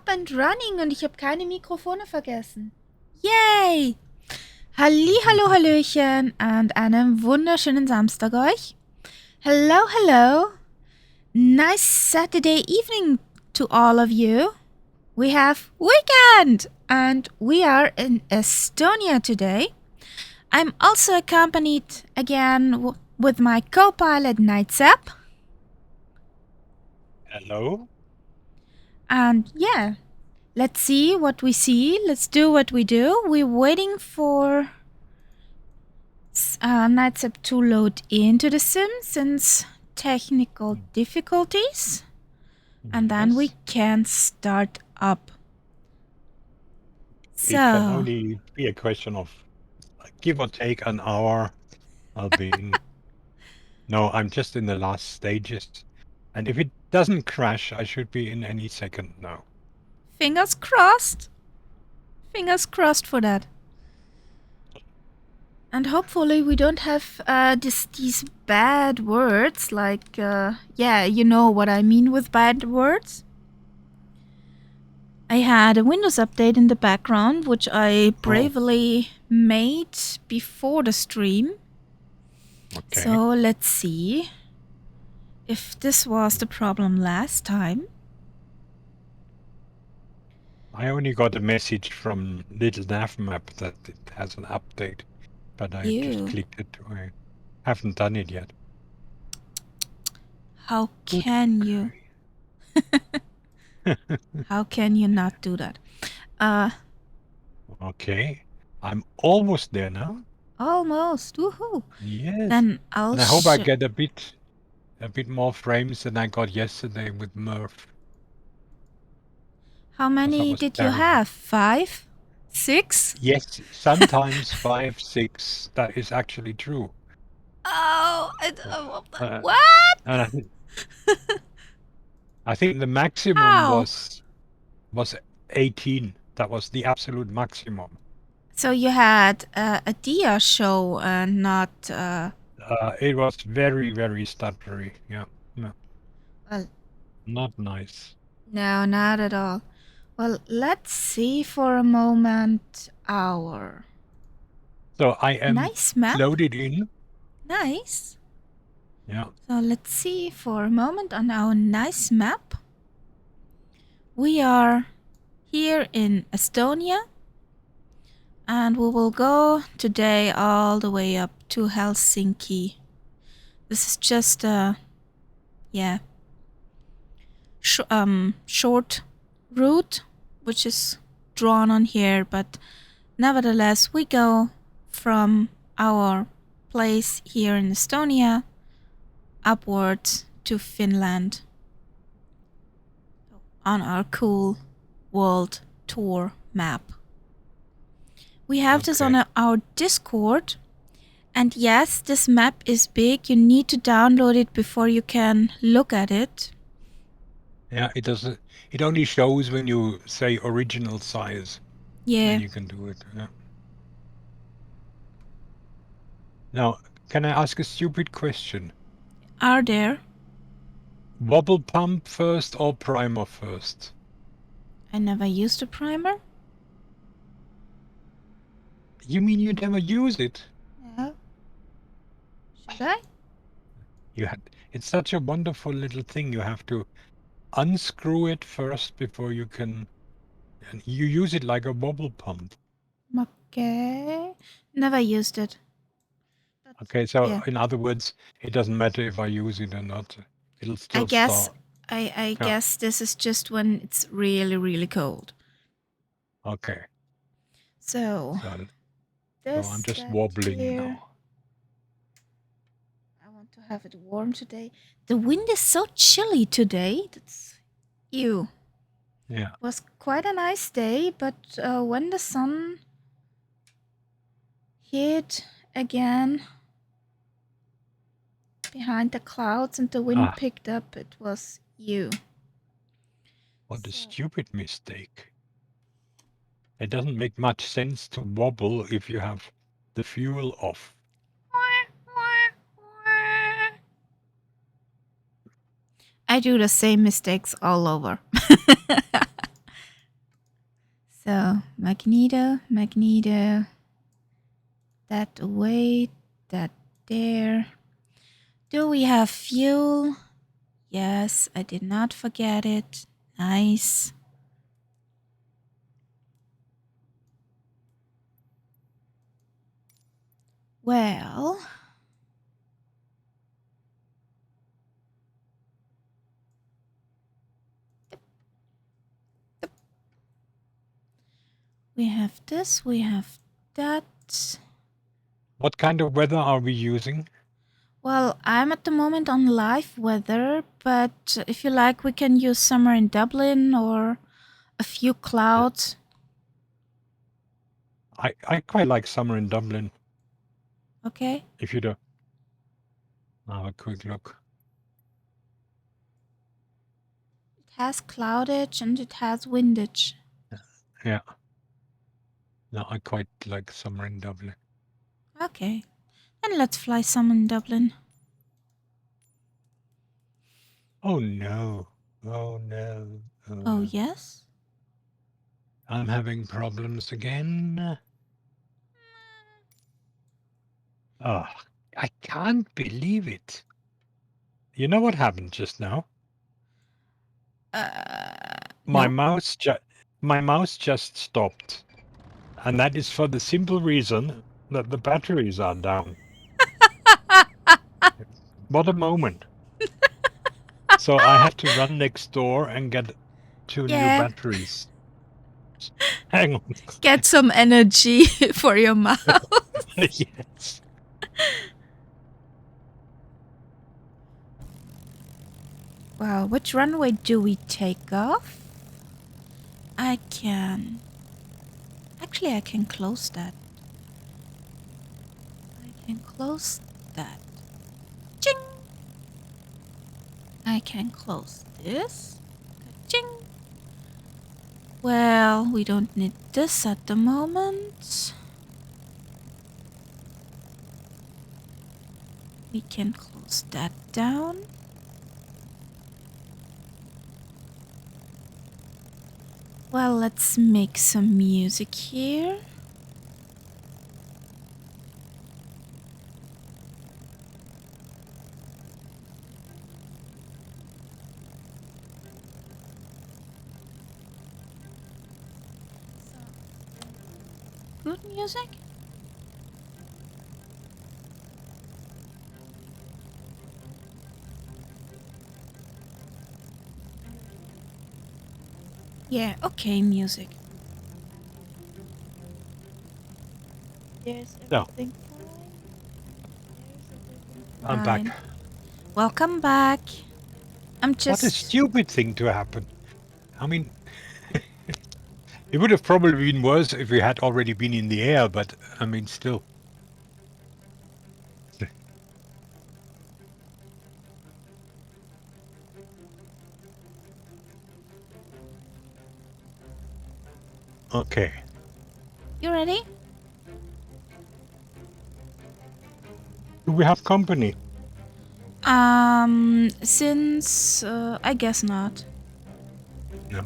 up and running und ich habe keine Mikrofone vergessen. Yay! Hallo, Hallöchen und einen wunderschönen Samstag euch. Hello, hello. Nice Saturday evening to all of you. We have weekend and we are in Estonia today. I'm also accompanied again with my co-pilot Nightsap. Hello. And yeah, let's see what we see. Let's do what we do. We're waiting for Nightsap to load into the sim since technical difficulties. And then we can start up. It can only be a question of give or take an hour. I'll be in. No, I'm just in the last stages. And if it doesn't crash, I should be in any second now. Fingers crossed. Fingers crossed for that. And hopefully we don't have these bad words like, yeah, you know what I mean with bad words. I had a Windows update in the background, which I bravely made before the stream. Okay. So let's see if this was the problem last time. I only got a message from Little Nav Map that it has an update, but I just clicked it. I haven't done it yet. How can you? How can you not do that? Okay. I'm almost there now. Almost. Woohoo. Yes. Then I'll and I hope I get a bit more frames than I got yesterday with Murph. How many did you have? 5? 6? Yes, sometimes 5, 6. That is actually true. Oh, what? And I think the maximum was 18. That was the absolute maximum. So you had a Dia show, not. It was very, very stuttery. Yeah. Well, not nice. No, not at all. Well, let's see for a moment our. So I am nice map. loaded in. Nice. Yeah. So let's see for a moment on our nice map. We are here in Estonia. And we will go today all the way up to Helsinki. This is just a, short route, which is drawn on here. But nevertheless, we go from our place here in Estonia upwards to Finland on our cool world tour map. We have this on our Discord, and yes, this map is big. You need to download it before you can look at it. Yeah, it doesn't. It only shows when you say original size. Yeah. Then you can do it. Yeah. Now, can I ask a stupid question? Are there? Wobble pump first or primer first? I never used a primer. You mean you never use it? No. Should I? It's such a wonderful little thing. You have to unscrew it first before you can. And you use it like a wobble pump. Okay. Never used it. Okay, so in other words, it doesn't matter if I use it or not. It'll still start. I guess this is just when it's really, really cold. Okay. So I'm just wobbling now. I want to have it warm today. The wind is so chilly today. That's ew. Yeah. It was quite a nice day, but when the sun hit again behind the clouds and the wind picked up, it was ew. What a stupid mistake. It doesn't make much sense to wobble if you have the fuel off. I do the same mistakes all over. So, magneto, magneto. That away, that there. Do we have fuel? Yes, I did not forget it. Nice. Well, we have this, we have that. What kind of weather are we using? Well, I'm at the moment on live weather, but if you like, we can use summer in Dublin or a few clouds. I quite like summer in Dublin. Okay. If you do. Have a quick look. It has cloudage and it has windage. Yeah. No, I quite like summer in Dublin. Okay. Then let's fly summer in Dublin. Oh no. Oh no. Oh, No. yes? I'm having problems again. Oh, I can't believe it. You know what happened just now? My No. mouse just stopped. And that is for the simple reason that the batteries are down. What a moment. So I have to run next door and get 2 new Yeah. batteries. Hang on. Get some energy for your mouth. Yes. Wow, which runway do we take off? I can... Actually, I can close that. I can close that. Ching! I can close this. Ching! Well, we don't need this at the moment. We can close that down. Well, let's make some music here. Good music? Yeah, okay, music. There's No, everything fine. There's I'm everything back. fine. Welcome back. I'm What a just... stupid thing to happen. I mean, it would have probably been worse if we had already been in the air, but I mean, still. Okay. You ready? Do we have company? Since... I guess not. No.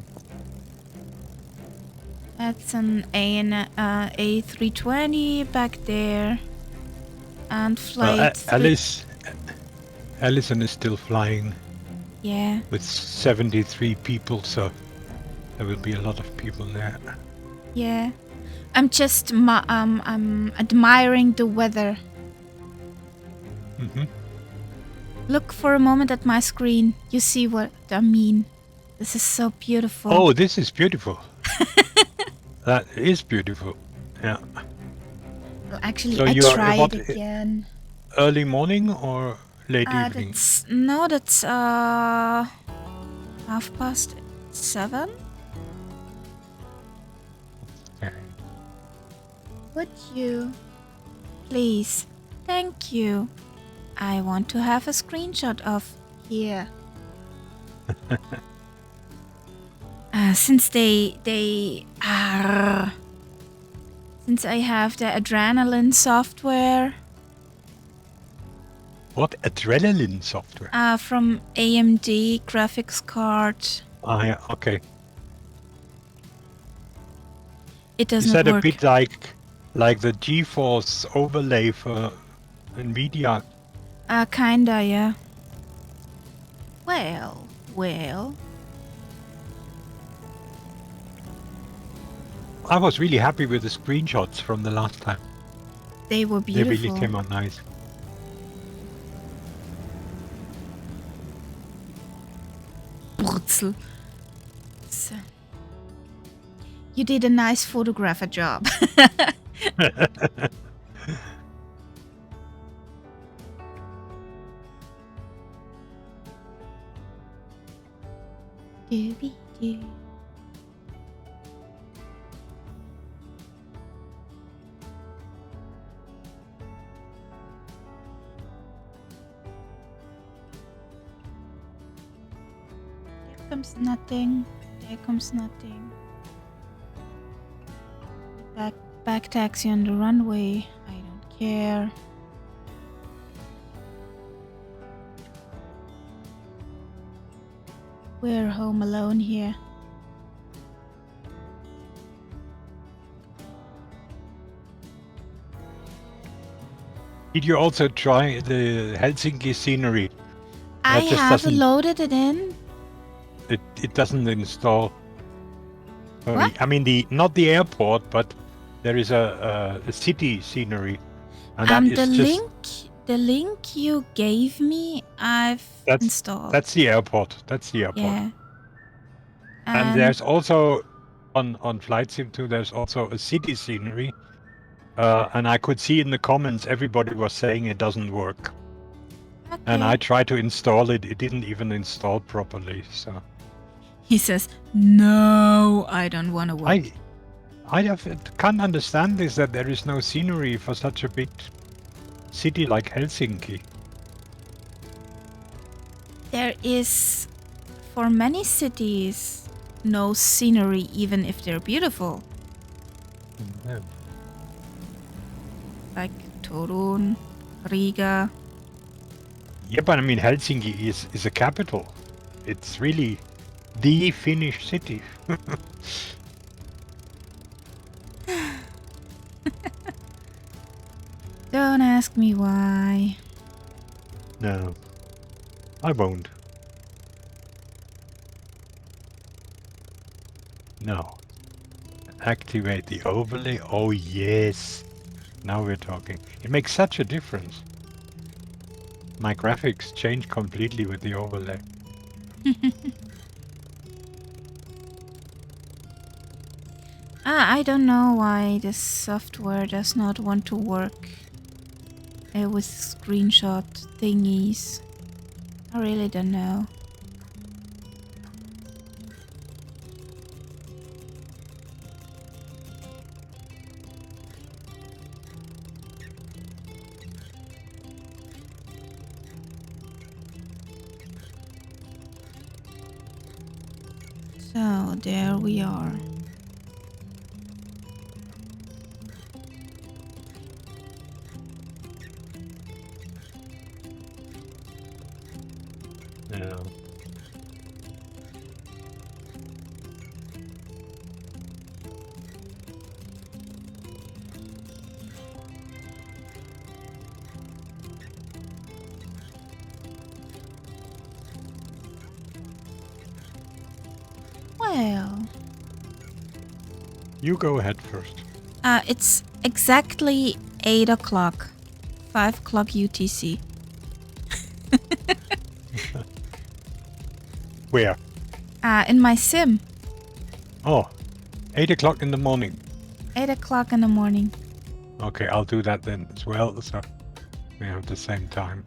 That's an A320 back there. And flight 3... Allison is still flying Yeah. with 73 people, so there will be a lot of people there. Yeah. I'm just... I'm admiring the weather. Mm-hmm. Look for a moment at my screen. You see what I mean. This is so beautiful. Oh, this is beautiful. That is beautiful. Yeah. Well, actually, So I you are tried what, again. early morning or late evening? That's 7:30. Okay. Would you please? Thank you. I want to have a screenshot of here. Since since I have the adrenaline software. What adrenaline software? From AMD graphics card. Ah, yeah, okay. It does Is not that work. a bit like the GeForce overlay for NVIDIA? Kinda, yeah. Well. I was really happy with the screenshots from the last time. They were They really beautiful. came out nice. Brutzel. So. You did a nice photographer job. Dooby-doo. There comes nothing. There comes nothing. Back taxi on the runway. I don't care. We're home alone here. Did you also try the Helsinki scenery? I That just have doesn't. loaded it in. It doesn't install. What? I mean not the airport, but there is a city scenery, and that is just The link you gave me, I've installed. that's the airport. That's the airport. Yeah. And there's also on Flight Sim 2, there's also a city scenery. And I could see in the comments everybody was saying it doesn't work. Okay. And I tried to install it. It didn't even install properly. So He says, "No, I don't want to work." I can't understand this, that there is no scenery for such a big city like Helsinki. There is, for many cities, no scenery, even if they're beautiful. Yeah. Like Turun, Riga. Yeah, but I mean, Helsinki is a capital. It's really the Finnish city. Don't ask me why. No, I won't. No. Activate the overlay. Oh, yes. Now we're talking. It makes such a difference. My graphics change completely with the overlay. I don't know why this software does not want to work with screenshot thingies. I really don't know. So there we are. Yeah. Well, You go ahead first. it's exactly 8 o'clock. 5 o'clock UTC. Where? In my sim. Oh, 8 o'clock in the morning. 8 o'clock in the morning. Okay, I'll do that then as well, so we have the same time.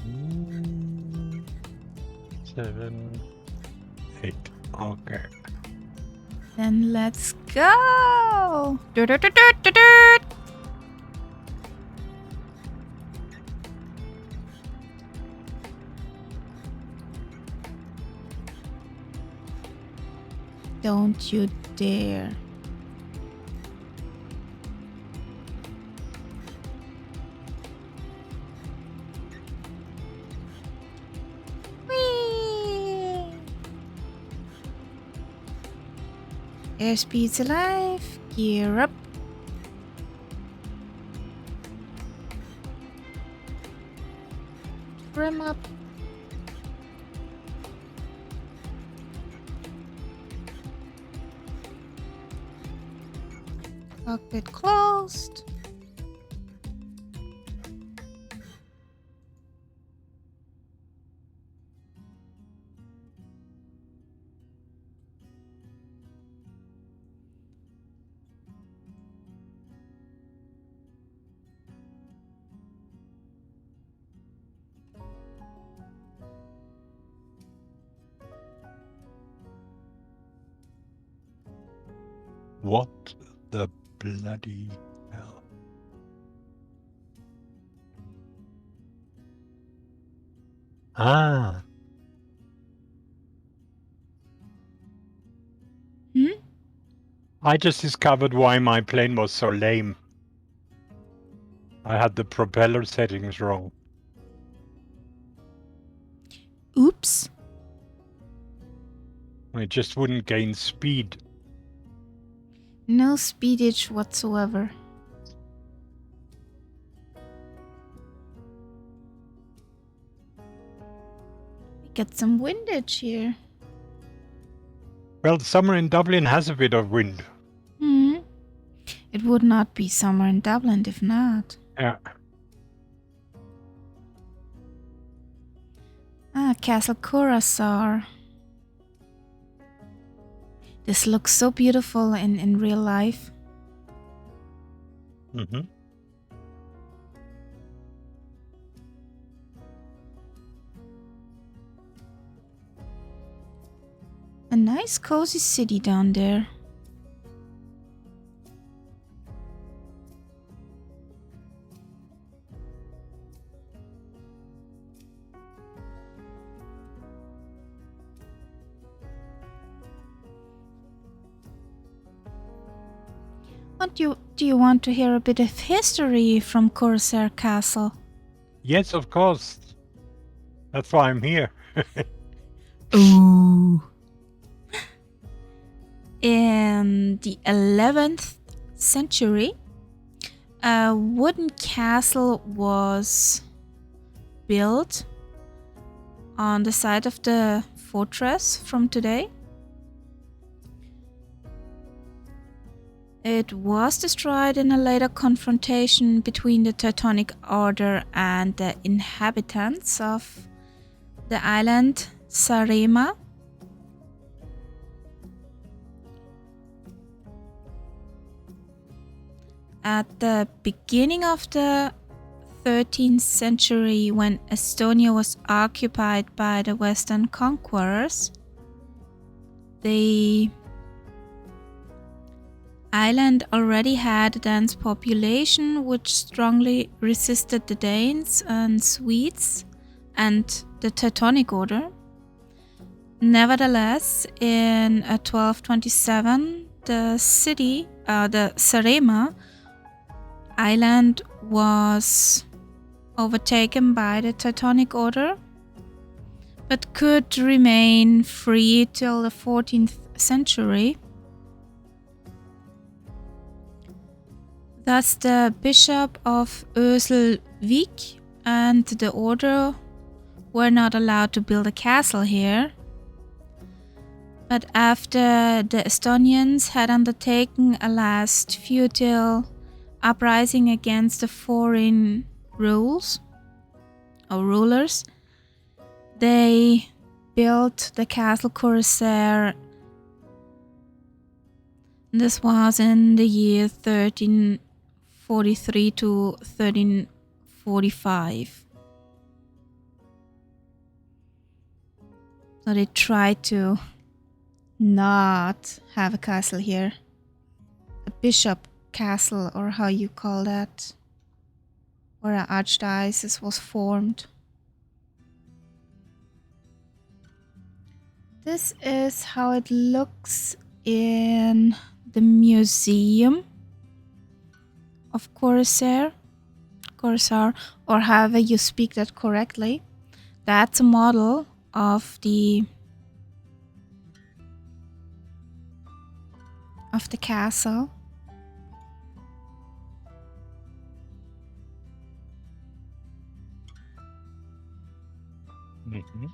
Mm, 7, 8. Okay. Then let's go. Do-do-do-do-do-do. Don't you dare. Whee! Airspeed's alive. Gear up. Trim up. Cockpit closed. What the bloody hell? Ah, I just discovered why my plane was so lame. I had the propeller settings wrong. Oops. I just wouldn't gain speed. No speedage whatsoever. We get some windage here. Well, the summer in Dublin has a bit of wind. It would not be summer in Dublin if not. Yeah. Ah, Castle Corsair. This looks so beautiful in real life. Mm-hmm. A nice cozy city down there. Do you want to hear a bit of history from Corsair Castle? Yes, of course. That's why I'm here. Ooh. In the 11th century, a wooden castle was built on the site of the fortress from today. It was destroyed in a later confrontation between the Teutonic Order and the inhabitants of the island Surima. At the beginning of the 13th century, when Estonia was occupied by the Western conquerors, the island already had a dense population which strongly resisted the Danes and Swedes and the Teutonic Order. Nevertheless, in 1227, the Surima island was overtaken by the Teutonic Order, but could remain free till the 14th century. Thus, the Bishop of Öselvik and the Order were not allowed to build a castle here. But after the Estonians had undertaken a last futile uprising against the foreign rulers, they built the castle Corsair. This was in the year 1343 to 1345. So they tried to not have a castle here. A bishop castle, or how you call that, where an archdiocese was formed. This is how it looks in the museum of Corsair, or however you speak that correctly. That's a model of the of the castle. Mhm.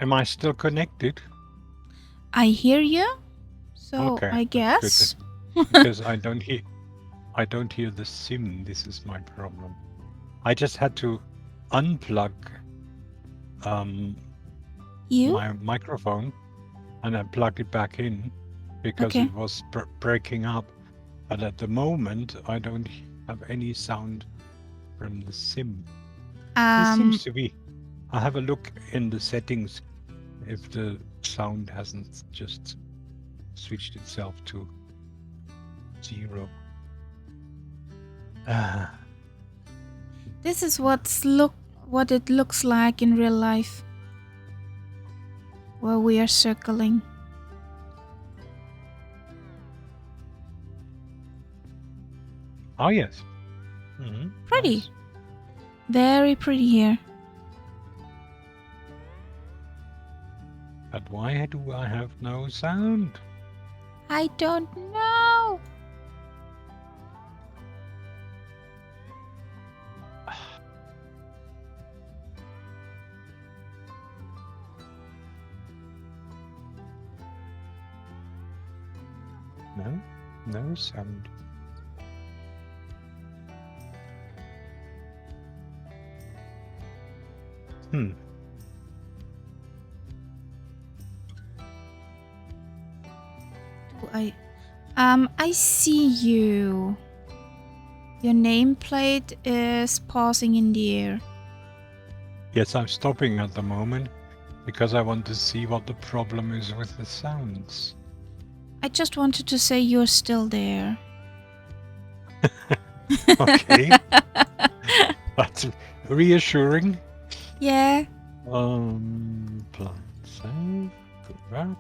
Am I still connected? I hear you, so Okay, I that's guess. good. Because I don't hear the sim. This is my problem. I just had to unplug You? my microphone and I plugged it back in because Okay. it was breaking up. But at the moment, I don't have any sound from the sim. This seems to be. I'll have a look in the settings if the sound hasn't just switched itself to 0. This is what it looks like in real life, where we are circling. Oh, yes. Pretty. Nice. Very pretty here. But why do I have no sound? I don't know. No sound. I see you. Your nameplate is pausing in the air. Yes, I'm stopping at the moment because I want to see what the problem is with the sounds. I just wanted to say you're still there. Okay. That's reassuring. Yeah. Plan save. Go back.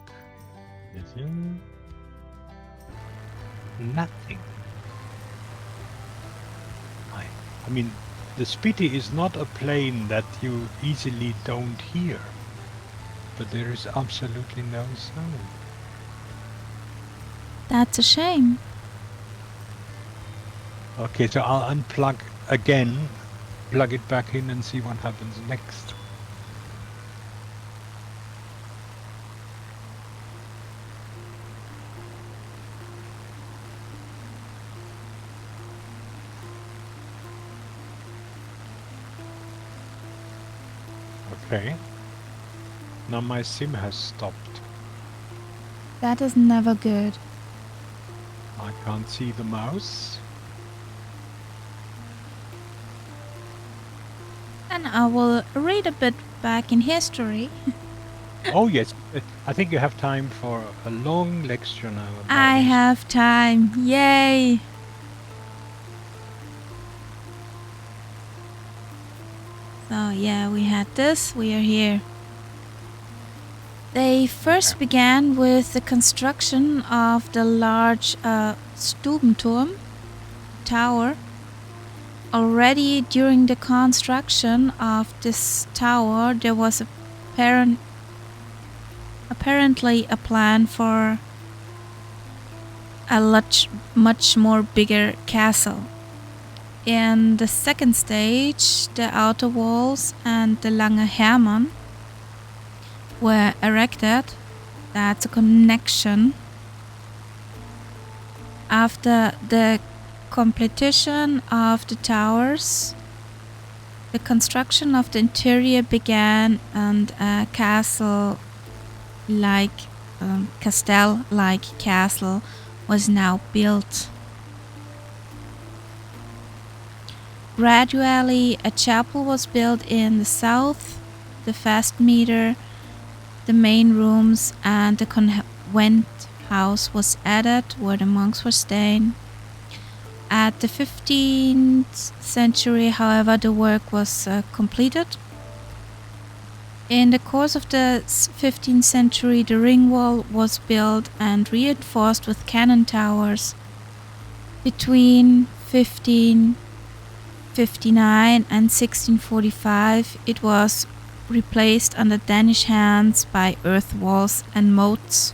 Resume. Nothing. I mean, the Spitty is not a plane that you easily don't hear, but there is absolutely no sound. That's a shame. Okay, so I'll unplug again, plug it back in and see what happens next. Okay. Now my sim has stopped. That is never good. I can't see the mouse. And I will read a bit back in history. Oh yes, I think you have time for a long lecture now. I have time. Yay! So yeah, we had this. We are here. They first began with the construction of the large Stubenturm tower. Already during the construction of this tower, there was apparently a plan for a much more bigger castle. In the second stage, the outer walls and the Lange Hermann were erected. That's a connection. After the completion of the towers, the construction of the interior began, and a castle-like castle was now built. Gradually, a chapel was built in the south, the fast meter, the main rooms, and the convent house was added where the monks were staying. At the 15th century, however, the work was completed. In the course of the 15th century, the ring wall was built and reinforced with cannon towers. Between 1559 and 1645, it was replaced under Danish hands by earth walls and moats.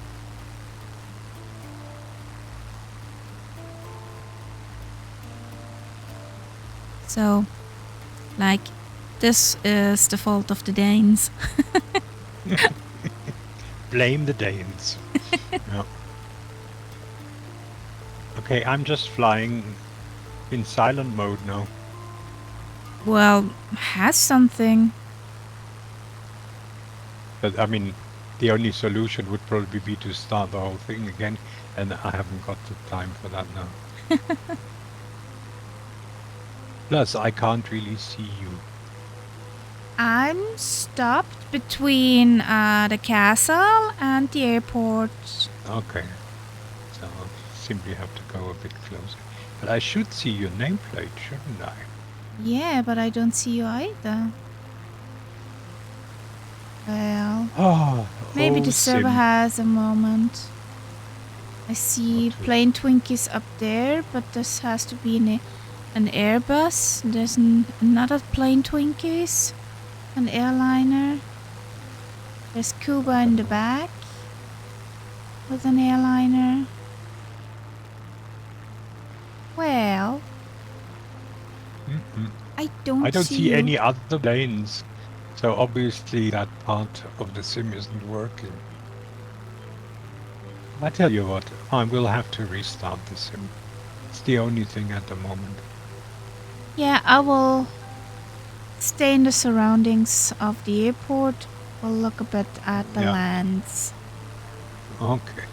So, like, this is the fault of the Danes. Blame the Danes. Yeah. Okay, I'm just flying in silent mode now. Well, has something. But I mean, the only solution would probably be to start the whole thing again, and I haven't got the time for that now. Plus, I can't really see you. I'm stopped between the castle and the airport. Okay, so I'll simply have to go a bit closer. But I should see your nameplate, shouldn't I? Yeah, but I don't see you either. Well, Oh, maybe the Sim. server has a moment. I see What to- plane Twinkies up there, but this has to be an Airbus. There's another plane Twinkies, an airliner. There's Cuba in the back with an airliner. Well, Mm-mm. I don't see you. any other planes, so obviously that part of the sim isn't working. I tell you what, I will have to restart the sim. It's the only thing at the moment. Yeah, I will stay in the surroundings of the airport. We'll look a bit at the Yeah. lands. Okay.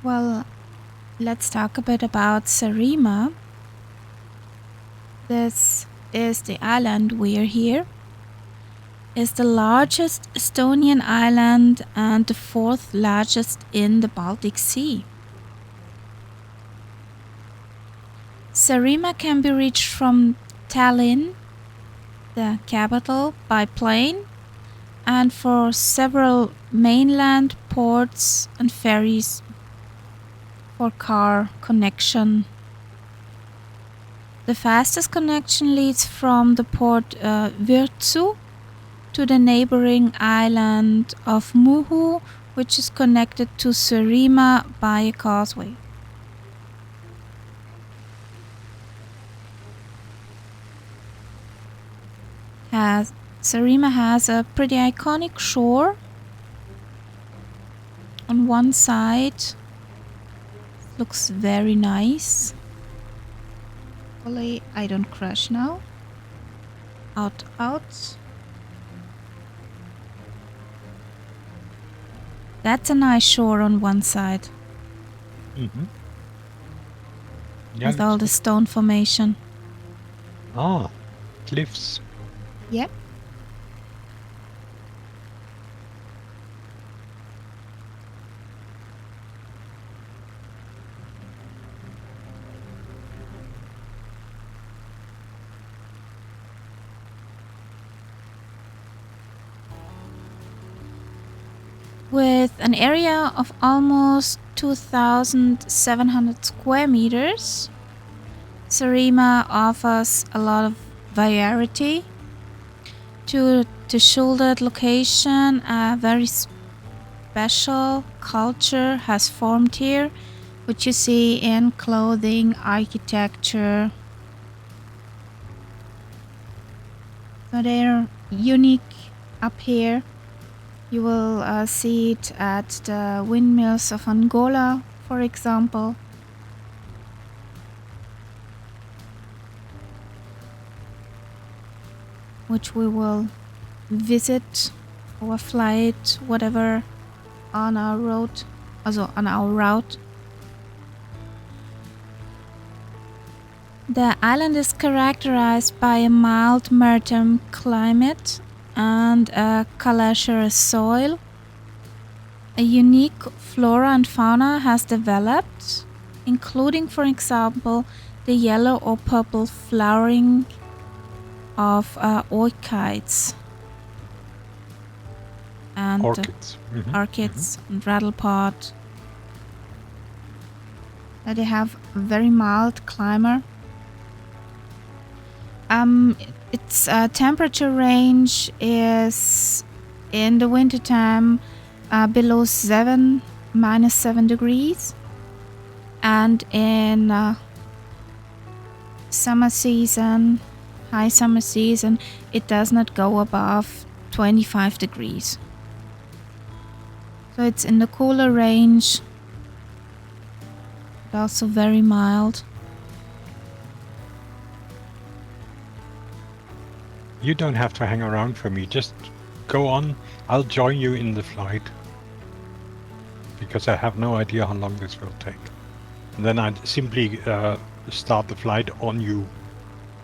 Well, let's talk a bit about Surima. This is the island we're here. It's the largest Estonian island and the fourth largest in the Baltic Sea. Surima can be reached from Tallinn, the capital, by plane, and for several mainland ports and ferries for car connection. The fastest connection leads from the port Virtsu to the neighboring island of Muhu, which is connected to Surima by a causeway. Surima has a pretty iconic shore. On one side, looks very nice. Hopefully I don't crash now. Out. That's a nice shore on one side. Mm-hmm. Yeah, With all the stone formation. Ah, cliffs. Yep. With an area of almost 2,700 square meters, Surima offers a lot of variety. To the shouldered location, a very special culture has formed here, which you see in clothing, architecture. So they're unique up here. You will see it at the windmills of Angola, for example. Which we will visit or flight, whatever, on our road, also on our route. The island is characterized by a mild maritime climate and a calcareous soil. A unique flora and fauna has developed, including, for example, the yellow or purple flowering of orchids and Orchids. orchids and rattlepod. They have a very mild climate. Its temperature range is in the wintertime below -7 degrees, and in summer season, high summer season, it does not go above 25 degrees. So it's in the cooler range, but also very mild. You don't have to hang around for me. Just go on. I'll join you in the flight. Because I have no idea how long this will take. And then I'd simply start the flight on you.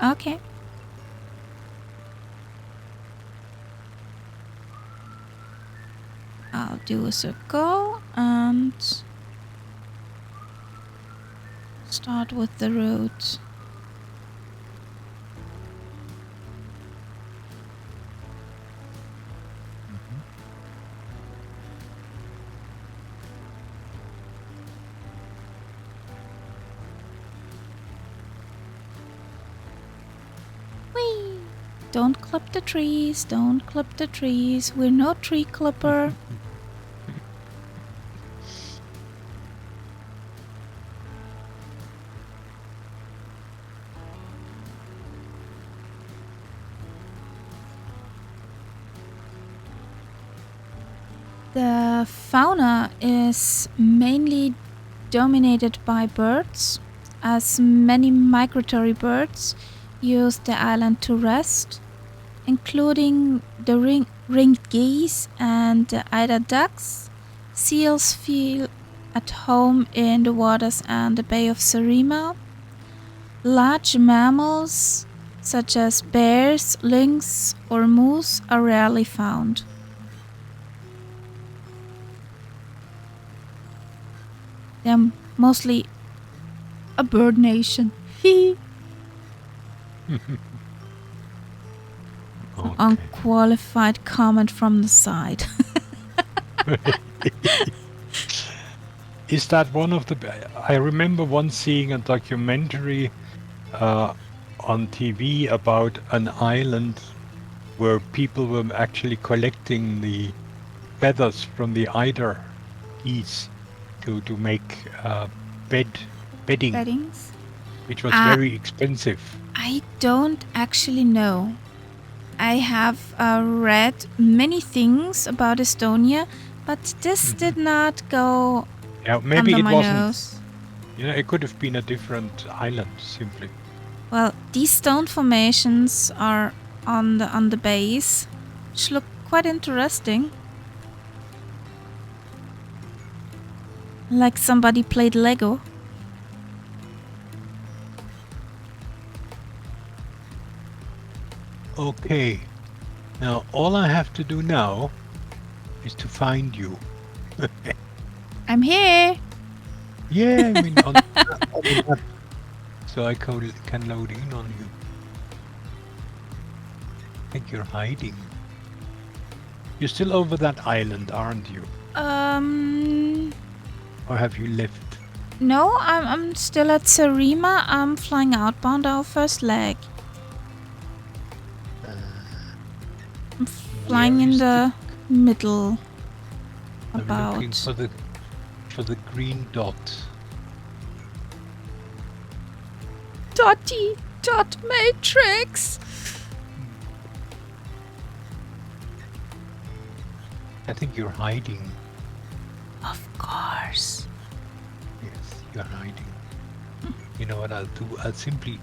Okay. I'll do a circle and start with the route. Whee! Don't clip the trees, don't clip the trees. We're no tree clipper. The fauna is mainly dominated by birds, as many migratory birds use the island to rest, including the ringed geese and the eider ducks. Seals feel at home in the waters and the Bay of Surima. Large mammals such as bears, lynx, or moose are rarely found. They're mostly a bird nation. Okay. Unqualified comment from the side. Is that one of the... I remember once seeing a documentary on TV about an island where people were actually collecting the feathers from the eider geese to make bedding, Beddings? which was very expensive. I don't actually know. I have read many things about Estonia, but this did not go Maybe under it my wasn't. nose. It could have been a different island, simply. Well, these stone formations are on the base, which look quite interesting. Like somebody played Lego. Okay. Now, all I have to do now is to find you. I'm here. Yeah, I mean, on the map, so I can load in on you. I think you're hiding. You're still over that island, aren't you? Or have you left? No, I'm still at Surima. I'm flying outbound our first leg. I'm flying in the middle. I'm looking for the green dot. Dot matrix. I think you're hiding. Of course. Yes, you're hiding. You know what I'll do? I'll simply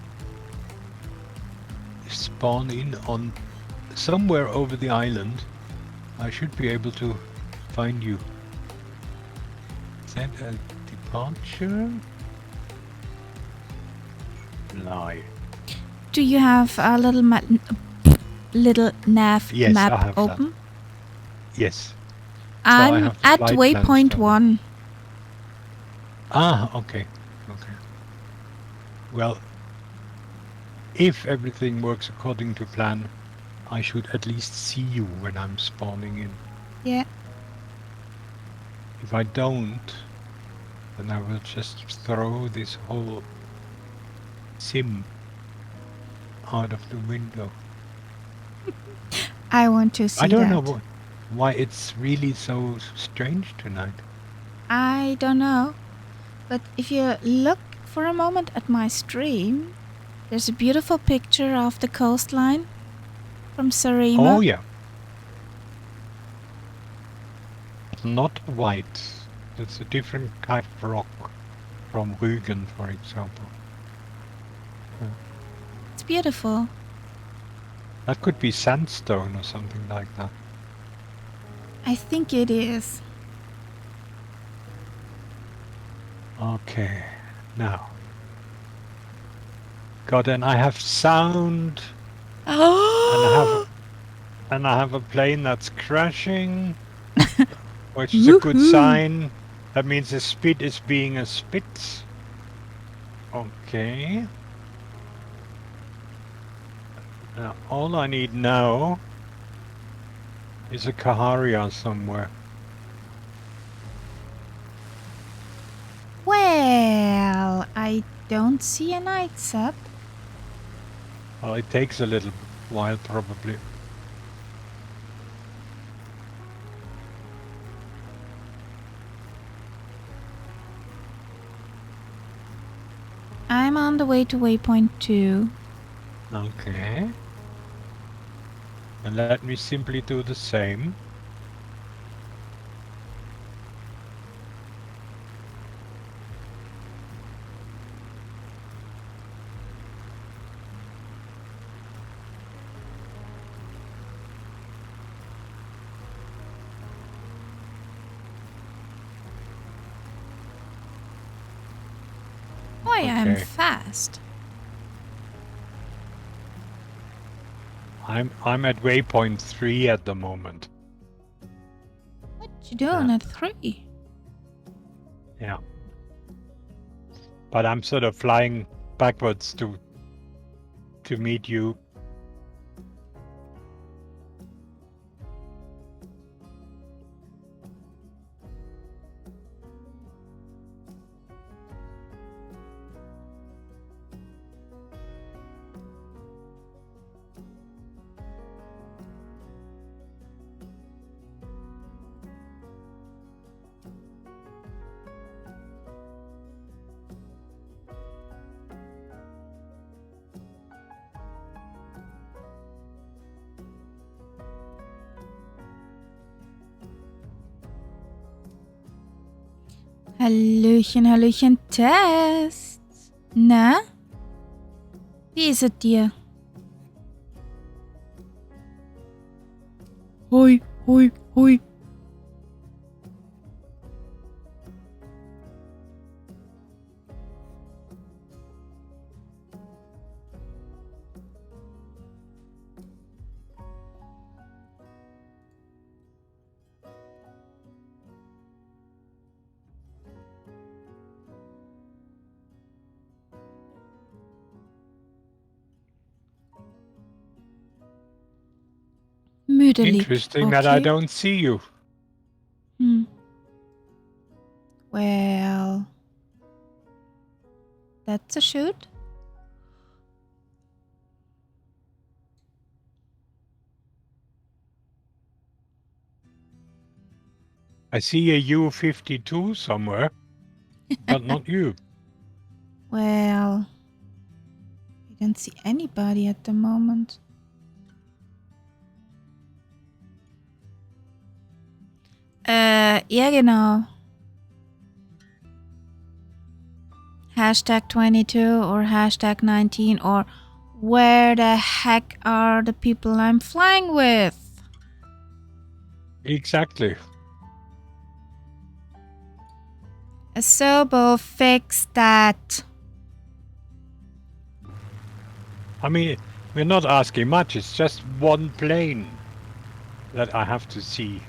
spawn in on somewhere over the island. I should be able to find you. Is that a departure? Lie. Do you have a little nav Yes, I map have that. open? Yes. I I'm have the at flight plans waypoint done. 1. Ah, okay. Okay. Well, if everything works according to plan, I should at least see you when I'm spawning in. Yeah. If I don't, then I will just throw this whole sim out of the window. I want to see I don't that. know why it's really so strange tonight. I don't know. But if you look for a moment at my stream, there's a beautiful picture of the coastline from Surima. Oh yeah. Not white. It's a different kind of rock from Rügen, for example. It's beautiful. That could be sandstone or something like that. I think it is. Okay, now. God, and I have sound, Oh! and I have a plane that's crashing, which is a good sign. That means the spit is being a spit. Okay. Now, all I need now is a Kaharia somewhere. Well, I don't see a night sub. Well, it takes a little while, probably. I'm on the way to waypoint 2. Okay. And let me simply do the same. Boy, I'm Okay. fast. I'm at waypoint 3 at the moment. What you doing at 3? Yeah. But I'm sort of flying backwards to meet you. Hallöchen, Hallöchen, Test. Na? Wie ist es dir? Hui, hui, hui. Müdelig. Interesting that I Okay. don't see you. Well, that's a shoot. I see a U-52 somewhere, but not you. Well, I don't see anybody at the moment. Ja genau. #22 or #19 or Where the heck are the people I'm flying with? Exactly. Asobo, fix that. I mean, we're not asking much. It's just one plane that I have to see.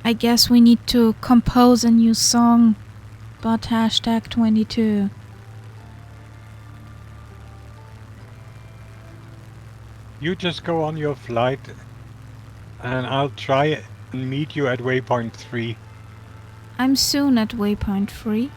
I guess we need to compose a new song about hashtag 22. You just go on your flight, and I'll try and meet you at waypoint 3. I'm soon at waypoint 3.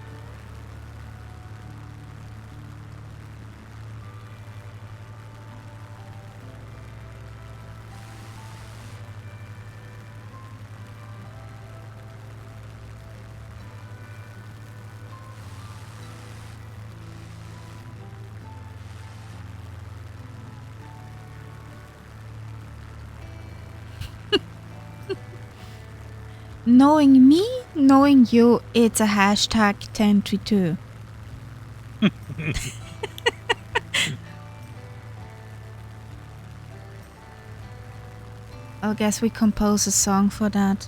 Knowing me, knowing you, it's a hashtag 1022. I guess we compose a song for that.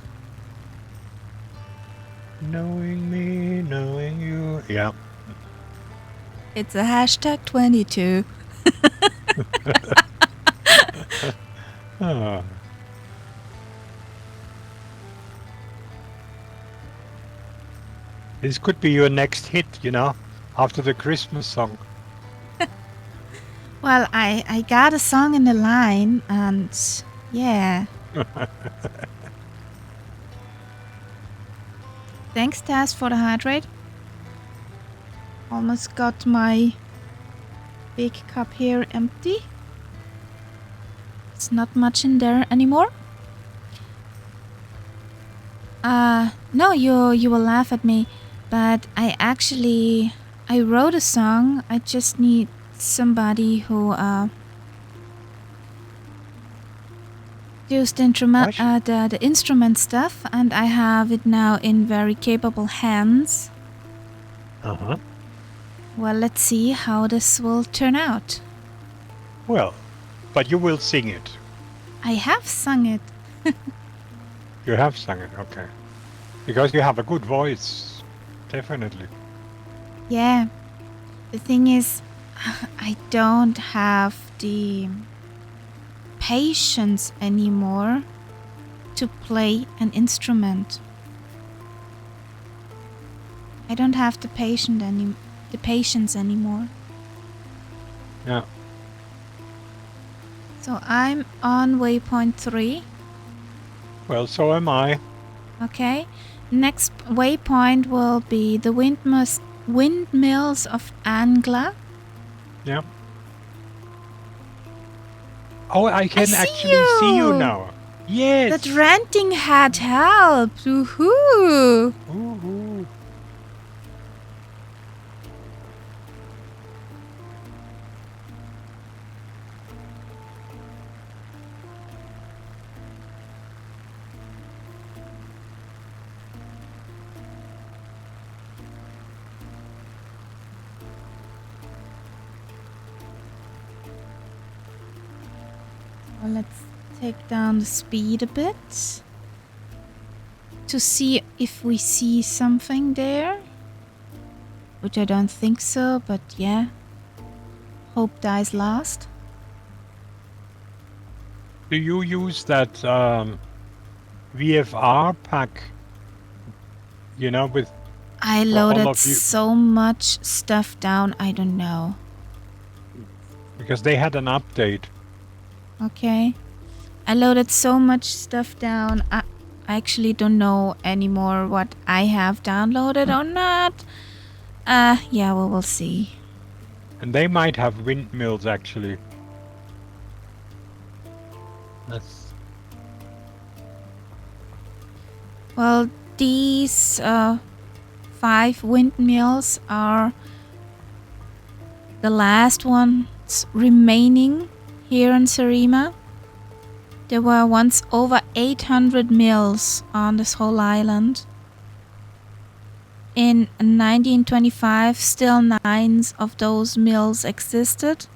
Knowing me, knowing you. Yeah. It's a hashtag 22. Ah. This could be your next hit, you know, after the Christmas song. Well, I got a song in the line, and yeah. Thanks, Taz, for the hydrate. Almost got my big cup here empty. It's not much in there anymore. No, you will laugh at me, but I wrote a song. I just need somebody who used the instrument stuff, and I have it now in very capable hands. Uh-huh. Well, let's see how this will turn out. Well, but you will sing it. I have sung it. You have sung it, okay. Because you have a good voice, definitely. Yeah. The thing is, I don't have the patience anymore to play an instrument. I don't have the patience anymore. Yeah. So I'm on waypoint 3. Well, so am I. Okay. Next waypoint will be the windmills of Angla. Yeah. Oh, I can see actually see you you! now. Yes. That ranting had helped. Woohoo! Ooh. Well, let's take down the speed a bit to see if we see something there. Which I don't think so, but yeah. Hope dies last. Do you use that VFR pack? You know, with I for all loaded of you, so much stuff down, I don't know. because they had an update. Okay. I loaded so much stuff down. I actually don't know anymore what I have downloaded or not. Yeah, we will see. And they might have windmills, actually. That's Well, these 5 windmills are the last ones remaining here in Surima. There were once over 800 mills on this whole island. In 1925, still 9 of those mills existed.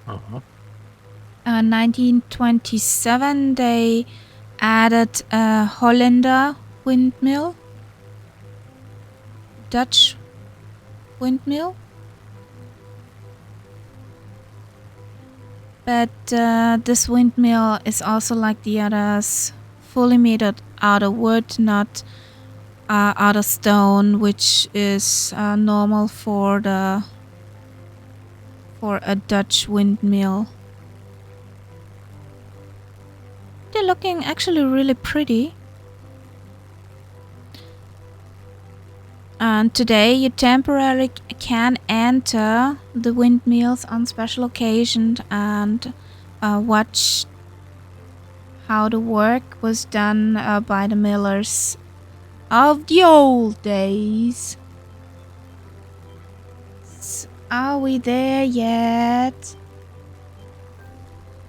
1927, they added a Hollander windmill, Dutch windmill. But this windmill is also like the others, fully made out of wood, not out of stone, which is normal for a Dutch windmill. They're looking actually really pretty. And today you temporarily can enter the windmills on special occasions and watch how the work was done by the millers of the old days. Are we there yet?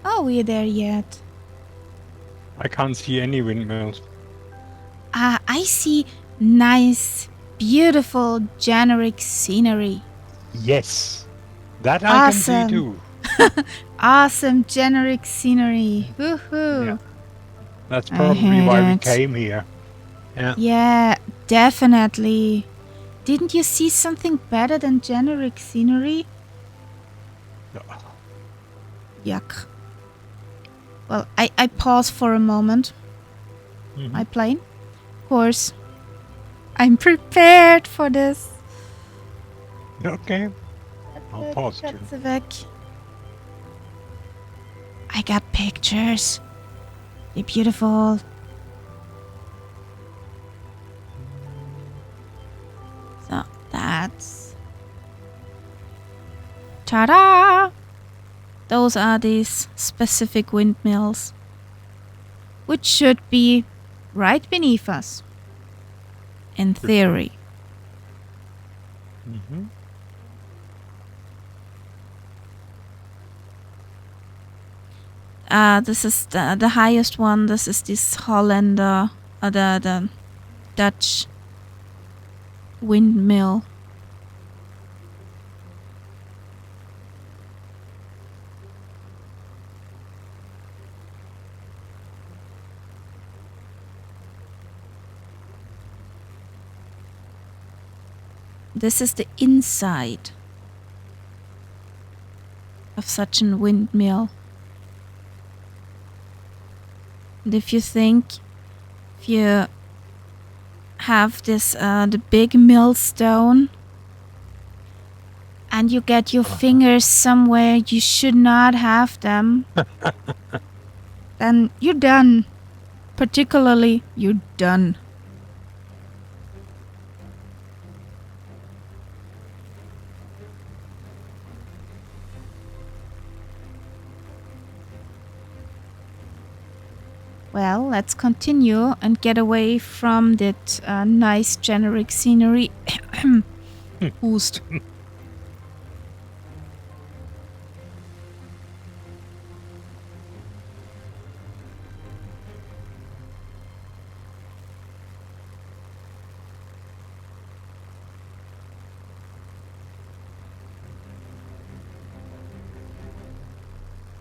Are we there yet? I can't see any windmills. I see nice, beautiful, generic scenery. Yes, that I can see too. Awesome generic scenery. Woohoo! Yeah. That's I probably hate why we it. came here. Yeah. Yeah, definitely. Didn't you see something better than generic scenery? Yuck. Well, I pause for a moment. Mhm. I play. Of course. I'm prepared for this. Okay. I'll pause too. I got pictures. They're beautiful. So that's... Ta-da! Those are these specific windmills, which should be right beneath us, in theory. Mm-hmm. This is the highest one. This is this Hollander, the Dutch windmill. This is the inside of such a windmill. And if you have this the big millstone and you get your fingers somewhere you should not have them, then you're done. Particularly, you're done. Well, let's continue and get away from that nice generic scenery. Boost.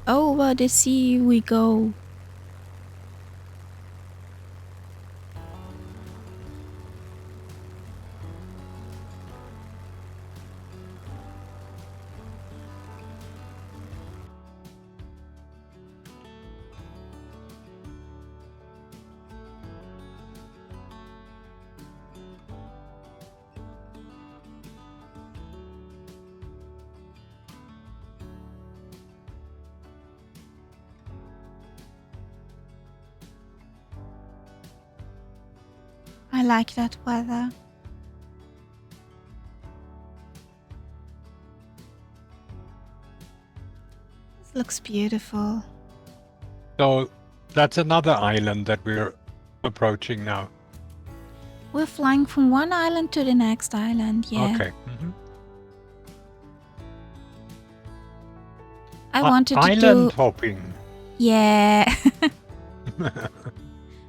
Over the sea we go. I like that weather. This looks beautiful. So that's another island that we're approaching now. We're flying from one island to the next island, yeah. Okay. I wanted to island hopping. Yeah.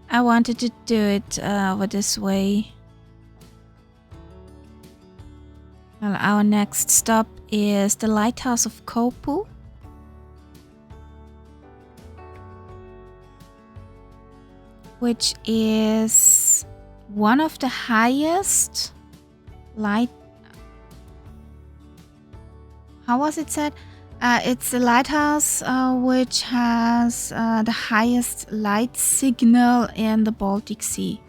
I wanted to do it over this way. Well, our next stop is the lighthouse of Kopu. Which is one of the highest How was it said? It's a lighthouse which has the highest light signal in the Baltic Sea.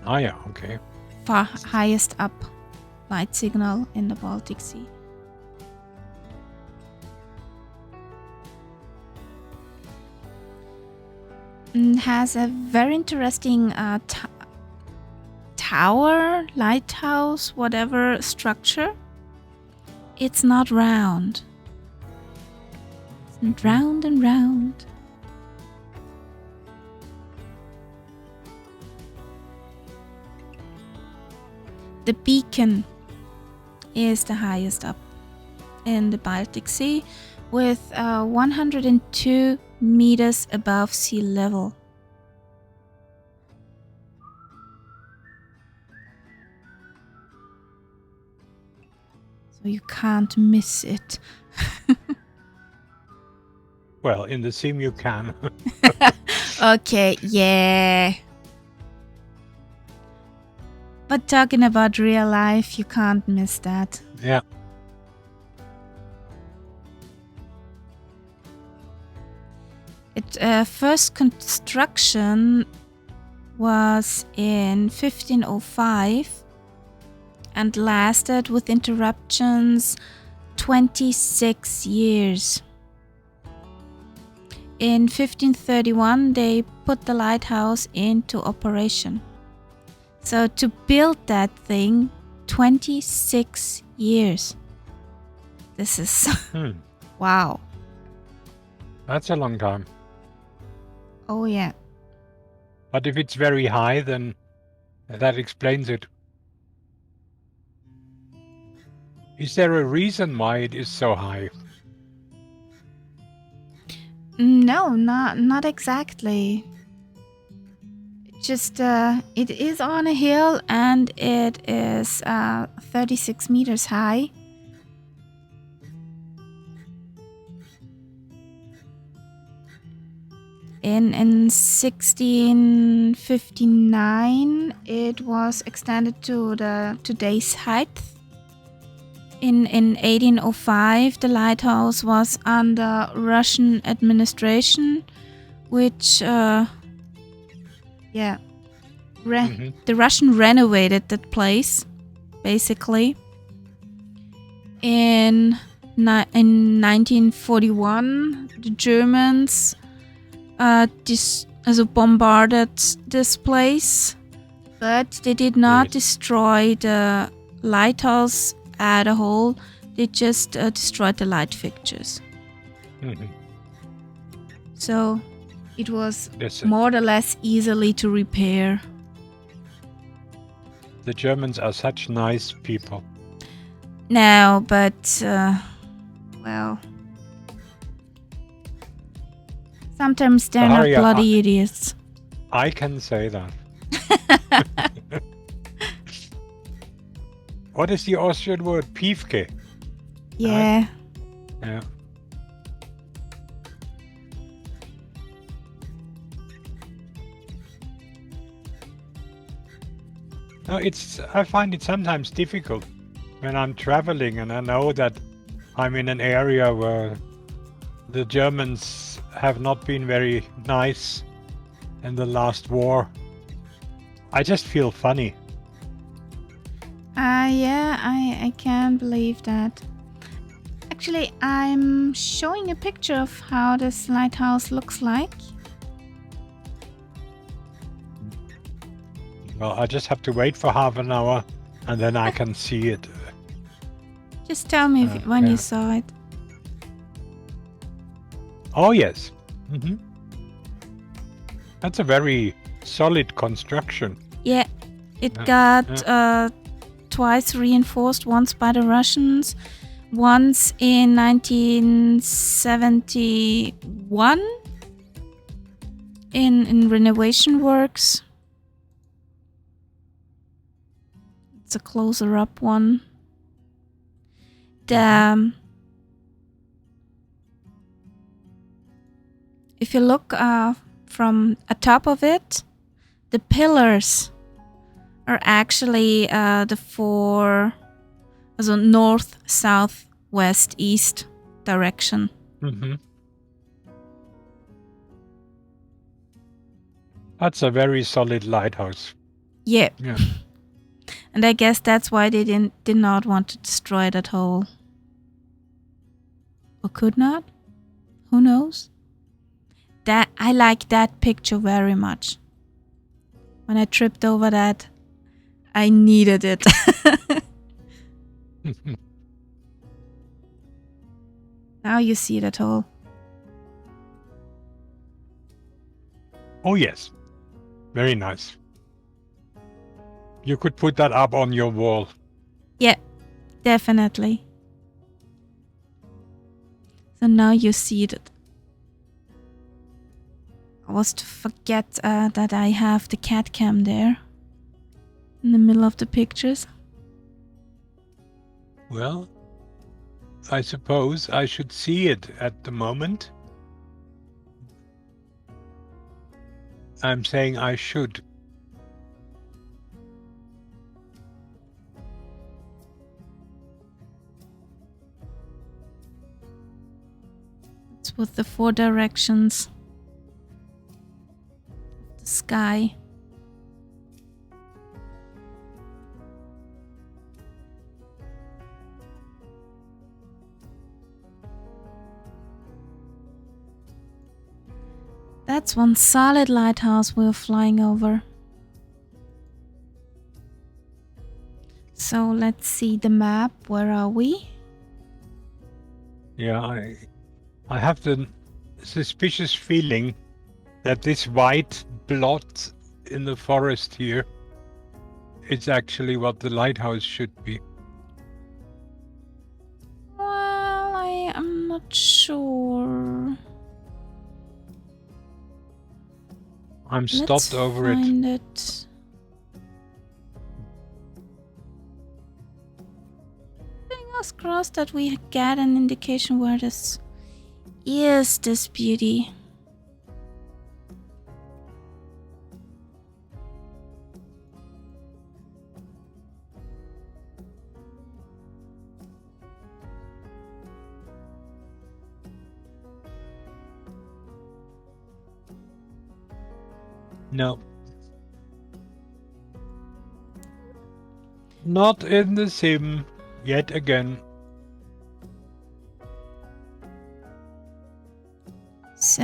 Oh yeah, okay. Far highest up light signal in the Baltic Sea. It has a very interesting tower, lighthouse, whatever structure. It's not round. It's round and round. The beacon is the highest up in the Baltic Sea with 102 meters above sea level. So you can't miss it. Well, in the sim you can. Okay, yeah. But talking about real life, you can't miss that. Yeah. Its first construction was in 1505 and lasted with interruptions 26 years. In 1531, they put the lighthouse into operation. So to build that thing, 26 years. This is wow. That's a long time. Oh yeah. But if it's very high, then that explains it. Is there a reason why it is so high? No, not exactly. Just it is on a hill and it is 36 meters high. In 1659, it was extended to the today's height. In 1805, the lighthouse was under Russian administration, which, the Russian renovated that place, basically. In 1941, the Germans bombarded this place, but they did not destroy the lighthouse at a whole. They just destroyed the light fixtures. So it was more or less easily to repair. The Germans are such nice people. No, but well, sometimes they're not bloody idiots. I can say that. What is the Austrian word? Piefke. Yeah. Yeah. No, I find it sometimes difficult when I'm traveling and I know that I'm in an area where the Germans have not been very nice in the last war. I just feel funny. Yeah, I can't believe that. Actually, I'm showing a picture of how this lighthouse looks like. Well, I just have to wait for half an hour and then I can see it. Just tell me when you saw it. Oh, yes. That's a very solid construction. Yeah, it Yeah, got twice reinforced, once by the Russians, once in 1971 in renovation works. It's a closer up one. If you look from atop of it, the pillars are actually the four, also north, south, west, east direction. That's a very solid lighthouse. Yeah. Yeah. And I guess that's why they did not want to destroy that hole. Or could not? Who knows? That I like that picture very much. When I tripped over that, I needed it. Now you see that hole. Oh yes. Very nice. You could put that up on your wall. Yeah, definitely. So now you see it. I was to forget that I have the cat cam there in the middle of the pictures. Well, I suppose I should see it at the moment. I'm saying I should. It's with the four directions of the sky. That's one solid lighthouse we're flying over. So let's see the map. Where are we? Yeah, I have the suspicious feeling that this white blot in the forest here is actually what the lighthouse should be. Well, I am not sure. I'm stopped Let's over it. find it. Fingers crossed that we get an indication where this is, this beauty. No. Not in the sim yet again. So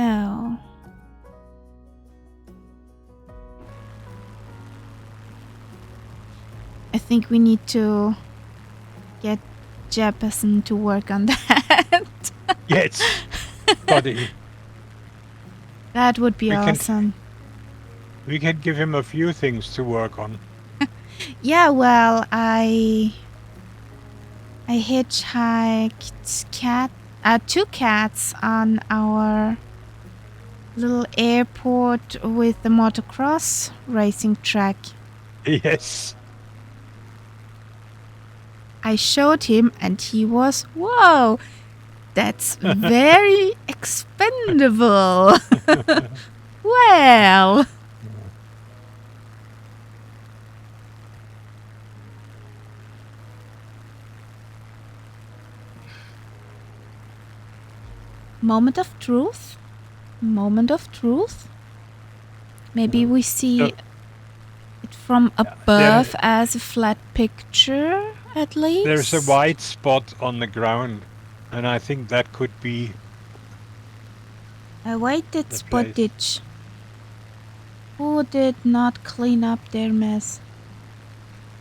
I think we need to get Jefferson to work on that. Yes, buddy. That would be We can- awesome. We can give him a few things to work on. Yeah, well, I hitchhiked two cats on our little airport with the motocross racing track. Yes. I showed him and he was, whoa, that's very expendable. Well. Moment of truth. Moment of truth. Maybe we see it from above as a flat picture, at least. There's a white spot on the ground, and I think that could be I waited the spottage. Who did not clean up their mess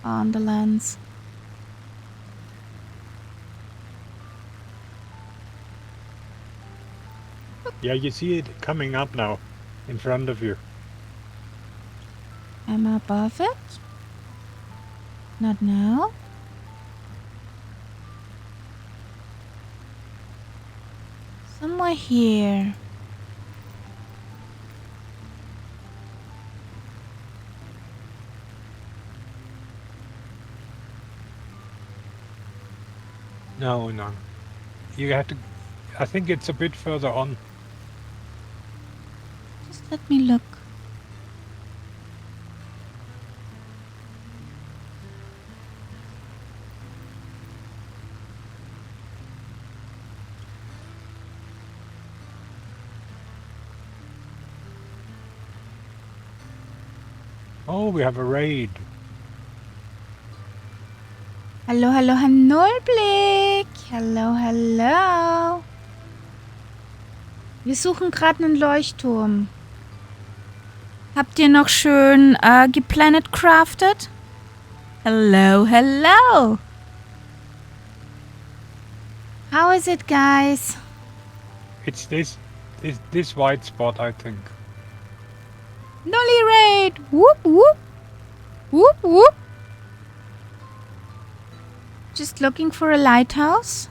on the lens? Yeah, you see it coming up now in front of you. I'm above it. Not now. Somewhere here. No. You have to. I think it's a bit further on. Just let me look. Oh, we have a raid. Hallo, hallo, Nullblick. Hallo, hallo. Wir suchen gerade einen Leuchtturm. Habt ihr noch schön geplanet crafted? Hello, hello. How is it, guys? It's this white spot, I think. Nully raid. Whoop, whoop. Whoop, whoop. Just looking for a lighthouse.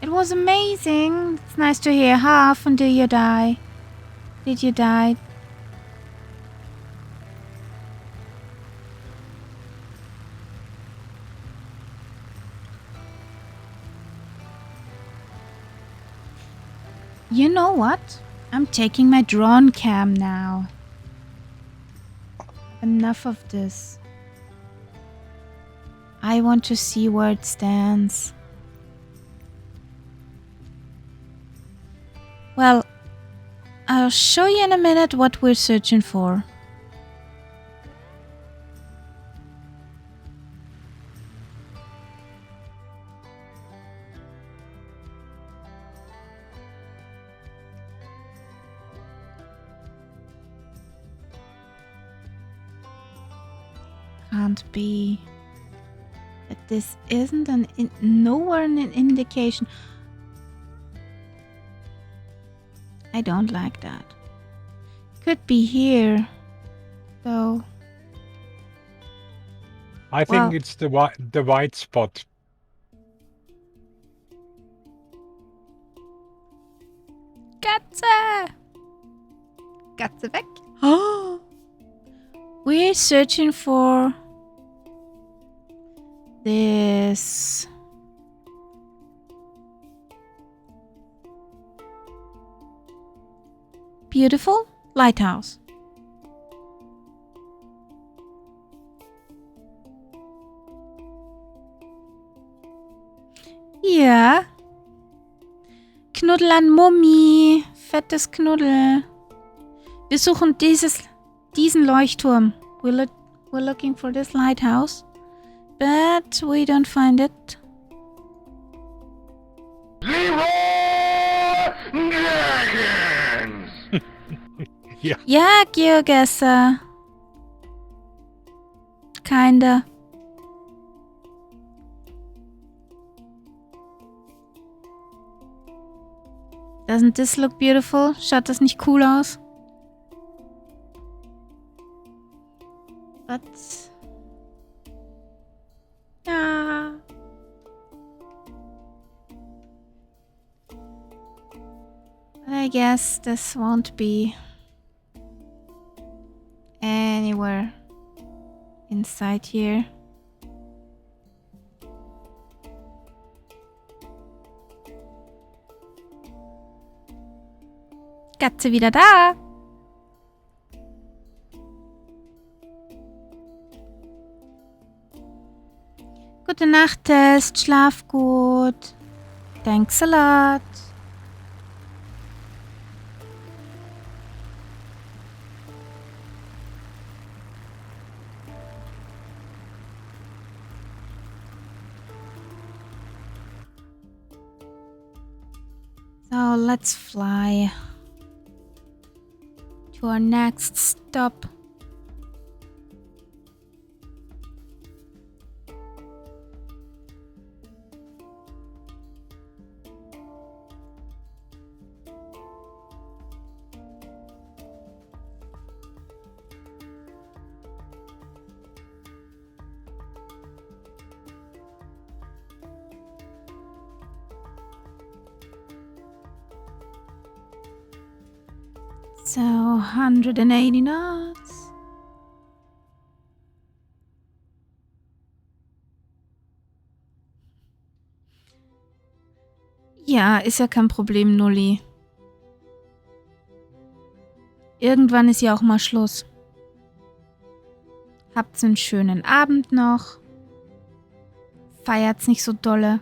It was amazing. It's nice to hear. How often do you die? Did you die? You know what? I'm taking my drone cam now. Enough of this. I want to see where it stands. Well, I'll show you in a minute what we're searching for. Can't be. But this isn't nowhere an indication. I don't like that. Could be here, though. I think it's the white spot. Katze! Katze weg. Oh! We're searching for this. Beautiful lighthouse. Ja. Knuddel an Mummi. Fettes Knuddel. Wir suchen diesen Leuchtturm. We're looking for this lighthouse. But we don't find it. Yeah. Ja, Geogesser. Kinda. Doesn't this look beautiful? Schaut das nicht cool aus? But... ja. I guess this won't be anywhere inside here. Katze wieder da. Gute Nacht, Test. Schlaf gut. Thanks a lot. So let's fly to our next stop. So 180 knots. Ja, ist ja kein Problem, Nulli. Irgendwann ist ja auch mal Schluss. Habt's einen schönen Abend noch. Feiert's nicht so dolle.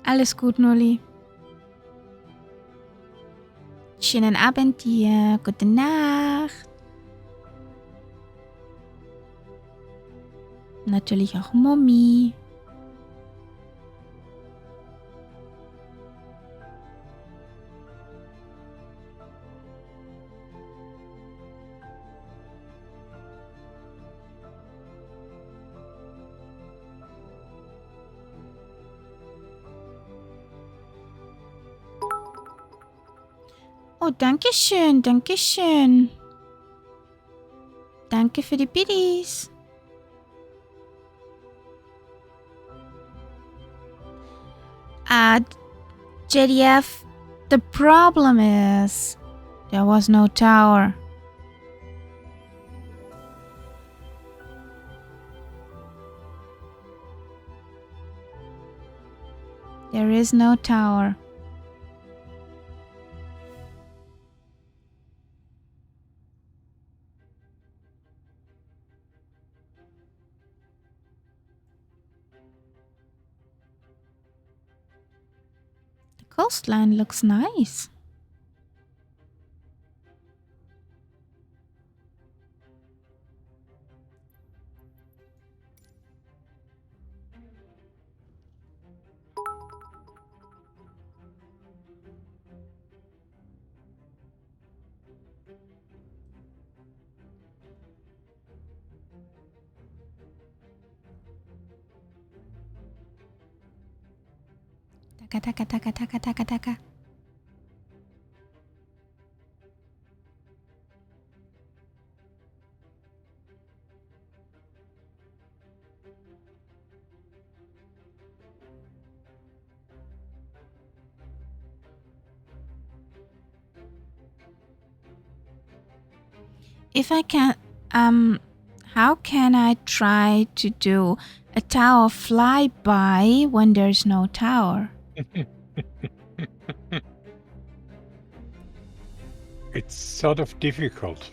Alles gut, Nulli. Schönen Abend dir. Gute Nacht. Natürlich auch Mummi. Oh, danke schön, danke schön. Danke für die Biddies. JDF, the problem is there was no tower. There is no tower. The coastline looks nice. Taka taka taka taka taka taka. If I can, how can I try to do a tower flyby when there's no tower? It's sort of difficult.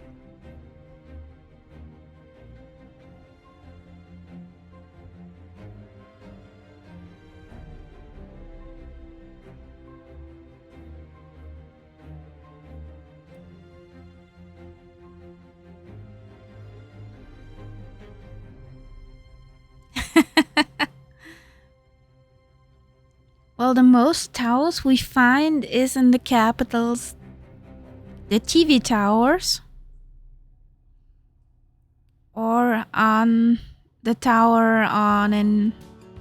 Well, the most towers we find is in the capitals, the TV towers, or on the tower on an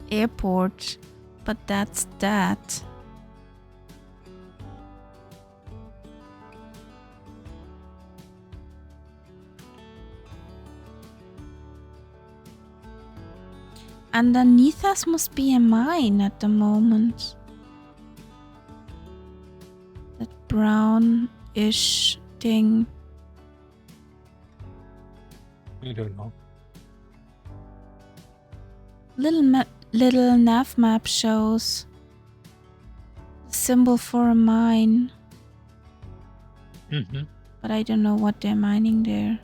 airport, but that's that. Underneath us must be a mine at the moment. That brownish thing. I don't know. Little nav map shows the symbol for a mine. Mm-hmm. But I don't know what they're mining there.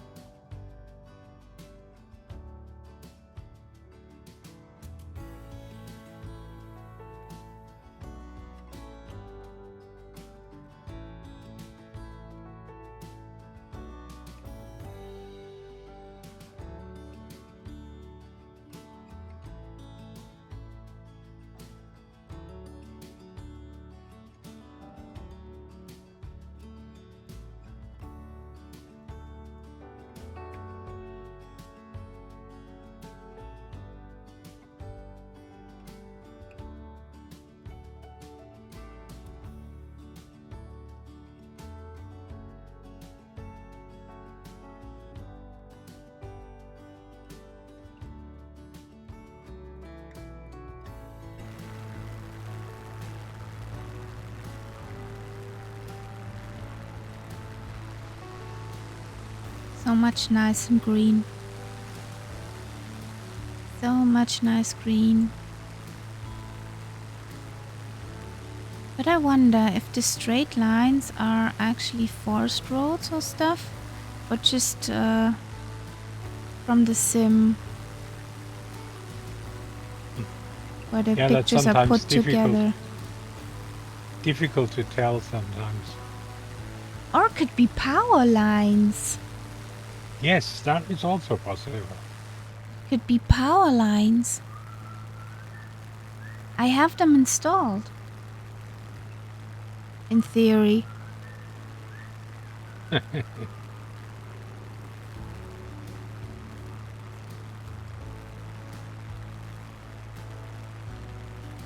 So much nice and green. So much nice green. But I wonder if the straight lines are actually forest roads or stuff, or just from the sim, where the Yeah, that's pictures are sometimes put together. difficult to tell sometimes. Or it could be power lines. Yes, that is also possible. Could be power lines. I have them installed. In theory.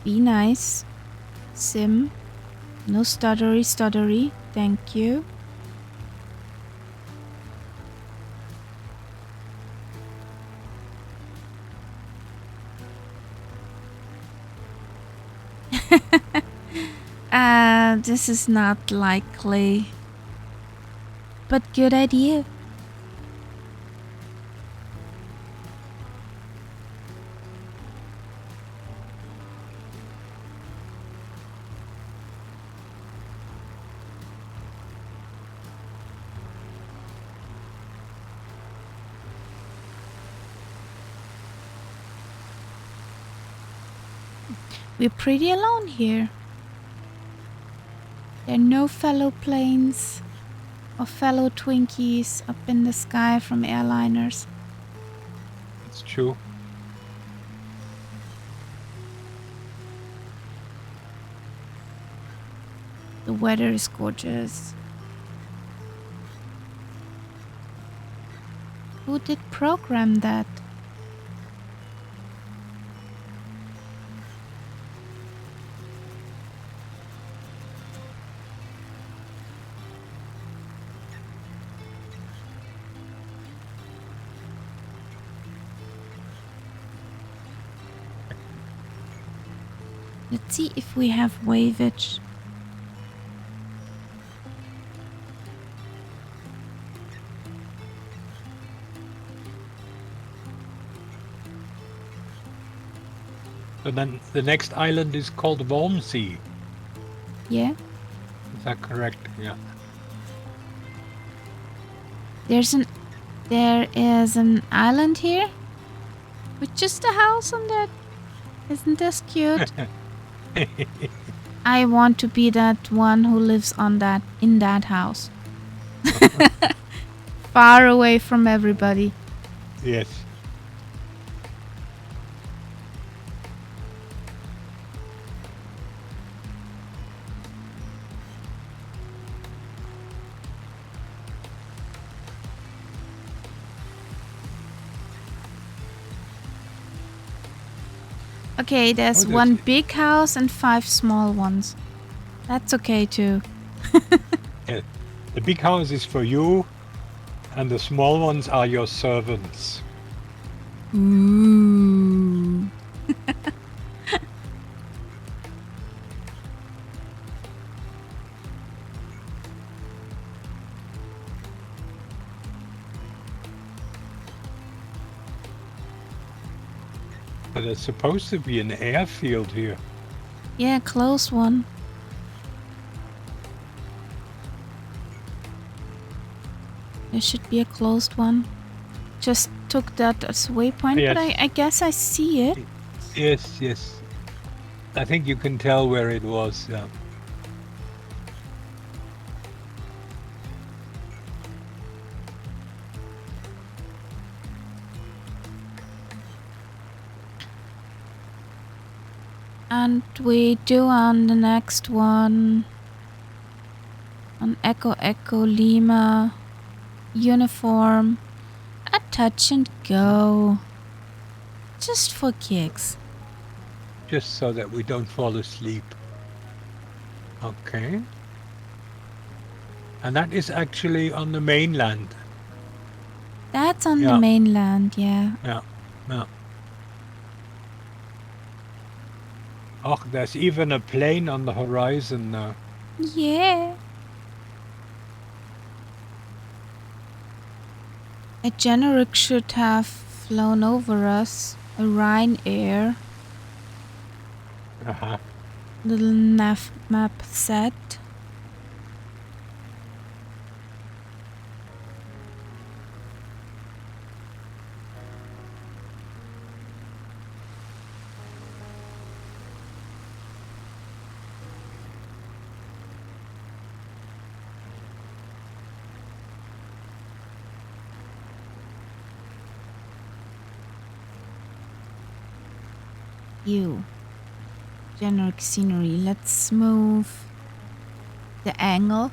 Be nice. Sim. No stuttery. Thank you. This is not likely. But good idea. We're pretty alone here. There are no fellow planes or fellow Twinkies up in the sky from airliners. It's true. The weather is gorgeous. Who did program that? Let's see if we have waveage. So then the next island is called Wormsea. Yeah? Is that correct? Yeah. There is an island here with just a house on that. Isn't this cute? I want to be that one who lives in that house. Far away from everybody. Yes. Okay, there's one big house and 5 small ones. That's okay too. Yeah. The big house is for you, and the small ones are your servants. Ooh. But there's supposed to be an airfield here. Yeah, close one. There should be a closed one. Just took that as waypoint, Yes. but I guess I see it. Yes, yes. I think you can tell where it was. Yeah. And we do on the next one. On Echo Echo Lima. Uniform. A touch and go. Just for kicks. Just so that we don't fall asleep. Okay. And that is actually on the mainland. That's on the mainland, yeah. Yeah, yeah. Oh, there's even a plane on the horizon now. Yeah. A generic should have flown over us. A Ryanair. Uh-huh. Little nav map set. You. Generic scenery. Let's move the angle.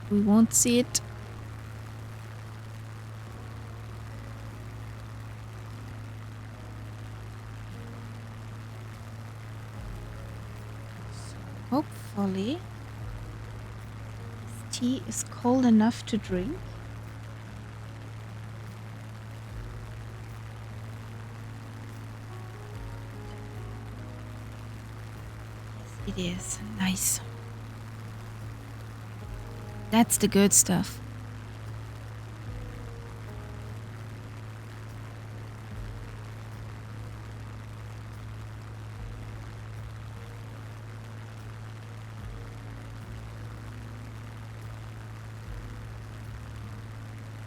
We won't see it. So hopefully this tea is cold enough to drink. Yes, it is. Nice. That's the good stuff.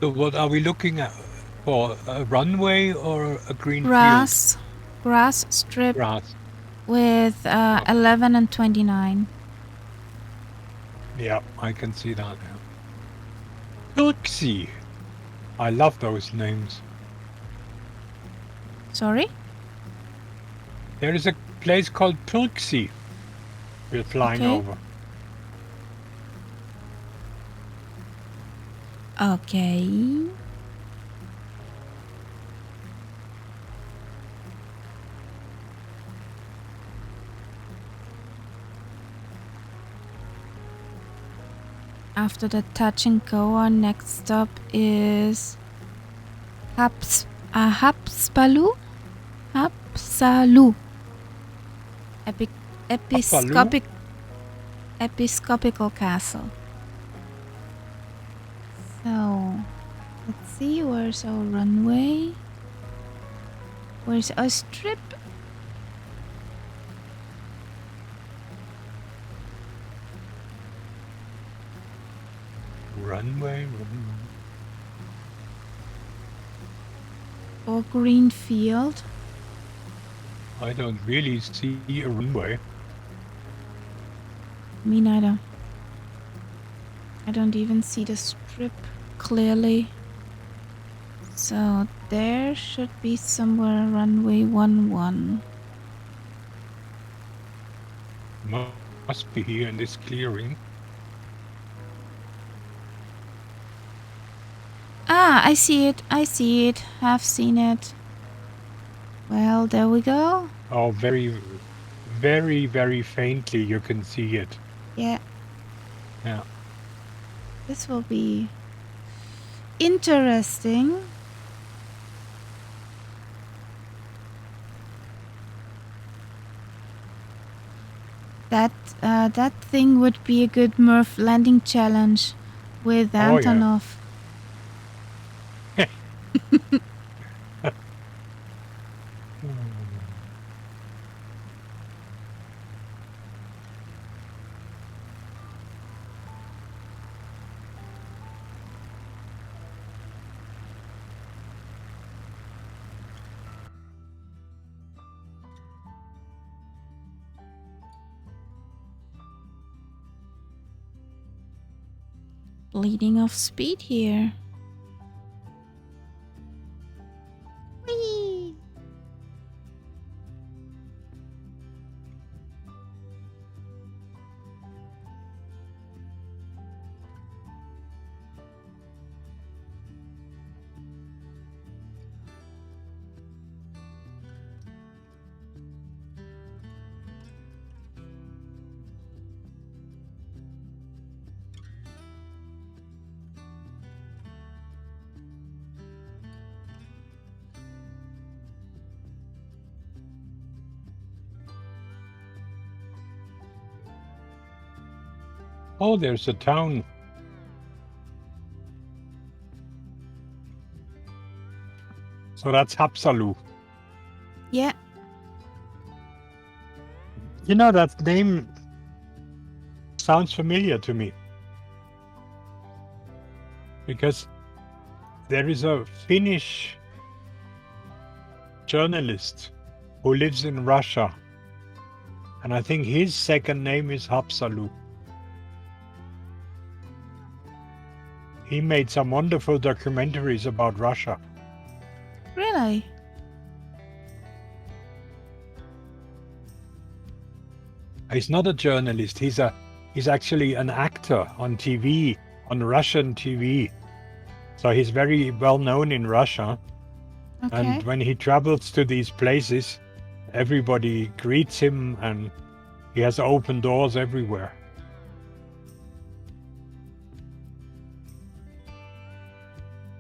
So what are we looking at? For a runway or a green Grass strip field? Grass. with 11 and 29. Yeah, I can see that now. Pilksy. I love those names. Sorry? There is a place called Pilksy we're flying Okay. over. Okay. After the touch and go, our next stop is Hapsalu? Hapsalu. Episcopal Castle. So, let's see, where's our runway? Where's our strip? Runway. Or green field? I don't really see a runway. Me neither. I don't even see the strip clearly. So there should be somewhere runway 11. Must be here in this clearing. Ah, I see it. I see it. Have seen it. Well, there we go. Oh, very, very, very faintly you can see it. Yeah. Yeah. This will be interesting. That thing would be a good Murph landing challenge with Antonov. Yeah. Bleeding of speed here. Whee! Oh, there's a town. So that's Hapsalu. Yeah. You know, that name sounds familiar to me. Because there is a Finnish journalist who lives in Russia. And I think his second name is Hapsalu. He made some wonderful documentaries about Russia. Really? He's not a journalist. He's actually an actor on TV, on Russian TV. So he's very well known in Russia. Okay. And when he travels to these places, everybody greets him and he has open doors everywhere.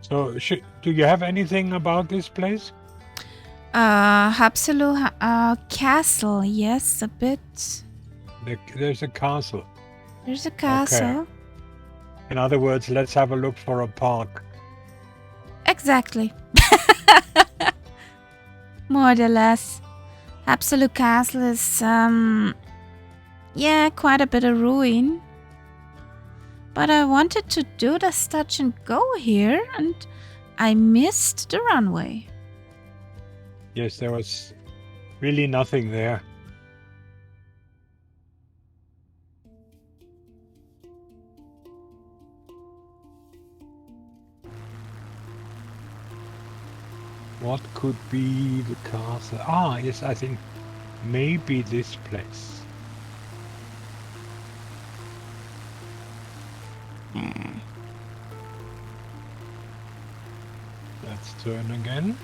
So do you have anything about this place? Hapsalu Castle. Yes, a bit. There's a castle. There's a castle. Okay. In other words, let's have a look for a park. Exactly. More or less. Hapsalu Castle is, yeah, quite a bit of ruin. But I wanted to do the touch and go here, and I missed the runway. Yes, there was really nothing there. What could be the castle? Ah, yes, I think maybe this place. Let's turn again.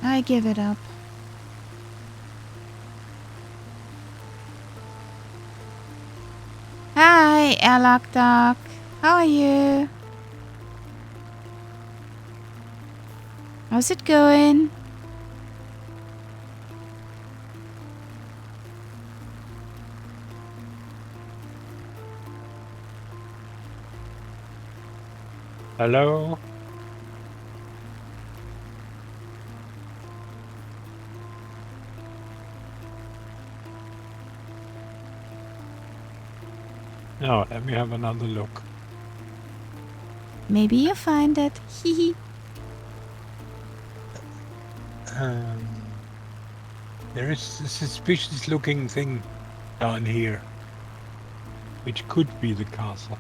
I give it up. Hi, Airlock Duck. How are you? How's it going? Hello? Now, let me have another look. Maybe you find it. Hehe. There is a suspicious looking thing down here, which could be the castle.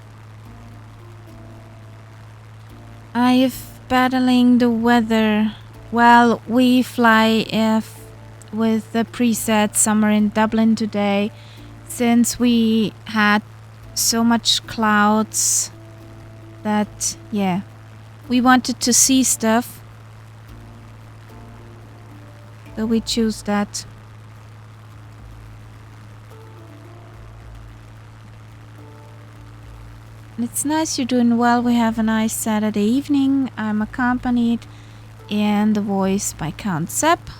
I've battling the weather. Well, we fly with the preset summer in Dublin today, since we had so much clouds that, yeah, we wanted to see stuff. So we choose that. It's nice you're doing well. We have a nice Saturday evening. I'm accompanied in the voice by Count Sepp.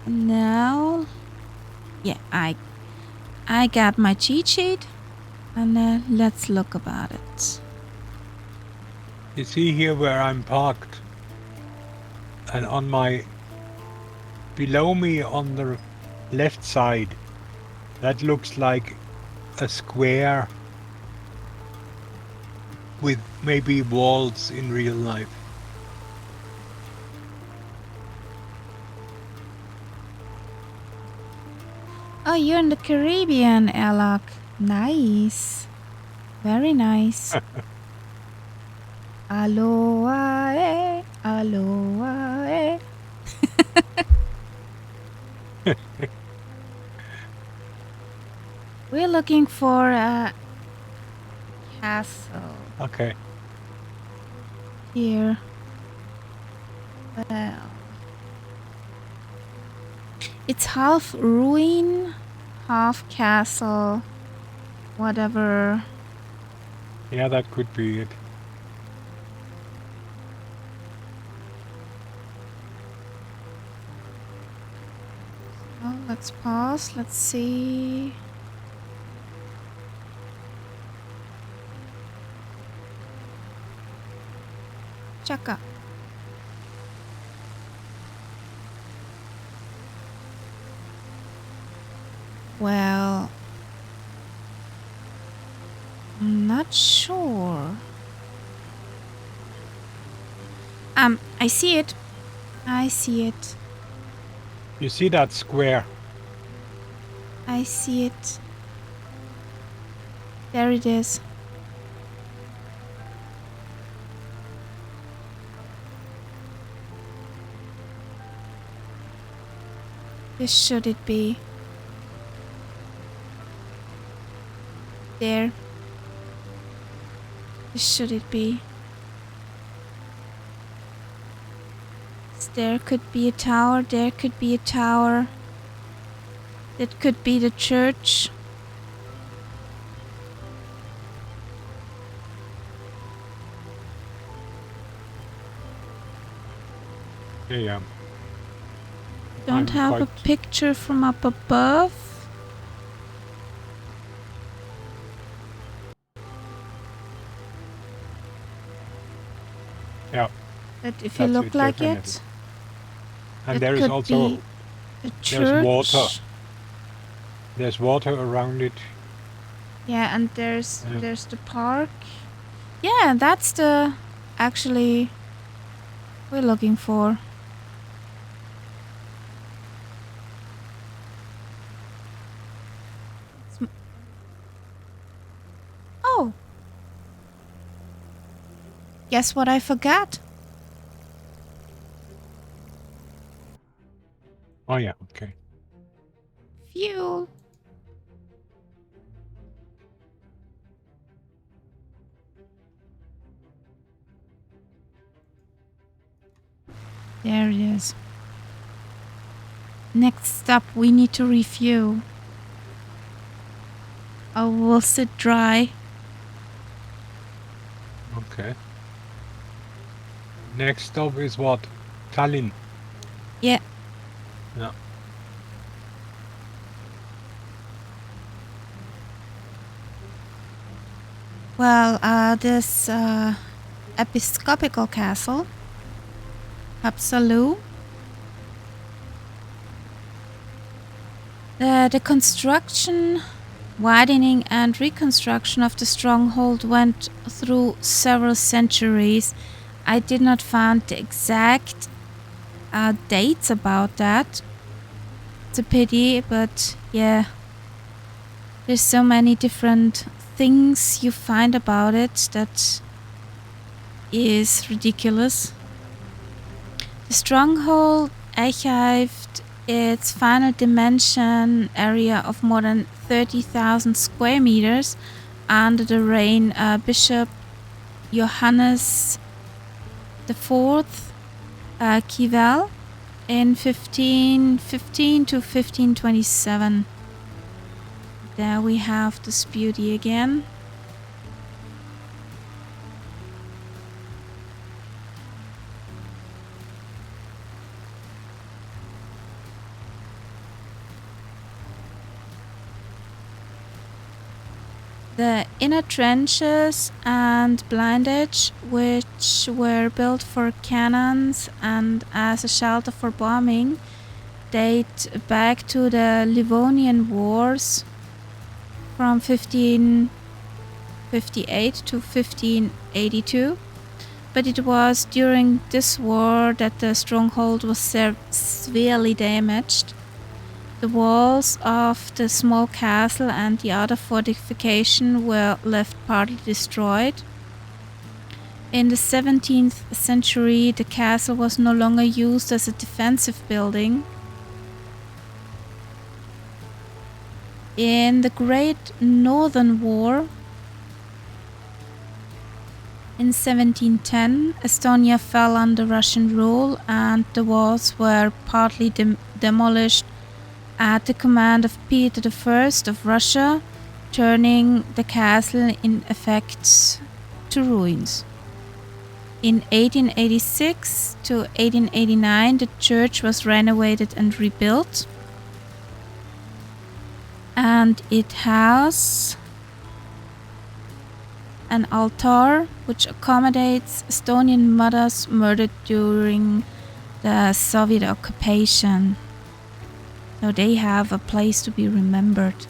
Now, yeah, I got my cheat sheet, and let's look about it. You see here where I'm parked, and below me on the left side, that looks like a square with maybe walls in real life. Oh, you're in the Caribbean, Alok. Nice. Very nice. Aloha, eh, aloha, eh. We're looking for a castle Okay. here. Well, it's half ruin, half castle, whatever. Yeah, that could be it. Oh, let let's pause. Let's see. Chaka. Well, I'm not sure. I see it. I see it. You see that square? I see it. There it is. This should it be. There. This should it be. There could be a tower. There could be a tower. That could be the church. Yeah. Don't have a picture from up above. Yeah. But if you look like it, and there is also there's water. There's water around it. Yeah, and there's the park. Yeah, that's the actually we're looking for. Oh. Guess what I forgot? Oh yeah, okay. Fuel. There it is. Next stop, we need to refuel. Oh, we'll sit dry. Okay. Next stop is what? Tallinn. Yeah. Yeah. Well, this episcopal castle, Haapsalu. The construction, widening and reconstruction of the stronghold went through several centuries. I did not find the exact dates about that. It's a pity, but yeah. There's so many different things you find about it that is ridiculous. The stronghold archived its final dimension area of more than 30,000 square meters under the reign Bishop Johannes IV Kivel in 1515 to 1527. There we have this beauty again. The inner trenches and blindage, which were built for cannons and as a shelter for bombing, date back to the Livonian Wars from 1558 to 1582. But it was during this war that the stronghold was severely damaged. The walls of the small castle and the other fortification were left partly destroyed. In the 17th century, the castle was no longer used as a defensive building. In the Great Northern War, in 1710, Estonia fell under Russian rule and the walls were partly demolished at the command of Peter I of Russia, turning the castle in effect to ruins. In 1886 to 1889, the church was renovated and rebuilt. and it has an altar which accommodates Estonian mothers murdered during the Soviet occupation. So they have a place to be remembered.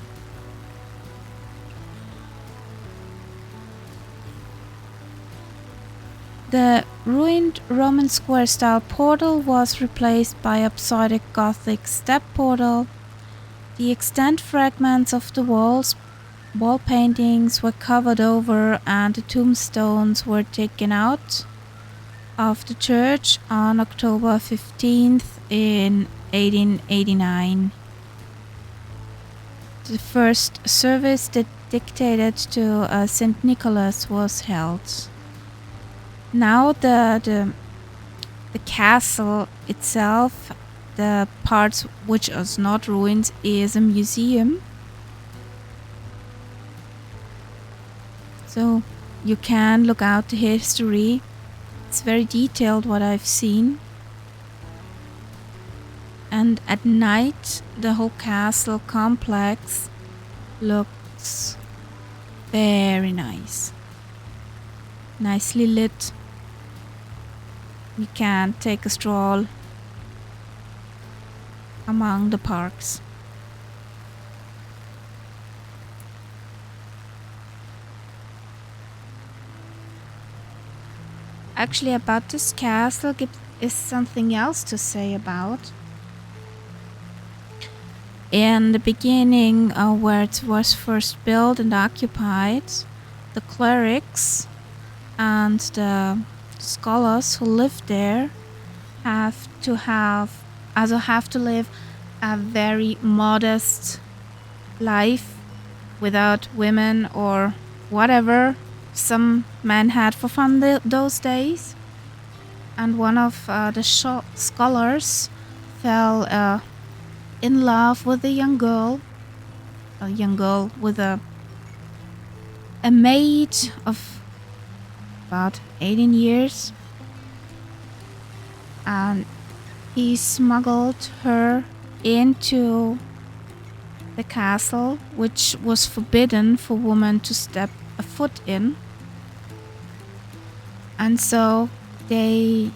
The ruined Roman square-style portal was replaced by a pseudo Gothic step portal. The extant fragments of the wall paintings were covered over and the tombstones were taken out of the church on October 15th in 1889. The first service dedicated to St. Nicholas was held. Now the castle itself, the parts which is not ruined, is a museum. So you can look out the history. It's very detailed what I've seen. And at night the whole castle complex looks very nice. Nicely lit. You can take a stroll among the parks. Actually, about this castle is something else to say about. In the beginning, where it was first built and occupied, the clerics and the scholars who live there have to live a very modest life without women or whatever some men had for fun those days. And one of the scholars fell in love with a young girl with a maid of about 18 years, and he smuggled her into the castle, which was forbidden for women to step a foot in. And so they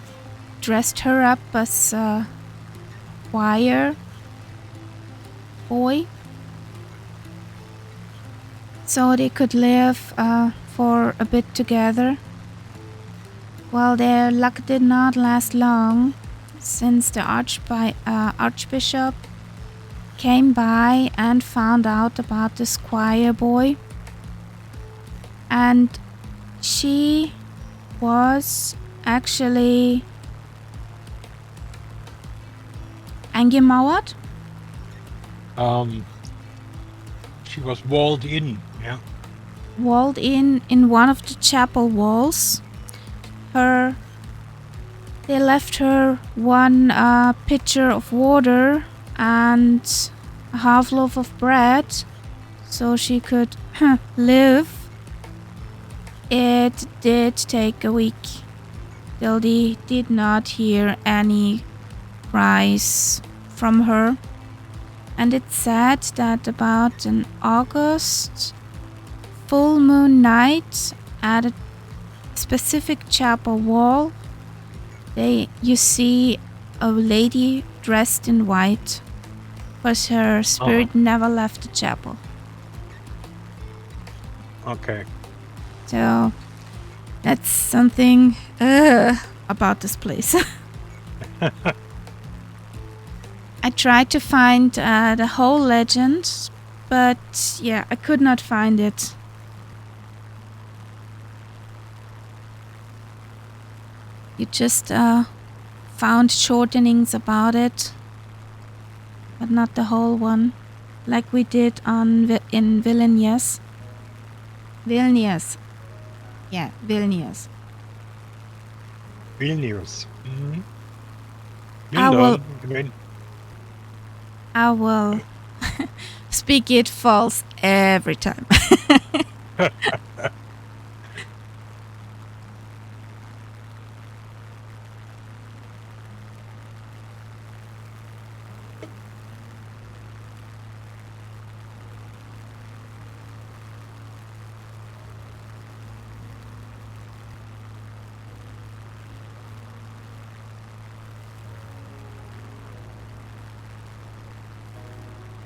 dressed her up as a choir boy, so they could live for a bit together. Well, their luck did not last long, since the archbishop came by and found out about this choir boy, and she was actually angemauert. She was walled in, yeah. Walled in one of the chapel walls. They left her one pitcher of water and a half loaf of bread so she could live. It did take a week till they did not hear any cries from her. And it's said that about an August full moon night at a specific chapel wall, you see a lady dressed in white, but her spirit never left the chapel. Okay. So that's something about this place. I tried to find the whole legend, but yeah, I could not find it. You just found shortenings about it, but not the whole one, like we did in Vilnius. Vilnius. Yeah, Vilnius. Vilnius. Mm-hmm. I will speak it false every time.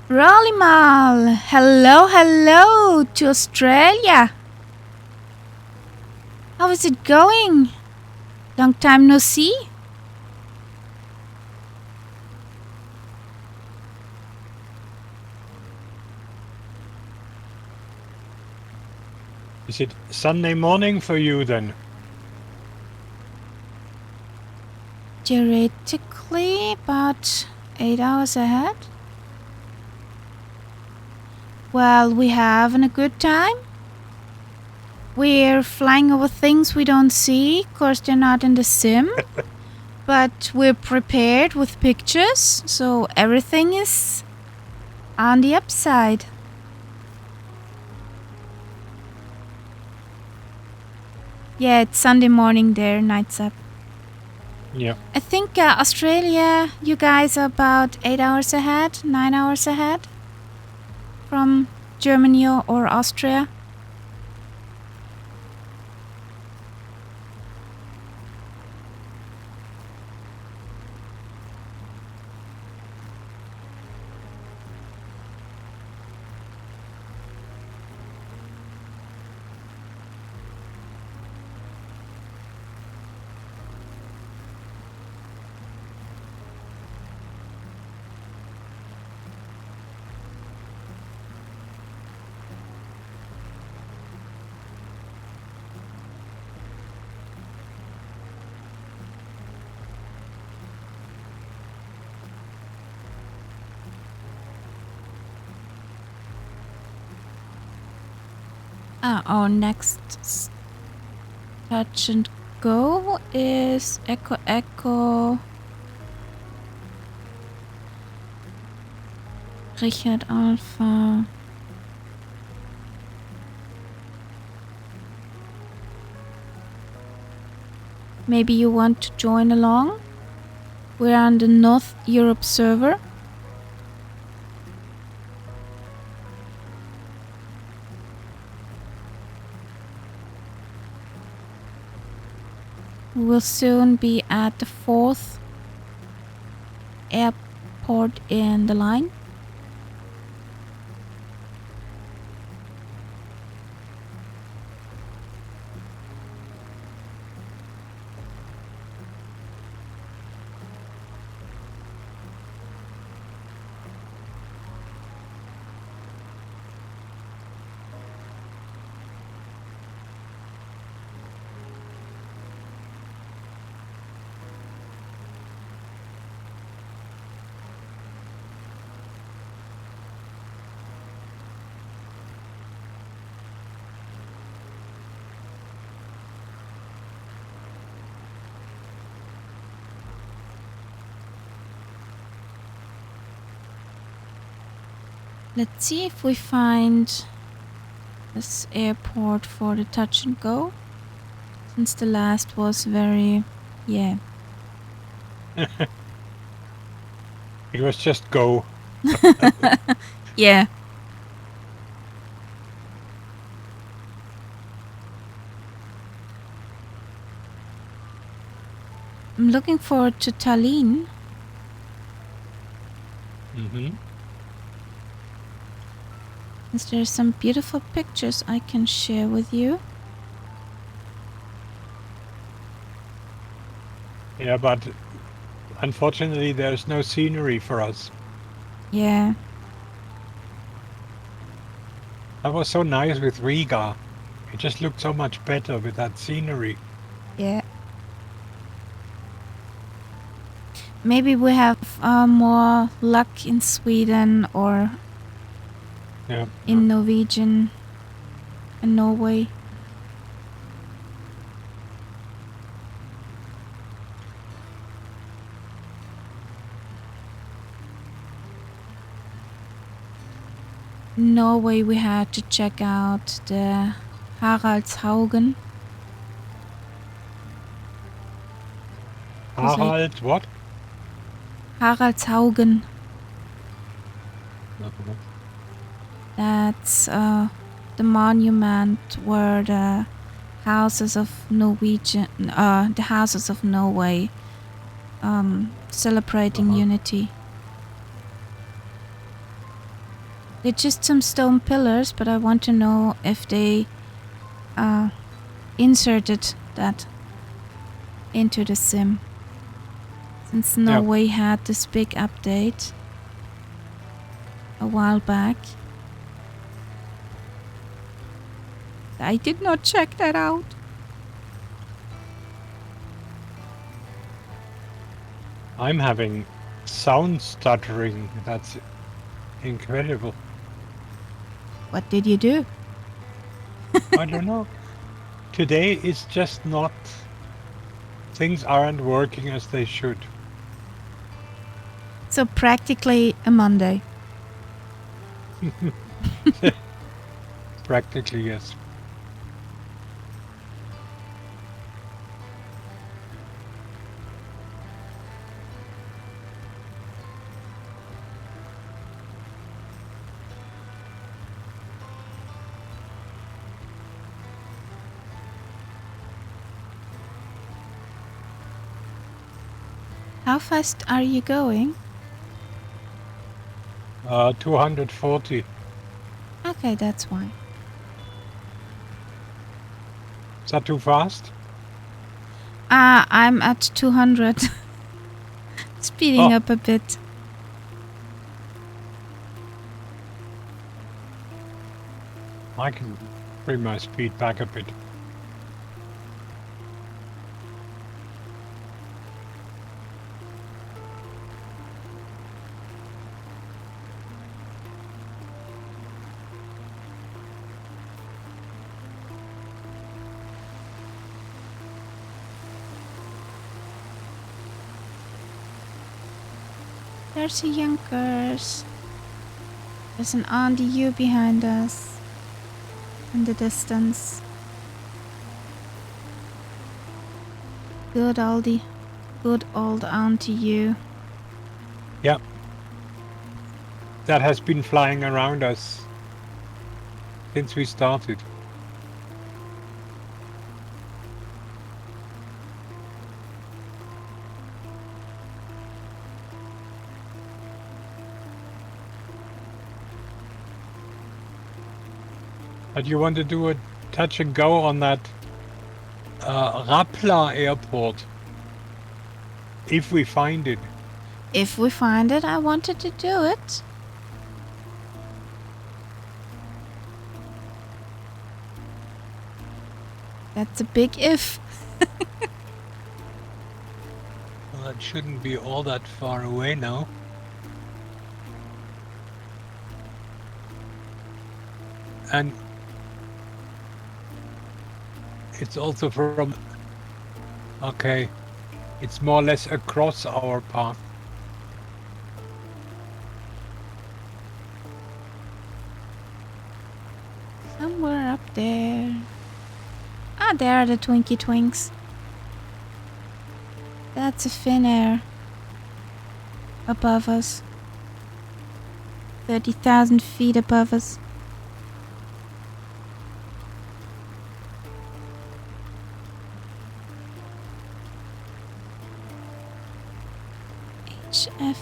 Rollimal, hello to Australia. How is it going? Long time no see? Is it Sunday morning for you then? Theoretically, about 8 hours ahead. Well, we having a good time. We're flying over things we don't see. Of course, they're not in the sim. But we're prepared with pictures, so everything is on the upside. Yeah, it's Sunday morning there, night's up. Yeah. I think Australia, you guys are about 8 hours ahead, 9 hours ahead from Germany or Austria. Our next touch and go is Echo Echo Richard Alpha. Maybe you want to join along? We're on the North Europe server. We will soon be at the 4th airport in the line. Let's see if we find this airport for the touch and go. Since the last was very, yeah. It was just go. Yeah. I'm looking forward to Tallinn. Mm-hmm. There's some beautiful pictures I can share with you. Yeah, but unfortunately there's no scenery for us. Yeah. That was so nice with Riga. It just looked so much better with that scenery. Yeah. Maybe we have more luck in Sweden or in Norwegian and Norway. In Norway we had to check out the Haraldshaugen. Harald, what? Haraldshaugen. That's the monument where the houses of Norwegian, the houses of Norway, celebrating unity. They're just some stone pillars, but I want to know if they inserted that into the sim. Since Norway had this big update a while back. I did not check that out. I'm having sound stuttering. That's incredible. What did you do? I don't know. Today is just not... Things aren't working as they should. So practically a Monday. Practically, yes. How fast are you going? 240. Okay, that's why. Is that too fast? I'm at 200. Speeding up a bit. I can bring my speed back a bit. There's a Junkers. There's an RDU behind us. In the distance. Good old RDU. Yep. That has been flying around us since we started. But you want to do a touch and go on that Rapla airport, if we find it. If we find it, I wanted to do it. That's a big if. Well, that shouldn't be all that far away now. And it's also from... Okay. It's more or less across our path. Somewhere up there. Ah, there are the Twinkie Twinks. That's a Finnair. Above us. 30,000 feet above us. HF.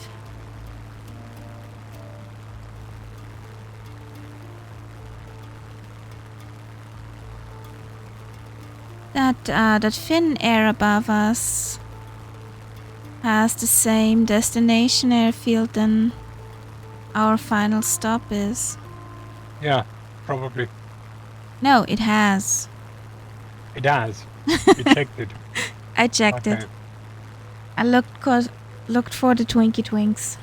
That Finnair above us has the same destination airfield than our final stop is. Yeah, probably. No, it has. It has. You checked it. I checked it. I looked for the Twinkie Twinks.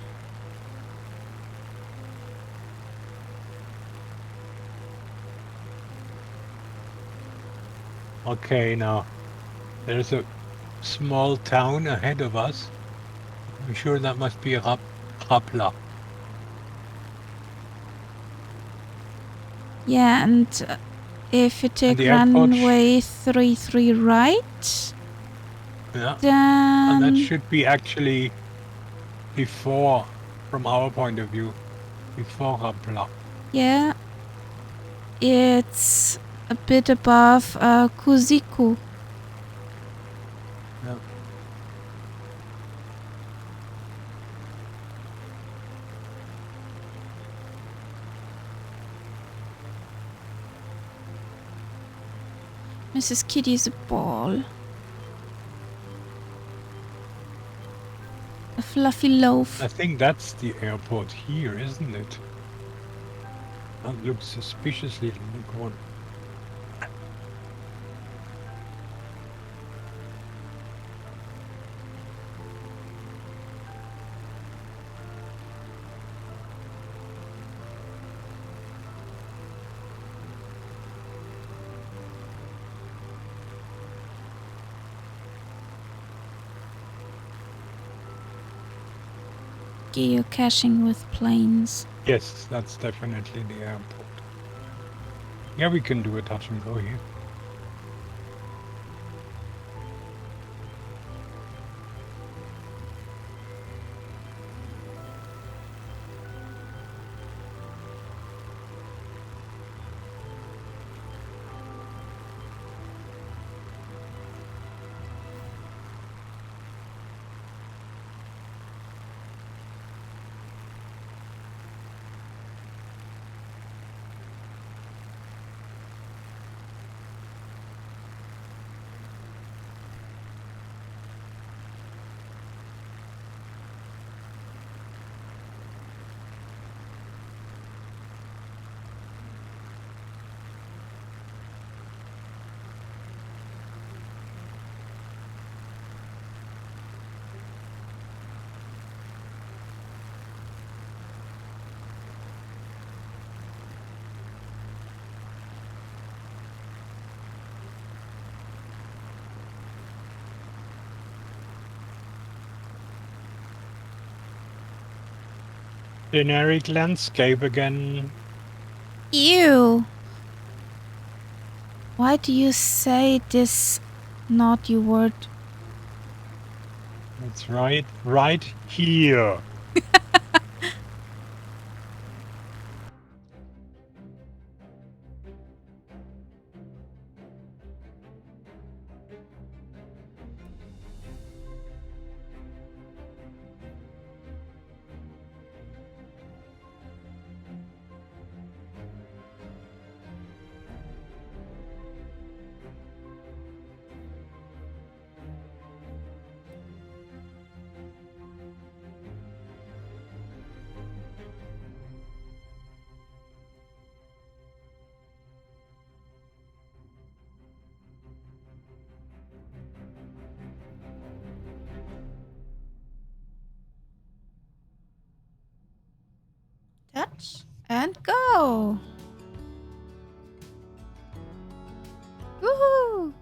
Okay, now there's a small town ahead of us. I'm sure that must be Rapla. Yeah, and if you take runway 33 right, yeah, then... and that should be actually before, from our point of view, before Rapla. Yeah, it's a bit above Kuziku. Yeah. Mrs. Kitty's a ball. A fluffy loaf. I think that's the airport here, isn't it? That looks suspiciously like one. Geocaching with planes. Yes, that's definitely the airport. Yeah, we can do a touch and go here. Generic landscape again. Ew! Why do you say this naughty word? That's right. Right here. Touch and go! Woohoo!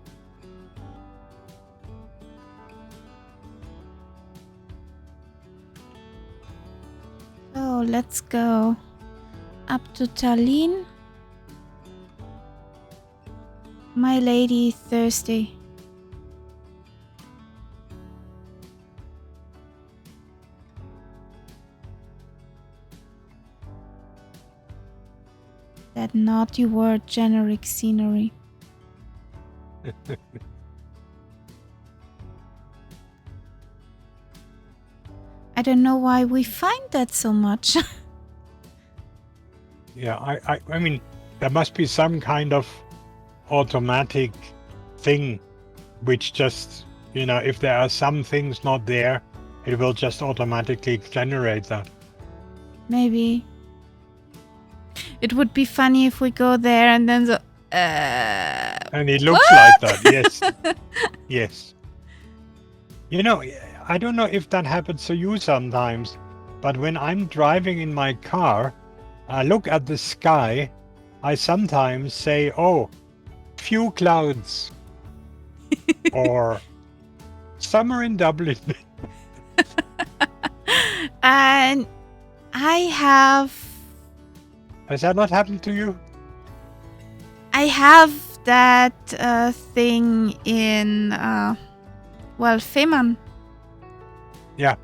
So let's go up to Tallinn. My lady thirsty. That naughty word, generic scenery. I don't know why we find that so much. Yeah, I mean, there must be some kind of automatic thing which just, you know, if there are some things not there, it will just automatically generate that. Maybe. It would be funny if we go there and then the... And it looks what? like that, yes. Yes. You know, I don't know if that happens to you sometimes, but when I'm driving in my car, I look at the sky, I sometimes say, oh, few clouds. Or summer in Dublin. And I have... Has that not happened to you? I have that thing in, well, Fehmarn. Yeah.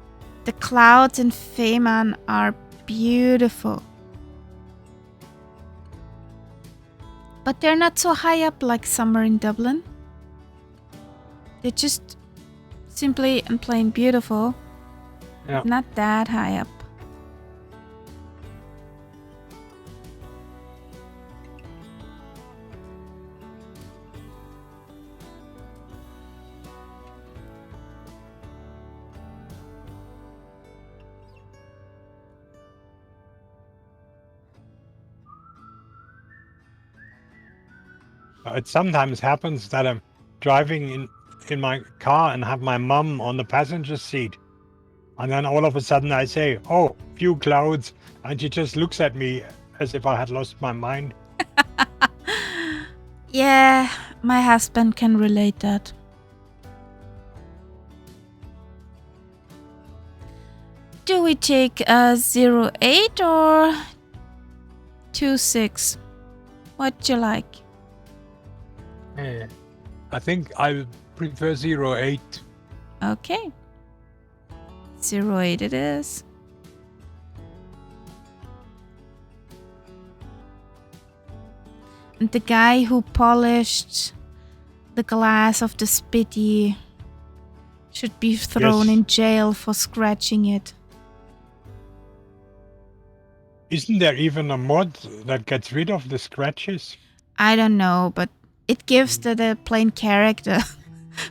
The clouds in Fehmarn are beautiful. But they're not so high up like summer in Dublin. They're just simply and plain beautiful. Yeah. Not that high up. It sometimes happens that I'm driving in my car and have my mum on the passenger seat. And then all of a sudden I say, oh, few clouds. And she just looks at me as if I had lost my mind. Yeah, my husband can relate that. Do we take 08 or 26? What do you like? I think I prefer 08. Okay. 08 it is. And the guy who polished the glass of the spitty should be thrown in jail for scratching it. Isn't there even a mod that gets rid of the scratches? I don't know, but it gives the plain character.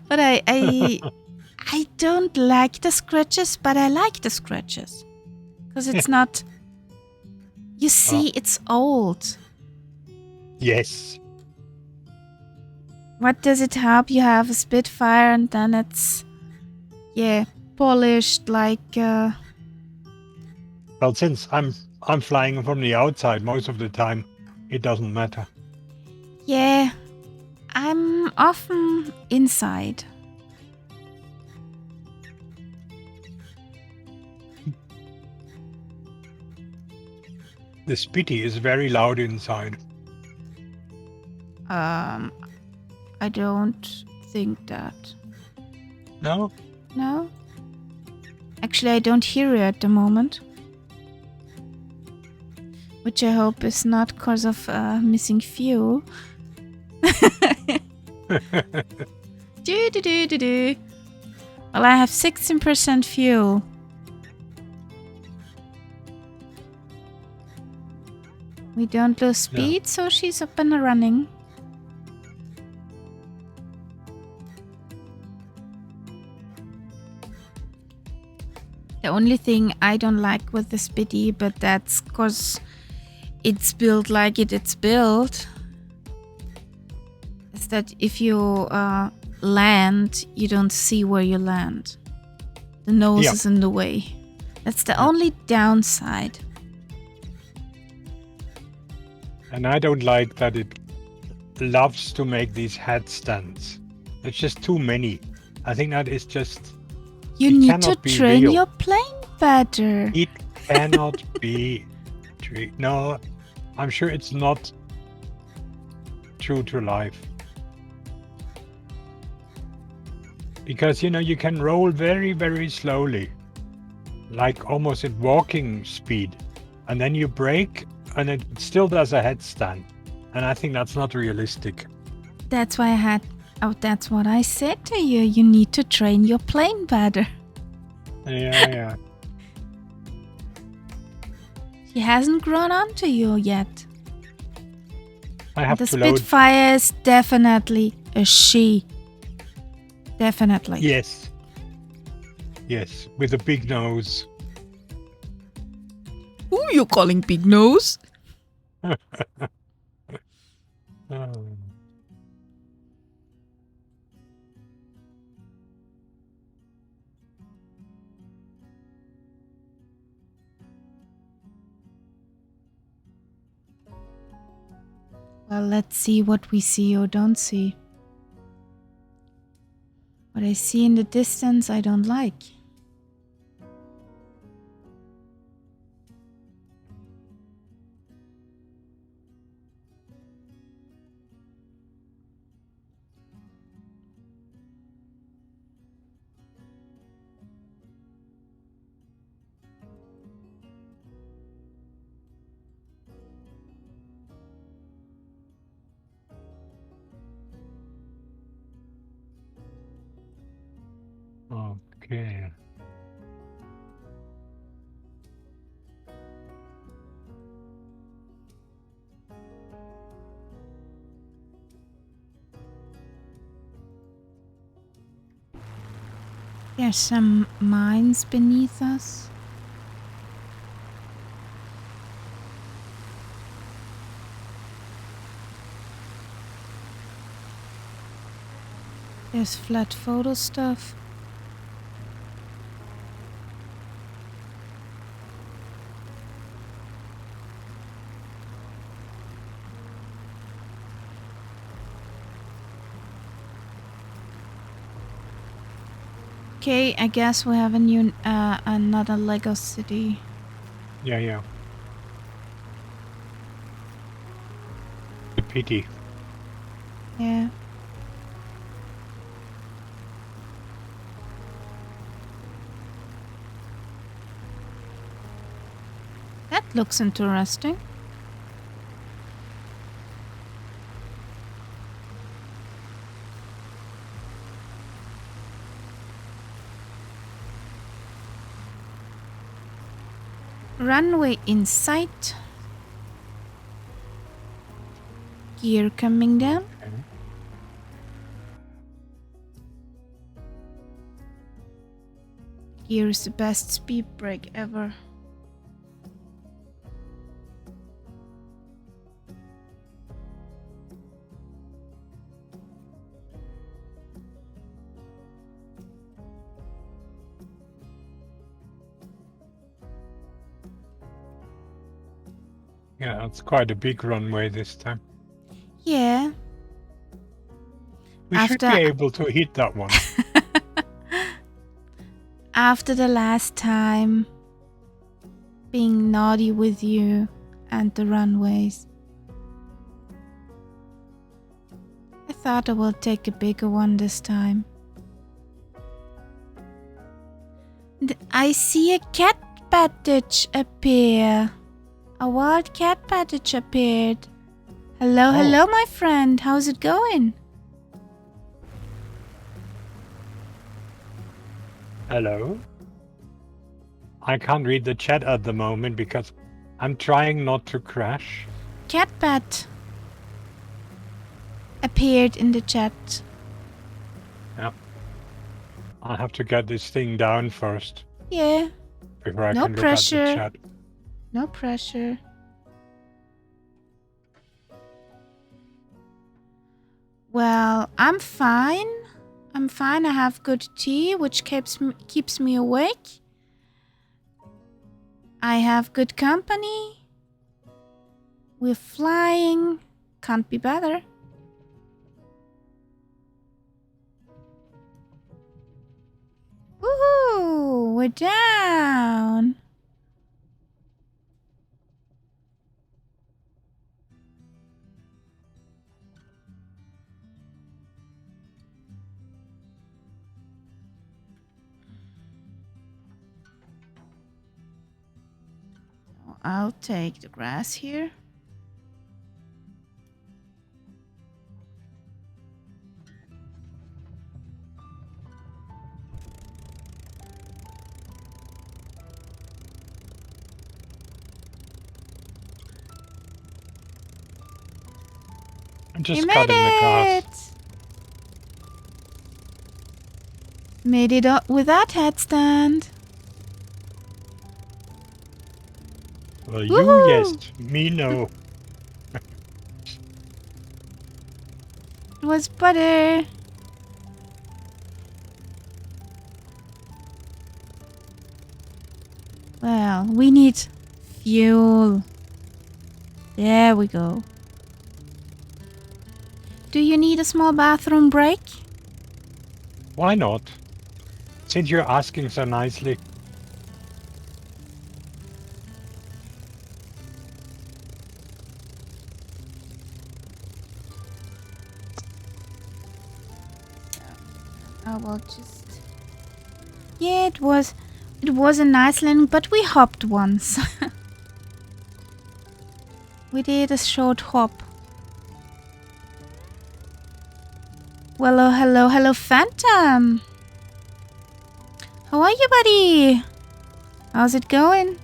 But I don't like the scratches, but I like the scratches. Because it's not... You see, it's old. Yes. What does it help? You have a Spitfire and then it's... Yeah, polished like... Well, since I'm flying from the outside most of the time, it doesn't matter. Yeah, I'm often inside. The spitty is very loud inside. I don't think that. No? No? Actually, I don't hear it at the moment. Which I hope is not because of missing fuel. Do. Well, I have 16% fuel. We don't lose speed, so she's up and running. The only thing I don't like with the Spitty, but that's because it's built like it's built, is that if you land, you don't see where you land. The nose is in the way. That's the only downside. And I don't like that it loves to make these headstands. There's just too many. I think that is just... You need to train your plane better. It cannot be... No, I'm sure it's not true to life. Because, you know, you can roll very, very slowly. Like almost at walking speed. And then you brake and it still does a headstand. And I think that's not realistic. That's why that's what I said to you. You need to train your plane better. Yeah. She hasn't grown onto you yet. I have the to load. Spitfire is definitely a she. Definitely. Yes. Yes, with a big nose. Who are you calling big nose? Oh. Well, let's see what we see or don't see. What I see in the distance, I don't like. Okay. There's some mines beneath us. There's flat photo stuff. Okay, I guess we have a new, another Lego city. Yeah. The pity. Yeah. That looks interesting. Runway in sight. Gear coming down. Okay. Gear is the best speed brake ever. Yeah, it's quite a big runway this time. Yeah. We should be able to hit that one. After the last time being naughty with you and the runways, I thought I will take a bigger one this time. And I see a cat patch appear. A wild cat patch appeared. Hello, hello, my friend. How's it going? Hello? I can't read the chat at the moment because I'm trying not to crash. Catbat appeared in the chat. Yeah. I'll have to get this thing down first. Yeah. Before I No can pressure. look at the chat. No pressure. Well, I'm fine. I'm fine. I have good tea, which keeps me awake. I have good company. We're flying. Can't be better. Woohoo! We're down. I'll take the grass here. I'm just cutting the grass. Made it up without headstand. Well, you Woohoo! yes, me no. It was butter. Well, we need fuel. There we go. Do you need a small bathroom break? Why not? Since you're asking so nicely. I will just... Yeah, it was a nice landing, but we hopped once. We did a short hop. Well, oh, hello, Phantom. How are you, buddy? How's it going?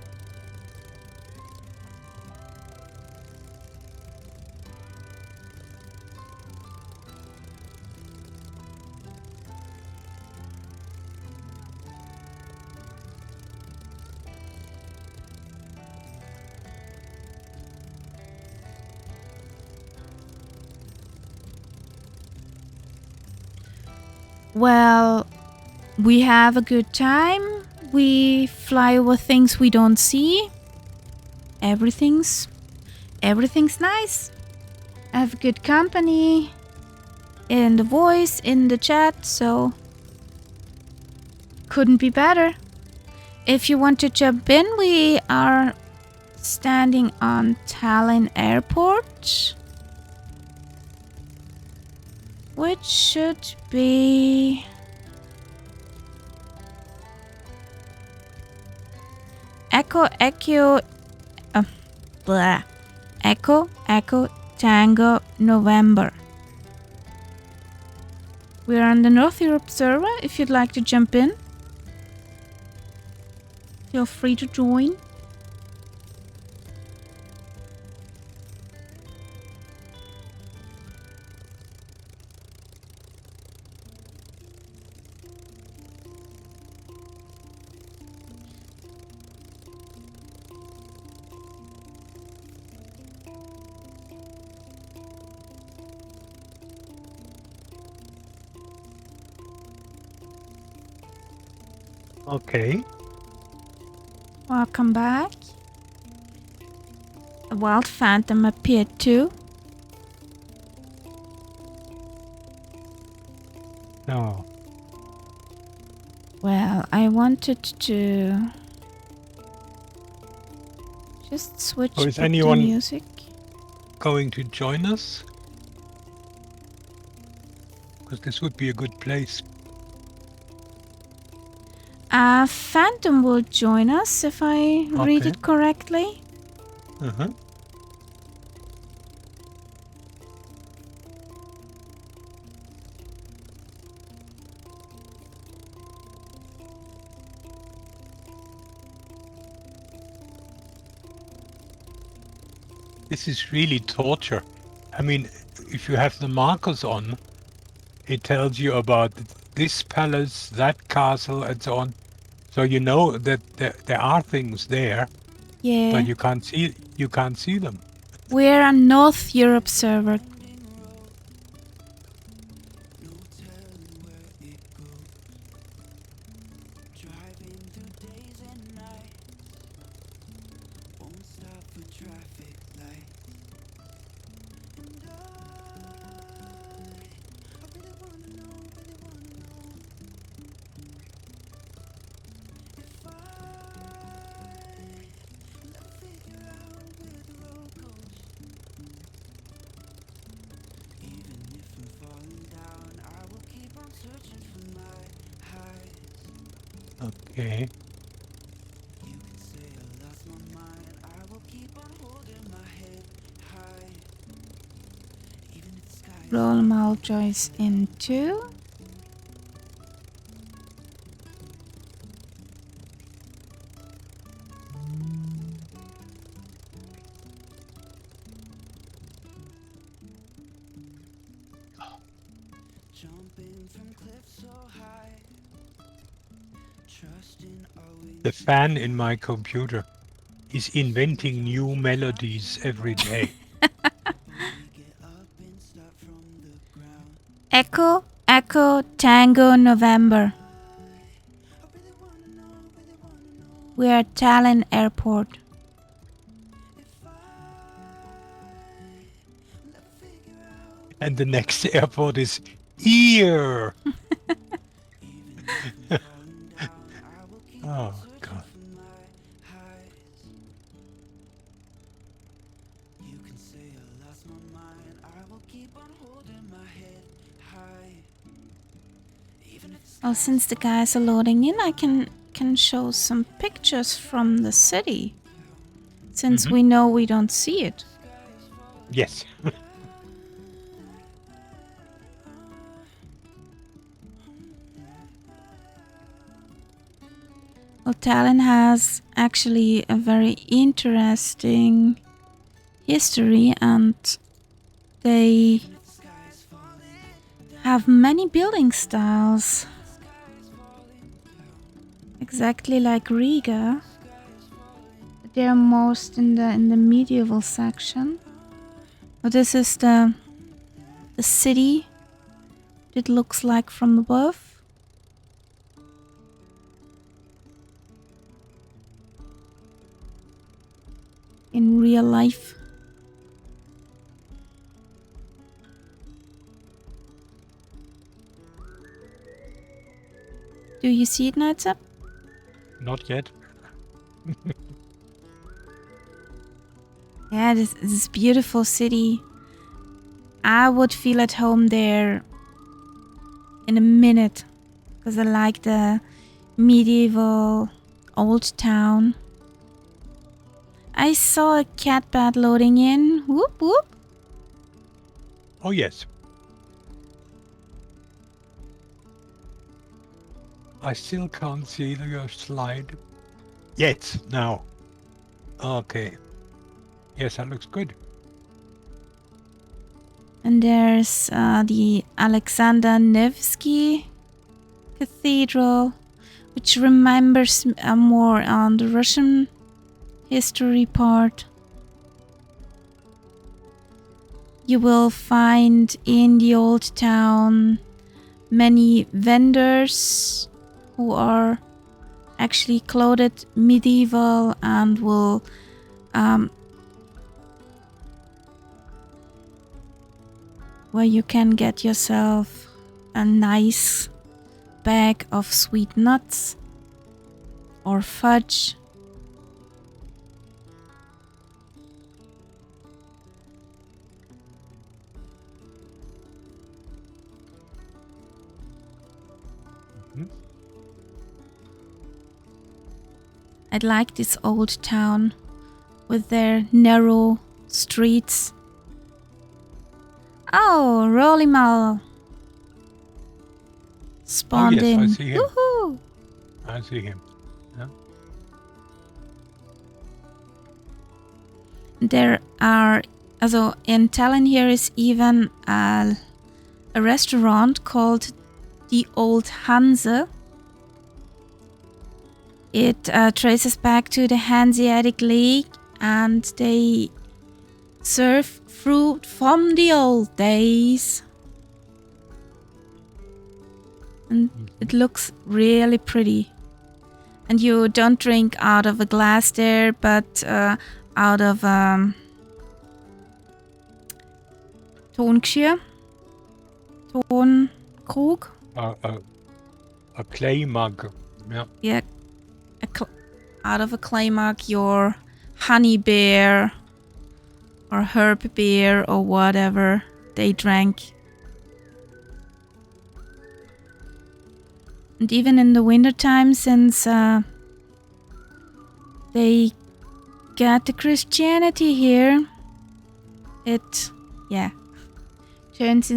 Well, we have a good time. We fly over things we don't see. Everything's nice. I have good company in the voice, in the chat, so couldn't be better. If you want to jump in, we are standing on Tallinn Airport, which should be Echo Tango November. We're on the North Europe server. If you'd like to jump in, feel free to join. Okay. Welcome back. A wild phantom appeared too. No. Well, I wanted to just switch Oh, is back to anyone music. going to join us? Because this would be a good place. Phantom will join us if I read Okay. it correctly. Uh-huh. This is really torture. I mean, if you have the markers on, it tells you about this palace, that castle, and so on. So you know that there are things there, Yeah. but you can't see them. We're on North Europe server. Okay. Roll Maljoy's into. The fan in my computer is inventing new melodies every day. Echo Tango November. We are at Tallinn Airport. And the next airport is here. Oh, God. Well, since the guys are loading in, I can show some pictures from the city. Since we know we don't see it. Yes. Well, Tallinn has actually a very interesting history, and they have many building styles. Exactly like Riga. They're most in the medieval section. But this is the city it looks like from above. In real life. Do you see it, Nightsap? Not yet. Yeah, this beautiful city. I would feel at home there in a minute because I like the medieval old town. I saw a cat bat loading in. Whoop whoop. Oh, yes. I still can't see your slide. Yet, now. Okay. Yes, that looks good. And there's the Alexander Nevsky Cathedral, which remembers more on the Russian history part. You will find in the old town many vendors who are actually clothed medieval and will where you can get yourself a nice bag of sweet nuts or fudge. Mhm. I like this old town with their narrow streets. Oh, Rollimal spawned yes, in. I see him. Woohoo! I see him. Yeah. There are, also in Tallinn here is even a restaurant called the Old Hanse. It traces back to the Hanseatic League and they serve fruit from the old days. And it looks really pretty. And you don't drink out of a glass there, but out of Tongeschirr. Tonkrug. A clay mug. Yeah. Yeah. Out of a clay mug, your honey bear or herb beer or whatever they drank. And even in the wintertime, since they got the Christianity here, it turns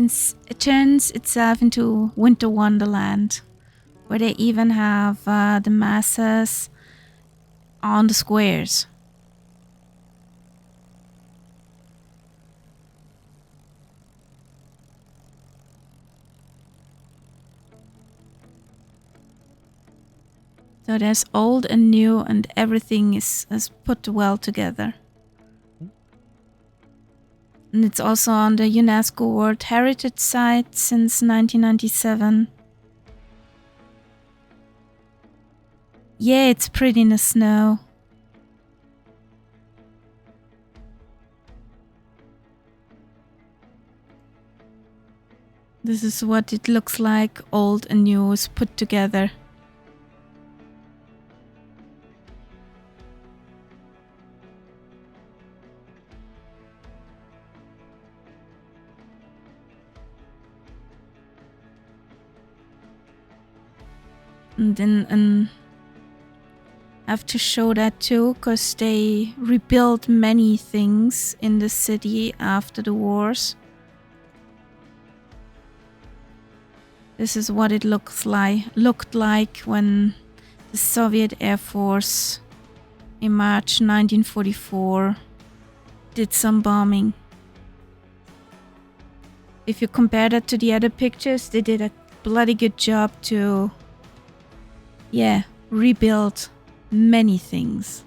itself into winter wonderland, where they even have the masses on the squares. So there's old and new, and everything is put well together. And it's also on the UNESCO World Heritage Site since 1997. Yeah, it's pretty in the snow. This is what it looks like, old and new is put together. And then I have to show that too, because they rebuilt many things in the city after the wars. This is what it looked like when the Soviet Air Force in March 1944 did some bombing. If you compare that to the other pictures, they did a bloody good job to rebuild many things.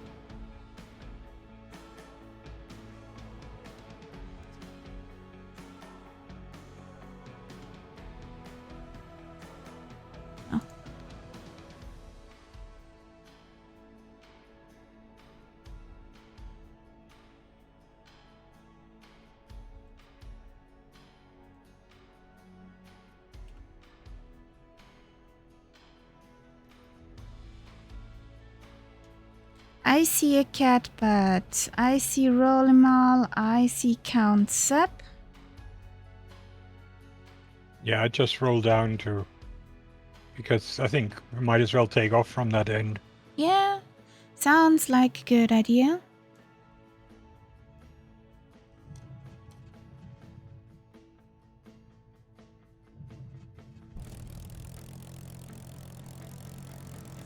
I see a cat, but I see Rollimal, I see Count Sepp. Yeah, I just roll down to... Because I think we might as well take off from that end. Yeah, sounds like a good idea.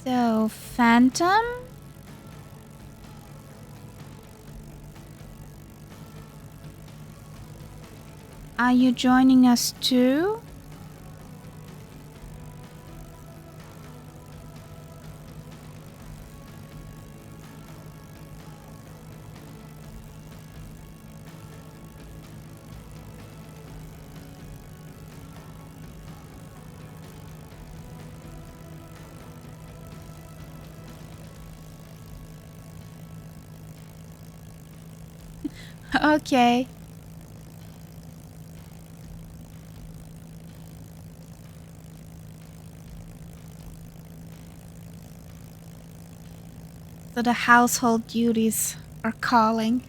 So, Phantom? Are you joining us too? Okay. So the household duties are calling.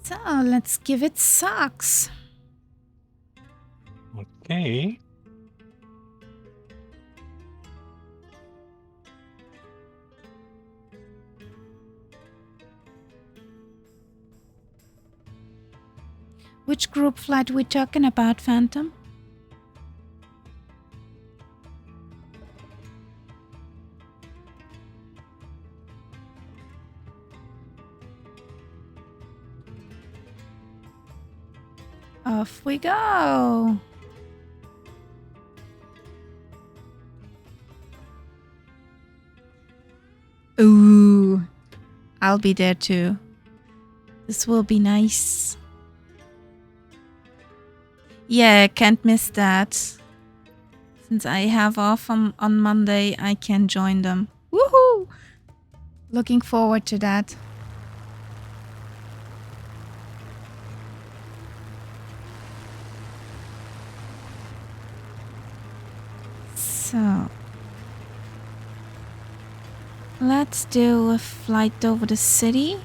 So let's give it socks. Okay. Which group flight we talking about, Phantom? Off we go. Ooh, I'll be there too. This will be nice. Yeah, can't miss that. Since I have off on Monday, I can join them. Woohoo! Looking forward to that. So, let's do a flight over the city.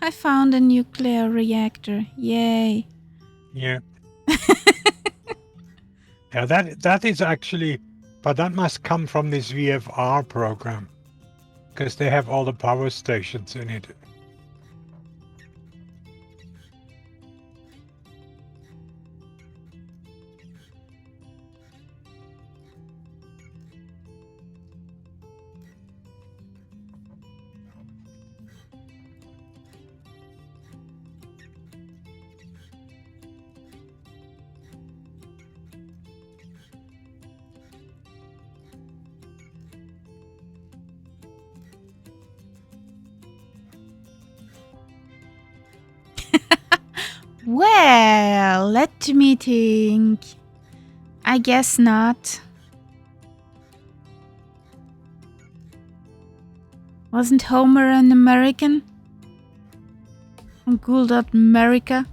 I found a nuclear reactor. Yay. Yeah. Yeah, that is actually... But that must come from this VFR program. Because they have all the power stations in it. Well, let me think. I guess not. Wasn't Homer an American? Good old America.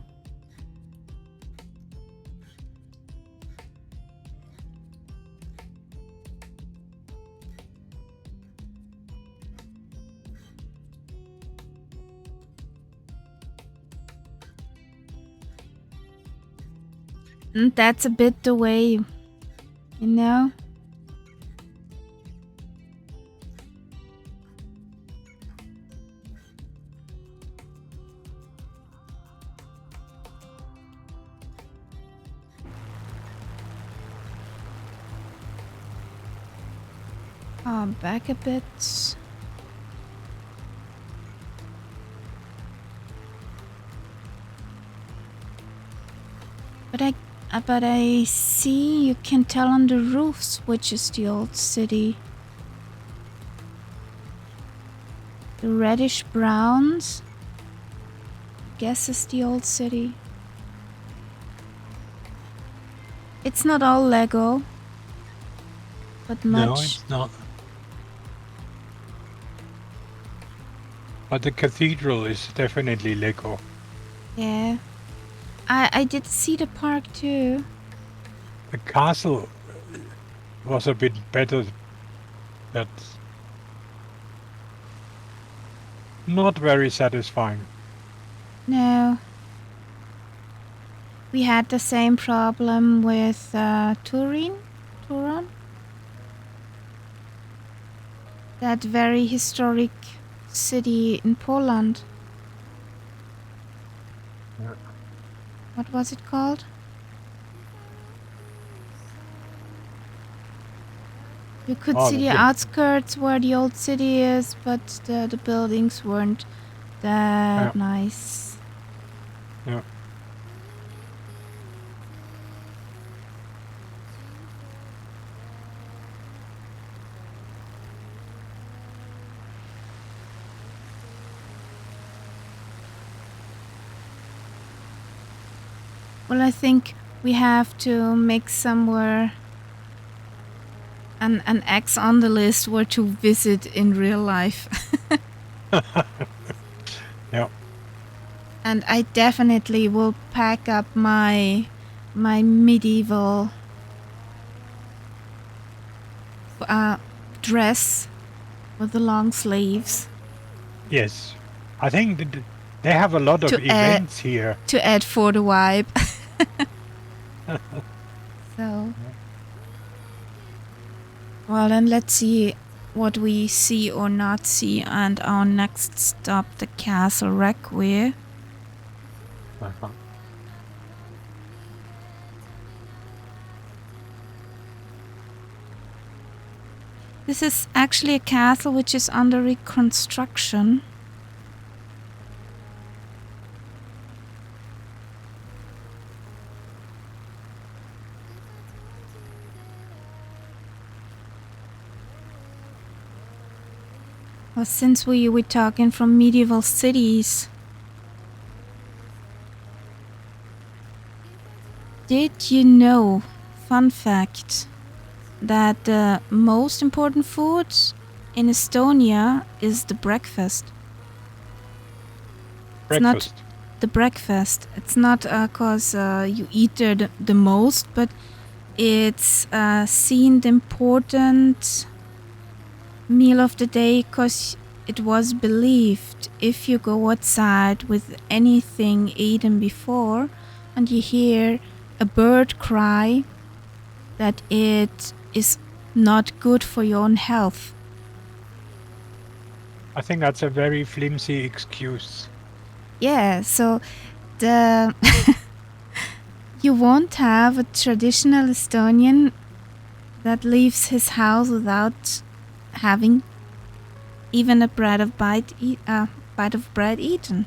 And that's a bit the way, you know? Back a bit. But I see you can tell on the roofs which is the old city. The reddish browns, guess is the old city. It's not all Lego, but much. No, it's not. But the cathedral is definitely Lego. Yeah. I did see the park too. The castle was a bit better, but not very satisfying. No. We had the same problem with Turin. That very historic city in Poland. Yeah. What was it called? You could see the outskirts where the old city is, but the buildings weren't that nice. Yeah. Well, I think we have to make somewhere an X on the list where to visit in real life. Yeah. And I definitely will pack up my medieval dress with the long sleeves. Yes. I think they have a lot of events here. To add for the vibe. So. Well, then let's see what we see or not see. And our next stop, the Castle Reactor. This is actually a castle which is under reconstruction. Well, since we're talking from medieval cities, did you know, fun fact, that the most important food in Estonia is the breakfast? It's not the breakfast. It's not because you eat there the most, but it's seen the important meal of the day because it was believed if you go outside with anything eaten before and you hear a bird cry, that it is not good for your own health. I think that's a very flimsy excuse. Yeah, so the you won't have a traditional Estonian that leaves his house without having even a bite of bread eaten.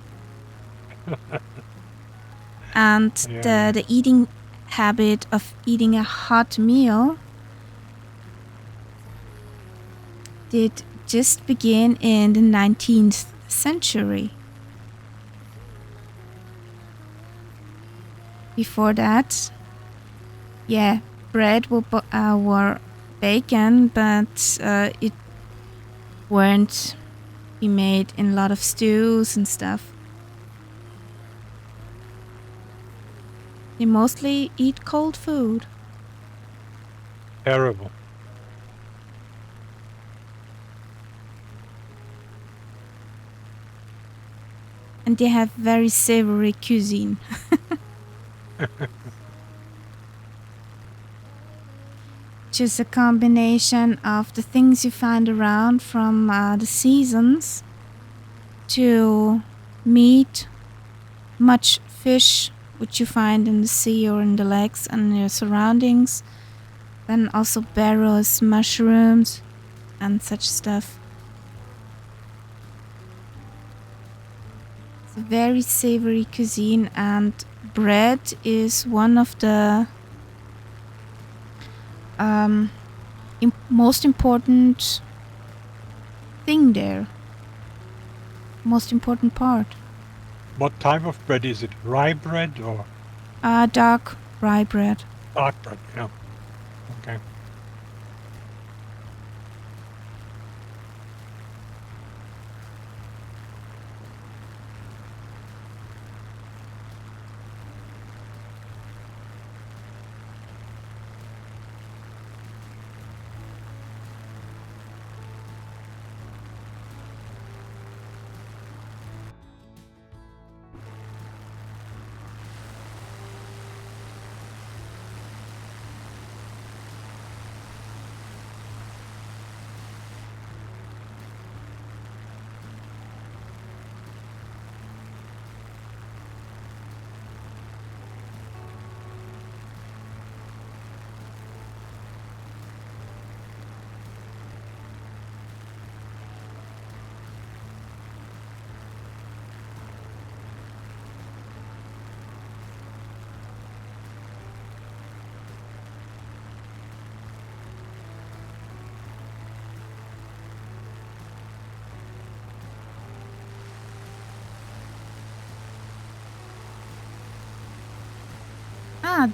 And the eating habit of eating a hot meal did just begin in the 19th century. Before that, bread were bacon, but it weren't be made in a lot of stews and stuff. They mostly eat cold food. Terrible. And they have very savory cuisine. Just a combination of the things you find around from the seasons to meat, much fish, which you find in the sea or in the lakes and your surroundings. Then also berries, mushrooms, and such stuff. It's a very savory cuisine, and bread is one of the most important thing there. Most important part. What type of bread is it? Rye bread or Dark rye bread. dark bread? Yeah. Okay.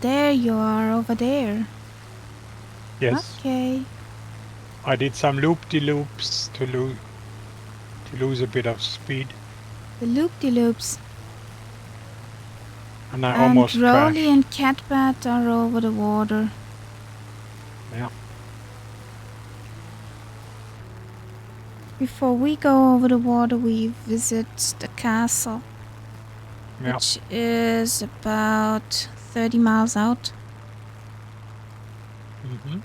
There you are, over there. Yes. Okay. I did some loop-de-loops to lose a bit of speed. The loop-de-loops. And I And almost Rolly crashed. and Catbat are over the water. Yeah. Before we go over the water, we visit the castle, Yeah. which is about 30 miles out. Mm-hmm.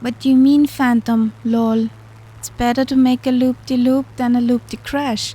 What do you mean, Phantom? Lol. It's better to make a loop-de-loop than a loop-de-crash.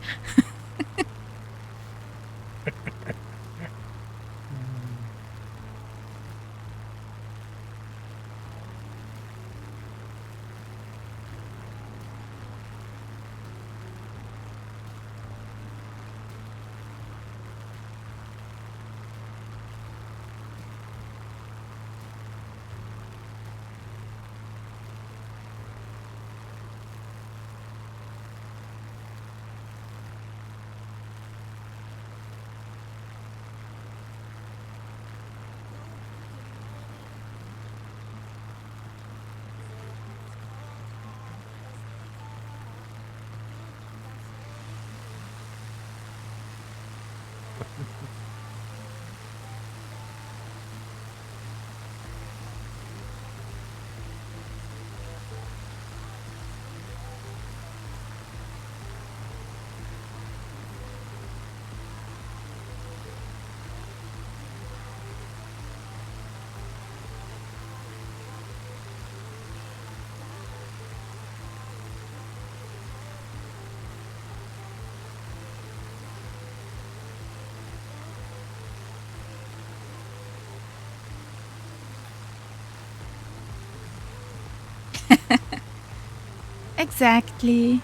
Exactly.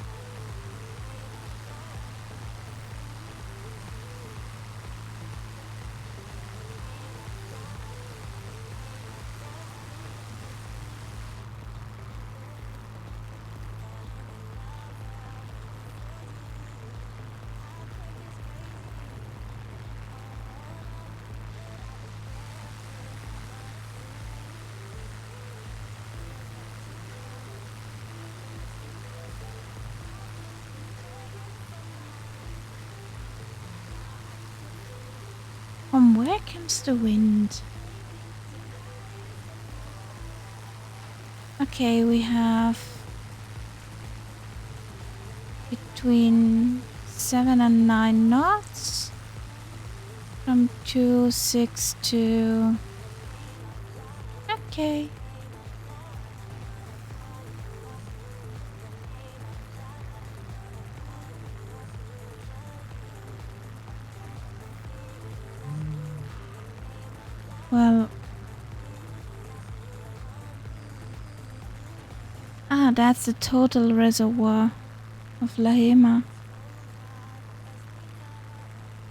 From where comes the wind? Okay, we have between 7 and 9 knots. From 262. Okay. Well. Ah, that's the total reservoir of Lahema.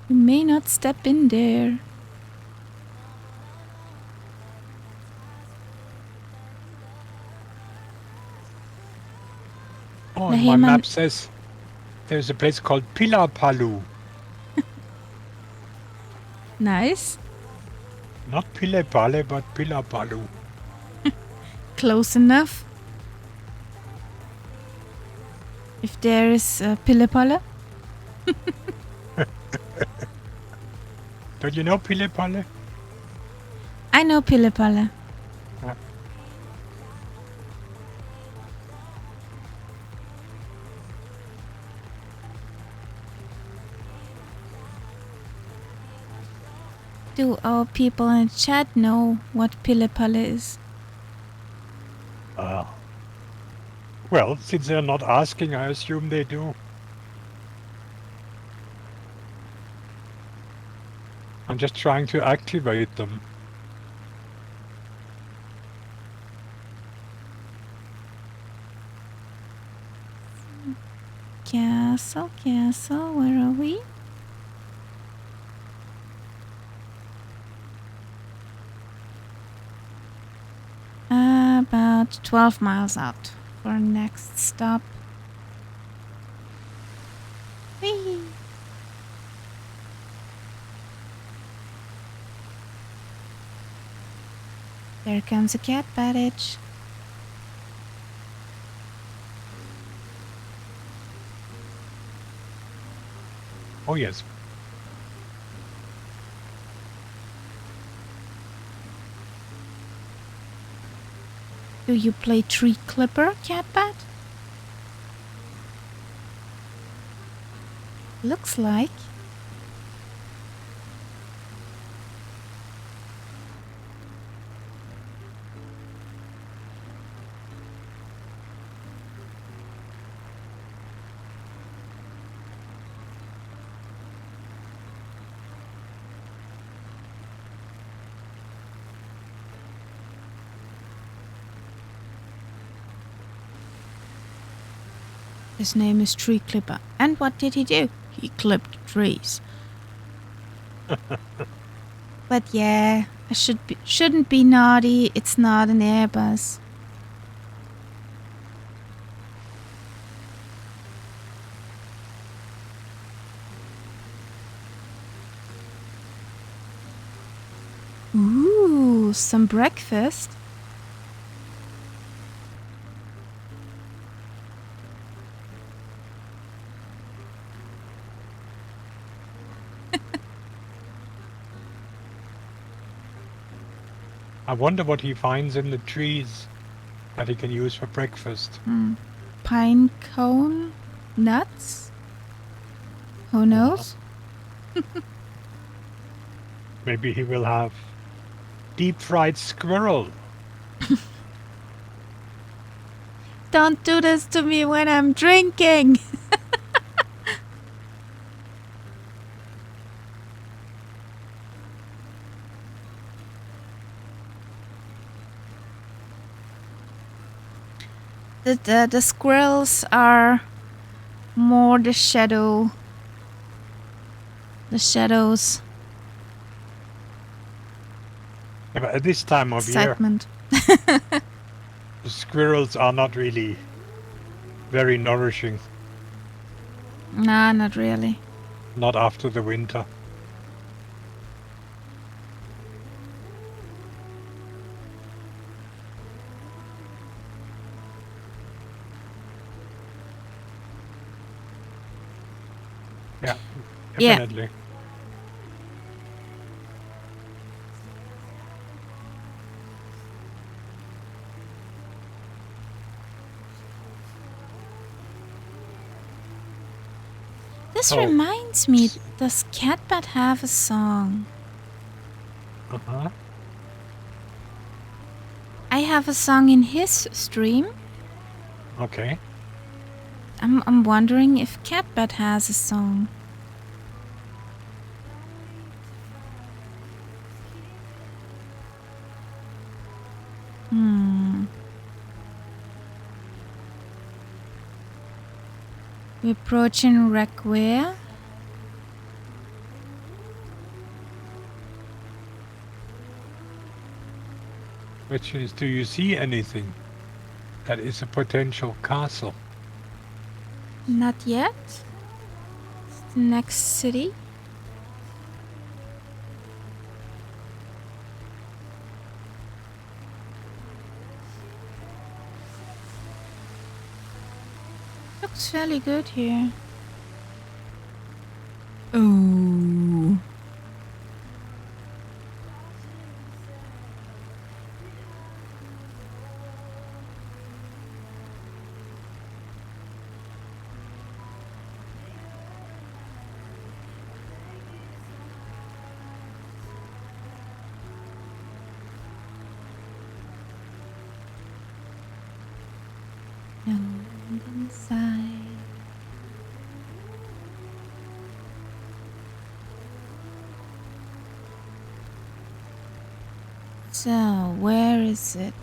You may not step in there. Oh, and my map says there's a place called Pilapalu. Nice. Not Pilepale, but Pilapalu. Close enough. If there is a Pilipala. Don't you know Pilepale? I know Pilipala. Do our people in chat know what Pilipala is? Well, since they're not asking, I assume they do. I'm just trying to activate them. Castle, castle, where are we? About 12 miles out for our next stop. Whee! There comes a cat cottage. Oh, yes. Do you play tree clipper, Catbat? Looks like. His name is Tree Clipper. And what did he do? He clipped trees. But yeah, I shouldn't be naughty. It's not an Airbus. Ooh, some breakfast. I wonder what he finds in the trees that he can use for breakfast. Pine cone nuts? Who knows? Maybe he will have deep fried squirrel. Don't do this to me when I'm drinking. The squirrels are more the shadows. Yeah, but at this time of Excitement. year, the squirrels are not really very nourishing. Nah, not really. Not after the winter. Yeah, definitely. Yeah. This So- reminds me, does Catbat have a song? Uh-huh. I have a song in his stream. Okay. I'm wondering if Catbat has a song. We're approaching Reactor. Which is, do you see anything that is a potential castle? Not yet. It's the next city. Looks fairly good here. Oh. Inside. So, where is it?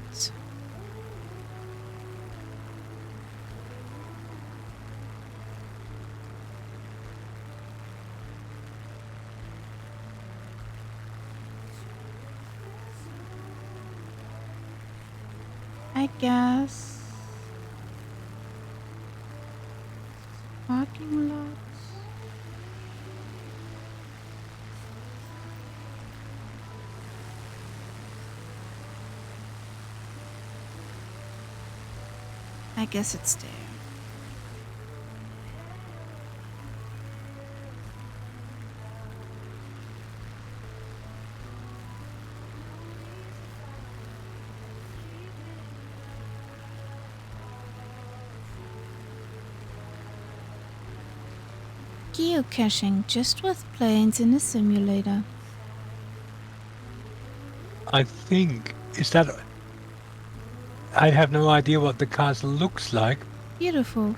I guess parking lots. I guess it's there. Geocaching just with planes in a simulator. I think, is that... I have no idea what the castle looks like, Beautiful.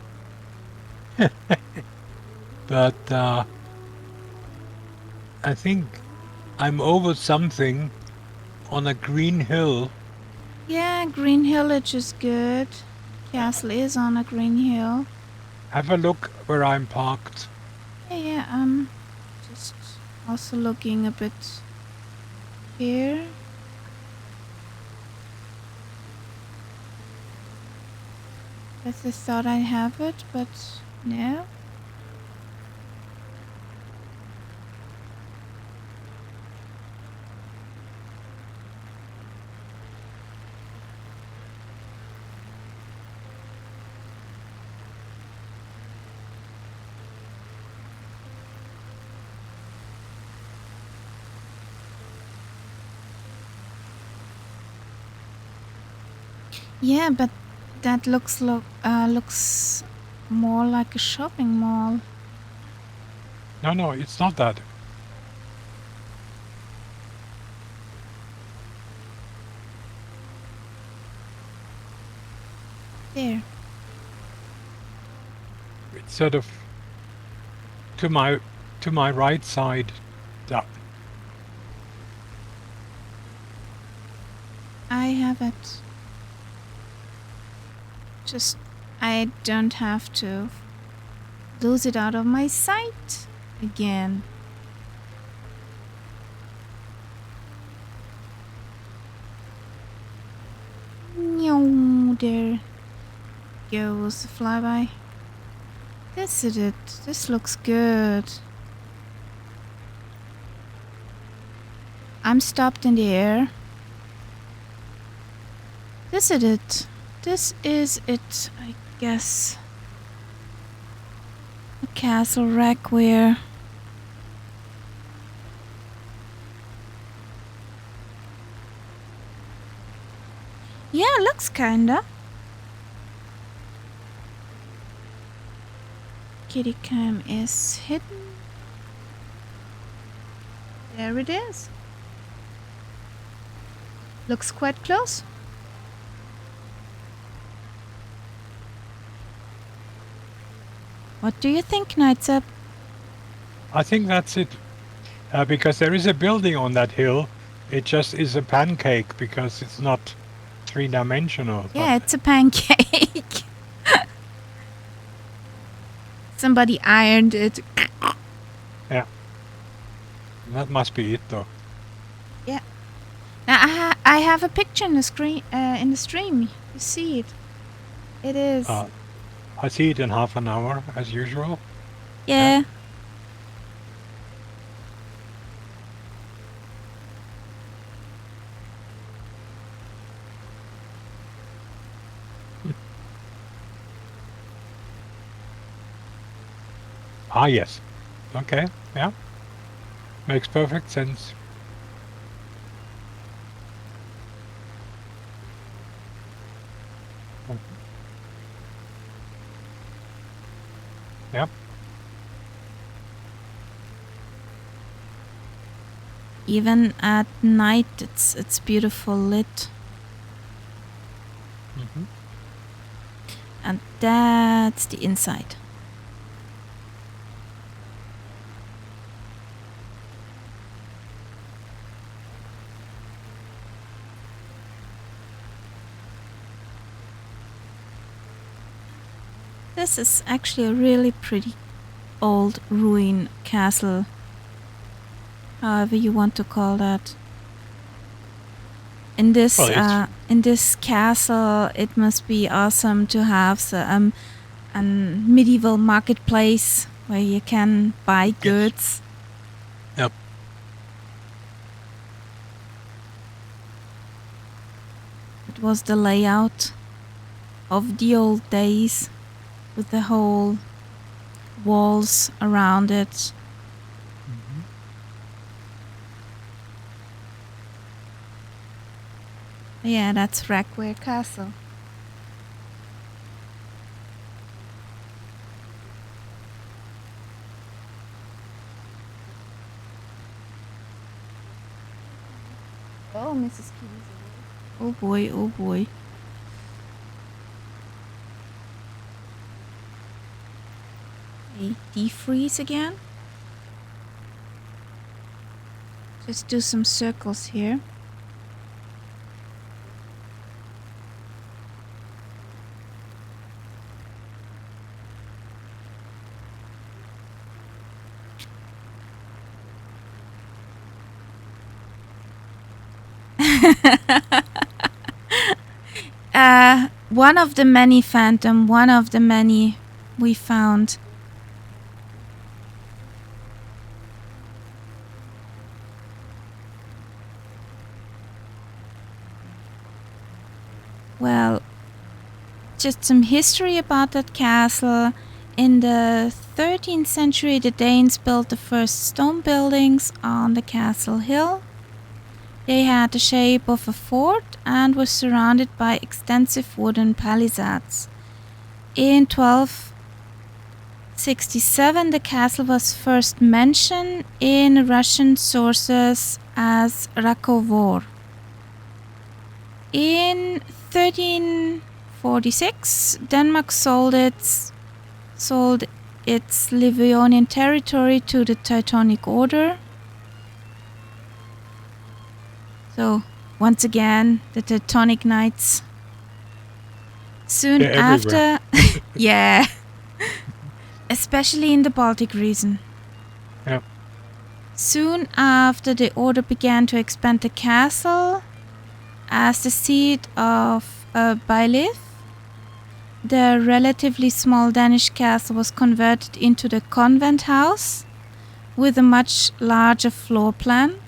but I think I'm over something on a green hill. Yeah, green hillage is good. Castle is on a green hill. Have a look where I'm parked. Yeah, just also looking a bit here. Guess I thought I have it, but no. Yeah, but that looks more like a shopping mall. No, it's not that. There. It's sort of to my right side. That. I have it. Just I don't have to lose it out of my sight again. There goes the flyby. This is it. This looks good. I'm stopped in the air. This is it. This is it, I guess. A castle Reactor. Yeah, looks kinda. kitty cam is hidden. There it is. Looks quite close. What do you think, Knights Up? I think that's it. Because there is a building on that hill. It just is a pancake because it's not three-dimensional. Yeah, it's a pancake. Somebody ironed it. Yeah. That must be it, though. Yeah. Now I have a picture in the screen in the stream. You see it. It is. I see it in half an hour, as usual. Yeah. Ah, yes. Okay, yeah. Makes perfect sense. Yep. Even at night, it's beautiful lit. Mm-hmm. And that's the inside. This is actually a really pretty old ruin castle. However you want to call that. In this castle, it must be awesome to have a medieval marketplace where you can buy goods. Yep. It was the layout of the old days with the whole walls around it. Mm-hmm. Yeah, that's Reactor Castle. Oh, Mrs. Kitty's awake. Oh boy, oh boy. Okay, defreeze again. Just do some circles here. One of the many phantom, one of the many we found. Well, just some history about that castle. In the 13th century, the Danes built the first stone buildings on the castle hill. They had the shape of a fort and were surrounded by extensive wooden palisades. In 1267, the castle was first mentioned in Russian sources as Rakovor. In 1346, Denmark sold its Livonian territory to the Teutonic Order. So, once again, the Teutonic Knights. Soon They're after, yeah, especially in the Baltic region. Yep. Soon after, the order began to expand the castle as the seat of a bailiff. The relatively small Danish castle was converted into the convent house with a much larger floor plan.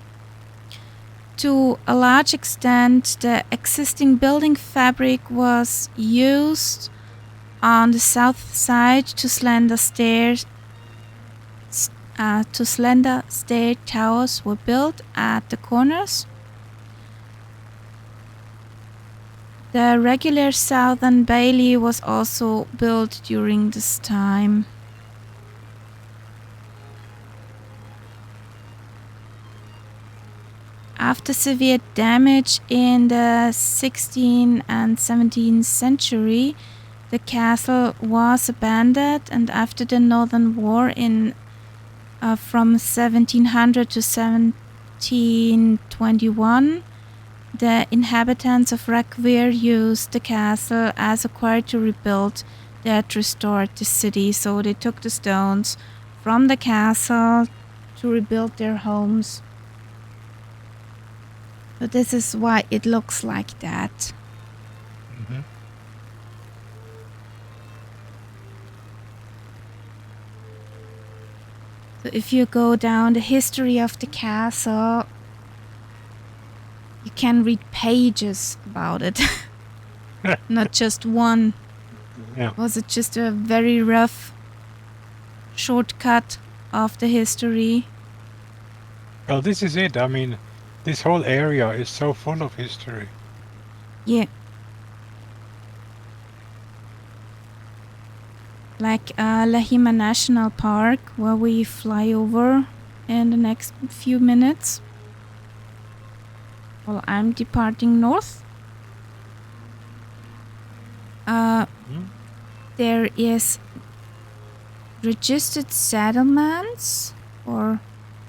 To a large extent, the existing building fabric was used on the south side to slender stair towers were built at the corners. The regular southern bailey was also built during this time. After severe damage in the 16th and 17th century, the castle was abandoned, and after the Northern War from 1700 to 1721, the inhabitants of Reactor used the castle as a quarry to rebuild. They had restored the city, so they took the stones from the castle to rebuild their homes. So this is why it looks like that. Mm-hmm. So if you go down the history of the castle, you can read pages about it. Not just one. Yeah. Was it just a very rough shortcut of the history? Well, this is it. I mean, this whole area is so full of history. Yeah. Like Lahima National Park, where we fly over in the next few minutes. Well, I'm departing north. There is registered settlements, or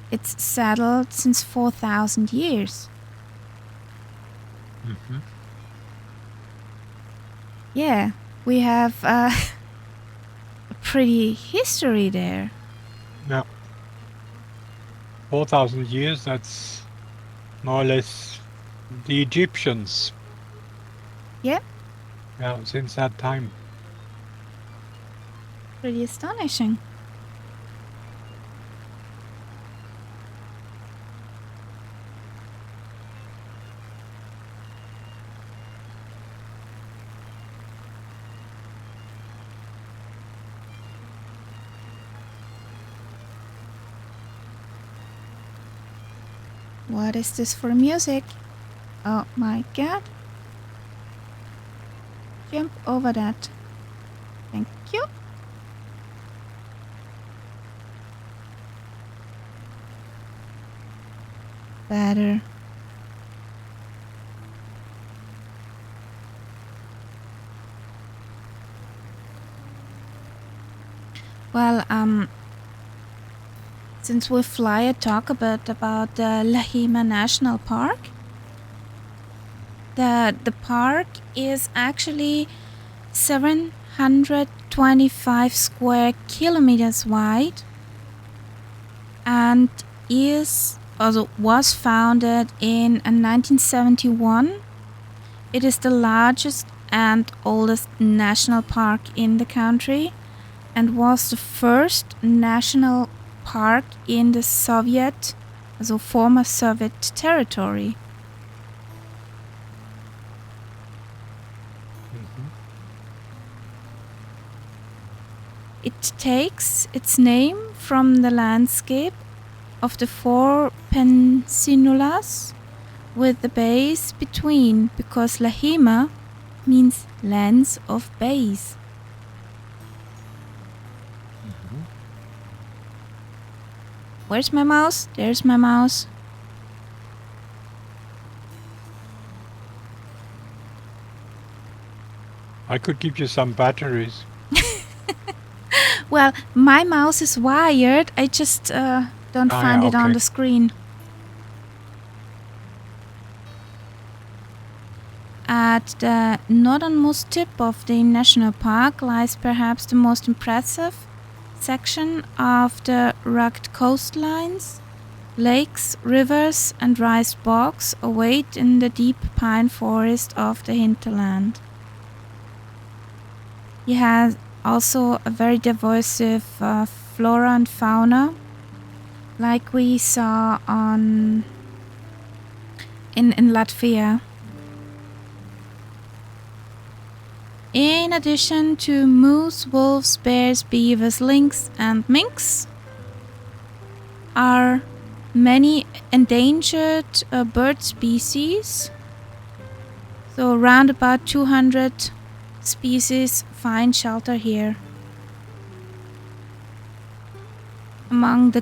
it's settled since 4,000 years. Mm-hmm. Yeah, we have a pretty history there. Yeah. 4,000 years, that's more or less the Egyptians. Yeah. Yeah, since that time. Pretty astonishing. What is this for music? Oh my god. Jump over that. Thank you. Better. Well, since we fly, I talk a bit about the Lahima National Park. The park is actually 725 square kilometers wide and was founded in 1971. It is the largest and oldest national park in the country and was the first national park in the former Soviet territory. Mm-hmm. It takes its name from the landscape of the four peninsulas with the bays between, because Lahima means lands of bays. Mm-hmm. Where's my mouse? There's my mouse. I could give you some batteries. Well, my mouse is wired. I just don't find it on okay. the screen. At the northernmost tip of the national park lies perhaps the most impressive section of the rugged coastlines. Lakes, rivers, and rice bogs await in the deep pine forest of the hinterland. It has also a very diverse flora and fauna, like we saw in Latvia. In addition to moose, wolves, bears, beavers, lynx, and minks, are many endangered bird species. So around about 200 species find shelter here. Among the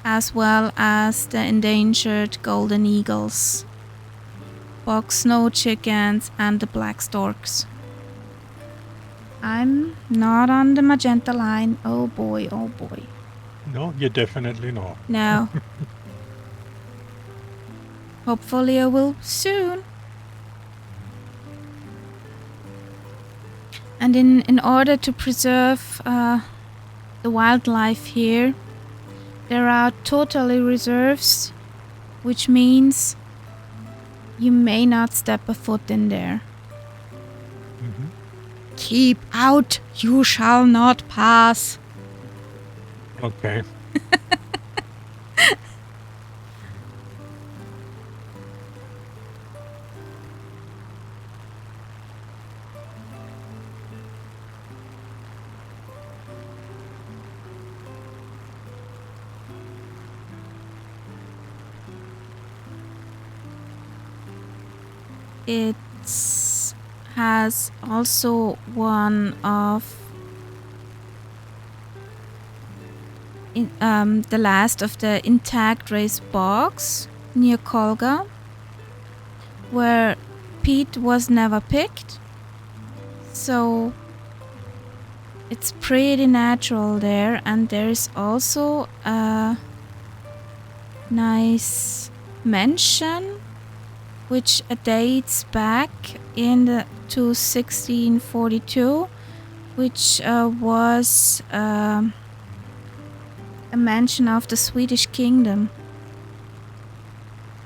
as well as the endangered golden eagles, box snow chickens, and the black storks. I'm not on the magenta line. Oh boy, oh boy. No, you're definitely not. No. Hopefully I will soon. And in order to preserve the wildlife here, there are totally reserves, which means you may not step a foot in there. Mhm. Keep out, you shall not pass. Okay. It has also one of the last of the intact race bogs near Kolga, where peat was never picked. So it's pretty natural there, and there's also a nice mansion which dates back to 1642, which was a mansion of the Swedish kingdom.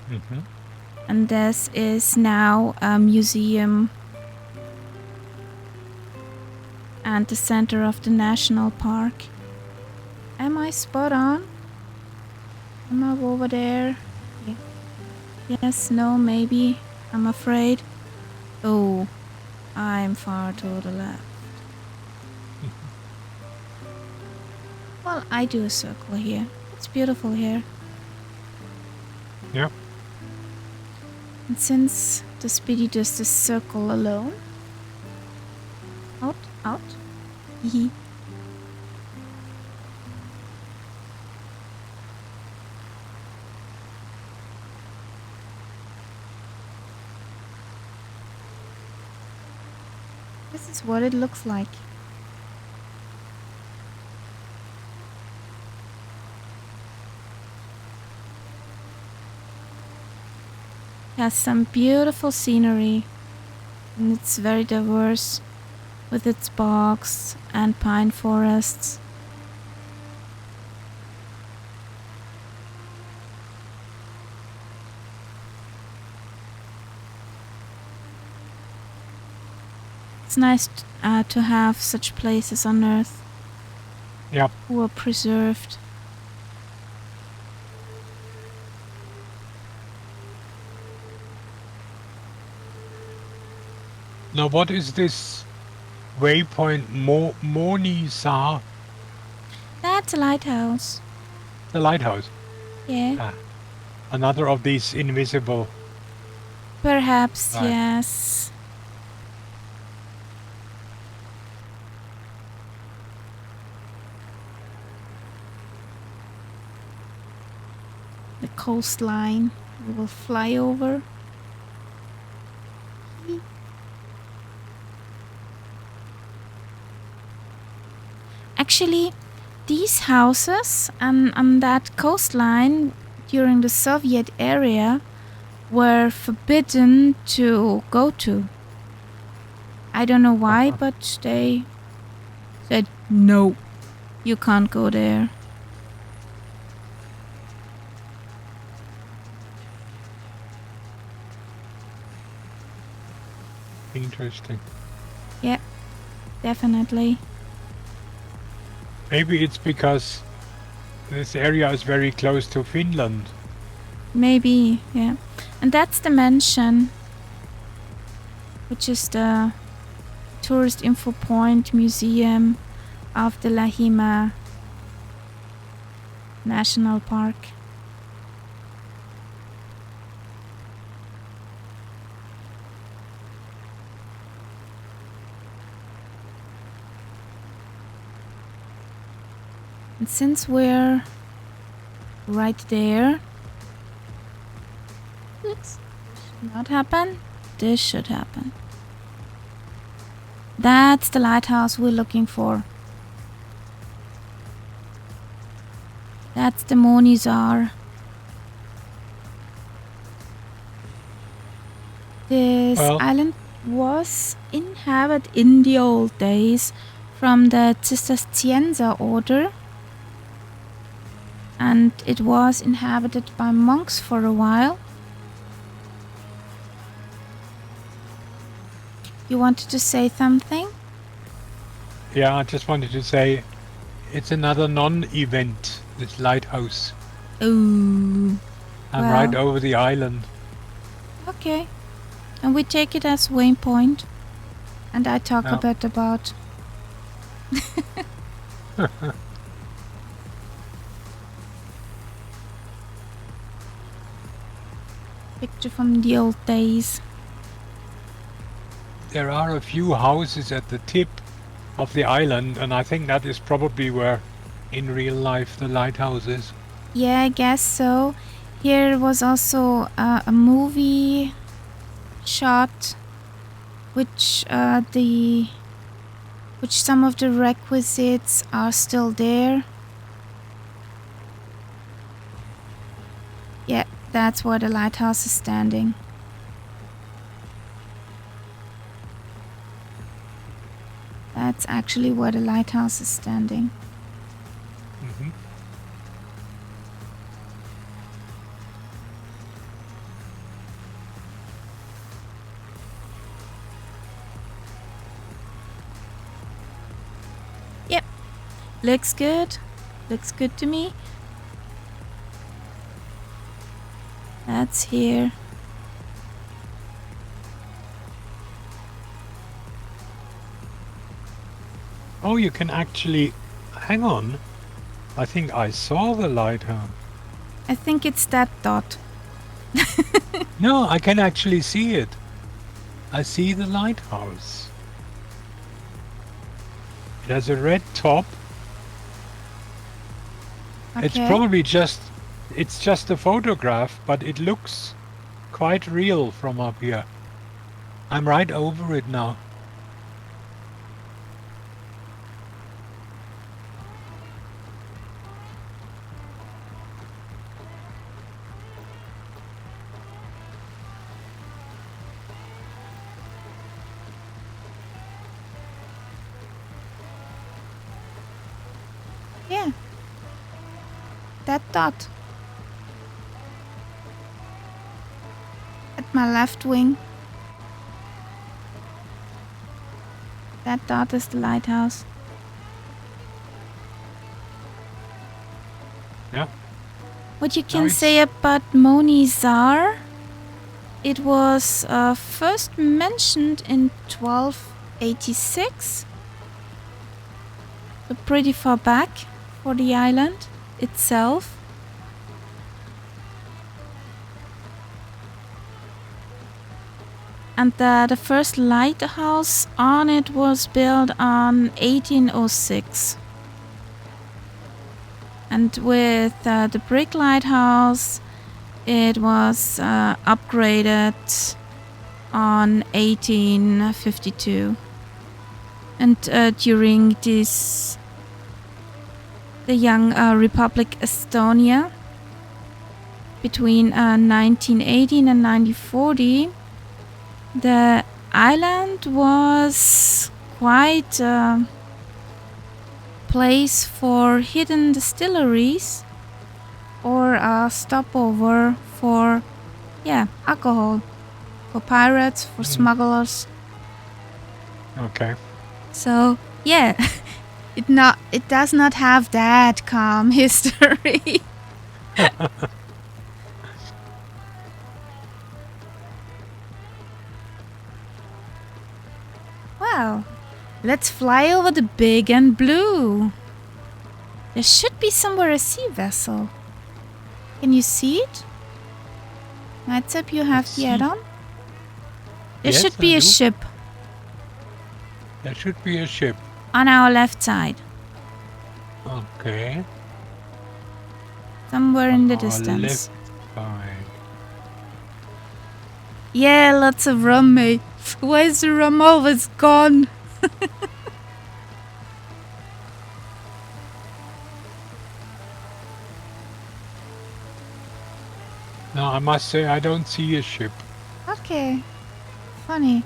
Mhm. And this is now a museum and the center of the national park. Am I spot on? Am I over there? Yes, no, maybe. I'm afraid. Oh, I'm far to the left. Well, I do a circle here. It's beautiful here. Yeah. And since the speedy does the circle alone. Out, out. Hee. This is what it looks like. Has some beautiful scenery, and it's very diverse with its bogs and pine forests. It's nice to have such places on Earth. Yep. Who are preserved. Now, what is this waypoint Monisar? That's a lighthouse. The lighthouse. Yeah. Ah, another of these invisible. Perhaps, Right. yes. The coastline we will fly over. Actually, these houses on that coastline during the Soviet era were forbidden to go to. I don't know why, but they said, no, you can't go there. Interesting. Yeah, definitely. Maybe it's because this area is very close to Finland. Maybe, yeah. And that's the mansion, which is the tourist info point museum of the Lahima National Park. And since we're right there. This should not happen. This should happen. That's the lighthouse we're looking for. That's the Monizar. This Well, island was inhabited in the old days from the Cistercienser order, and it was inhabited by monks for a while. You wanted to say something? yeah, I just wanted to say it's another non-event, this lighthouse. Ooh. I'm right Well. over the island. Okay. And we take it as waypoint. And I talk a Yeah. bit about... Picture from the old days. There are a few houses at the tip of the island, and I think that is probably where, in real life, the lighthouse is. Yeah, I guess so. Here was also a movie shot, which some of the requisites are still there. Yeah, that's where the lighthouse is standing. That's actually where the lighthouse is standing. Mm-hmm. Yep. Looks good. Looks good to me. That's here. Oh, you can actually... Hang on. I think I saw the lighthouse. I think it's that dot. No, I can actually see it. I see the lighthouse. It has a red top. Okay. It's probably just... It's just a photograph, but it looks quite real from up here. I'm right over it now. Yeah. That dot. At my left wing. That dot is the lighthouse. Yeah. What you No, can it's- say about Monizar? It was first mentioned in 1286. So pretty far back for the island itself. And the first lighthouse on it was built on 1806. And with the brick lighthouse, it was upgraded on 1852. And during this, the young Republic Estonia, between 1918 and 1940, the island was quite a place for hidden distilleries or a stopover for, alcohol, for pirates, for smugglers. Okay. So, it does not have that calm history. Wow. Let's fly over the big and blue. There should be somewhere a sea vessel. Can you see it? Matsup, you have the Sea- add-on? There Yes, should be I a do. ship There should be a ship. on our left side. Okay. Somewhere in the On our distance. left side. Yeah, lots of rum, mate. Why is the rum always gone? No, I must say I don't see a ship. Okay. Funny.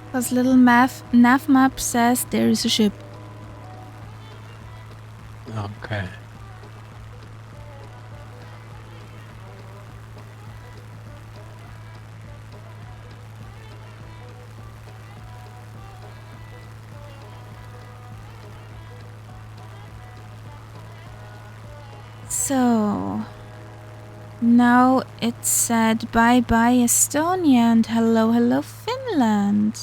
Because little nav map says there is a ship. Okay. So now it said bye bye Estonia and hello hello Finland.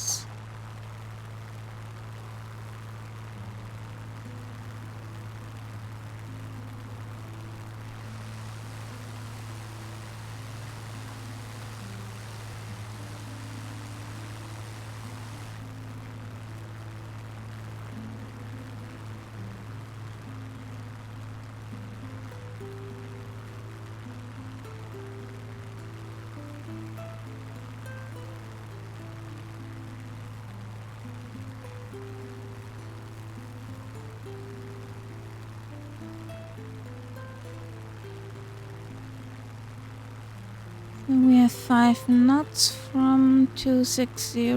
We have 5 knots from 260.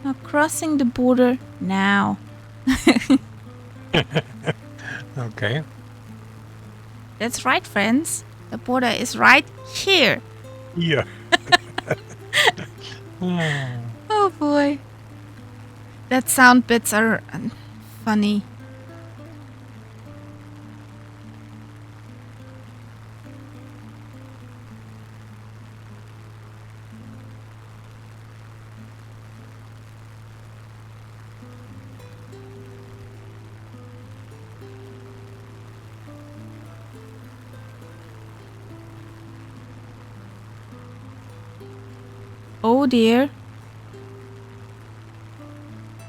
Now crossing the border now. Okay. That's right, friends. The border is right here. Yeah. Oh. Oh boy. That sound bits are funny. Oh dear.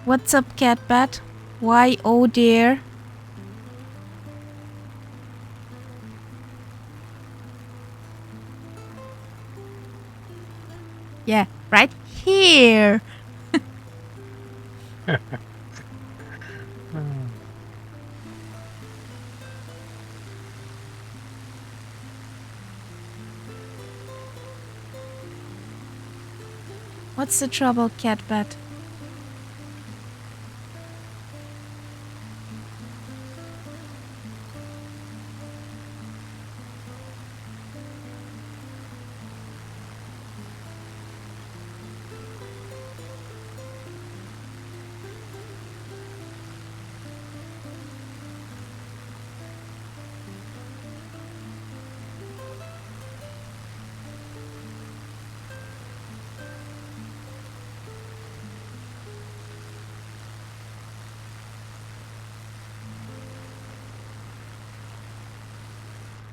What's up, Catbat? Why oh dear? Yeah, right here. What's the trouble, Catbat?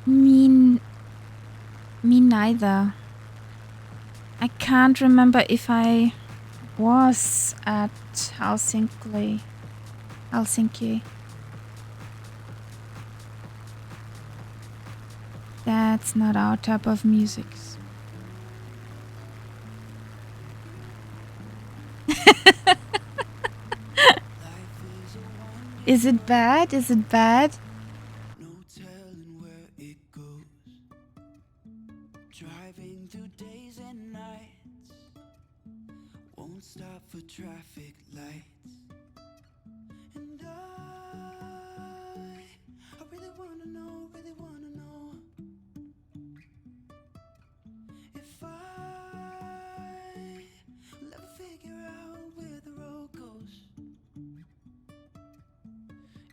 Me neither. I can't remember if I was at Helsinki. That's not our type of music. Is it bad? Is it bad? No telling where it goes. Driving through days and nights. Won't stop for traffic lights. And I really wanna know if will ever figure out where the road goes.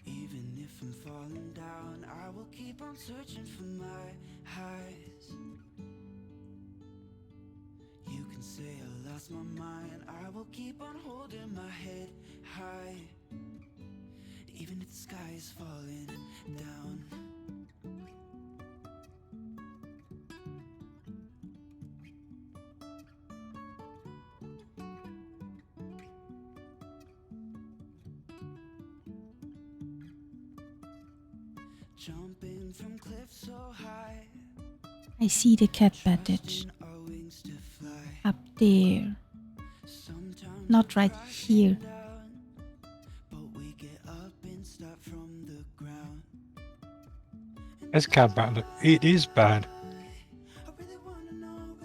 Even if I'm falling down, I will keep on searching for my highs. You can say I lost my mind, I will keep on holding my head high. Even if the sky is falling down. jumping from cliffs so high, I see the cat cottage trusting our wings to fly. up there. Sometimes Not right here. down, but we get up and start from the ground. It's cat bad. It is bad. I really wanna know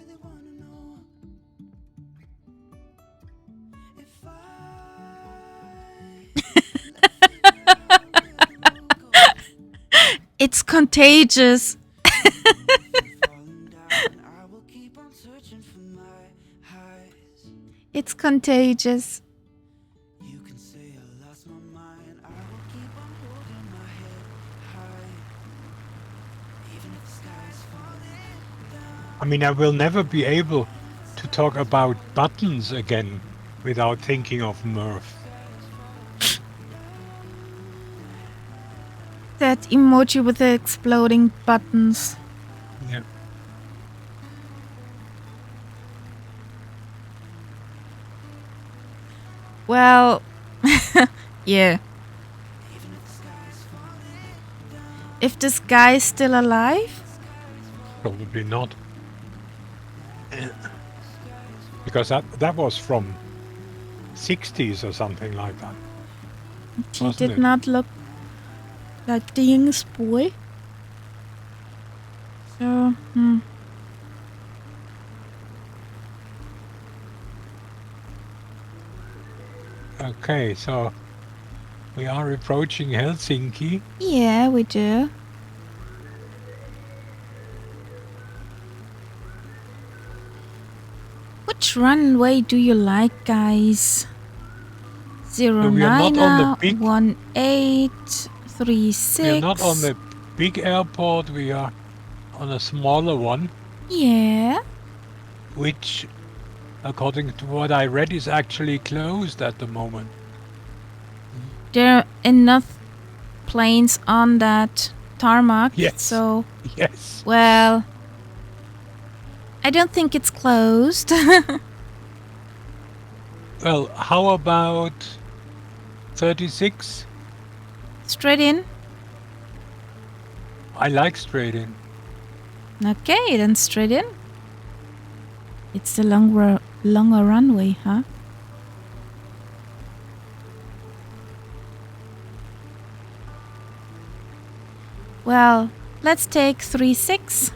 if I It's contagious. falling down. I will keep on searching for my highs. It's contagious. You can say I lost my mind. I will keep on holding my head high, even if the sky's falling down. I mean, I will never be able to talk about buttons again without thinking of Murph. That emoji with the exploding buttons. Yeah. Well, yeah. Even if the sky's falling down. If this guy's still alive? Probably not. Because that was from 60s or something like that. He Wasn't did it? not look like the youngest boy. So, Okay, so we are approaching Helsinki. yeah, we do. Which runway do you like, guys? we are not 09, on the big- 1836. We are not on the big airport, we are on a smaller one, Yeah. which, according to what I read, is actually closed at the moment. There are enough planes on that tarmac. Yes. So, Yes. well, I don't think it's closed. Well, how about 36? Straight in. I like straight in. Okay, then straight in. It's the longer runway, huh? Well, let's take 36.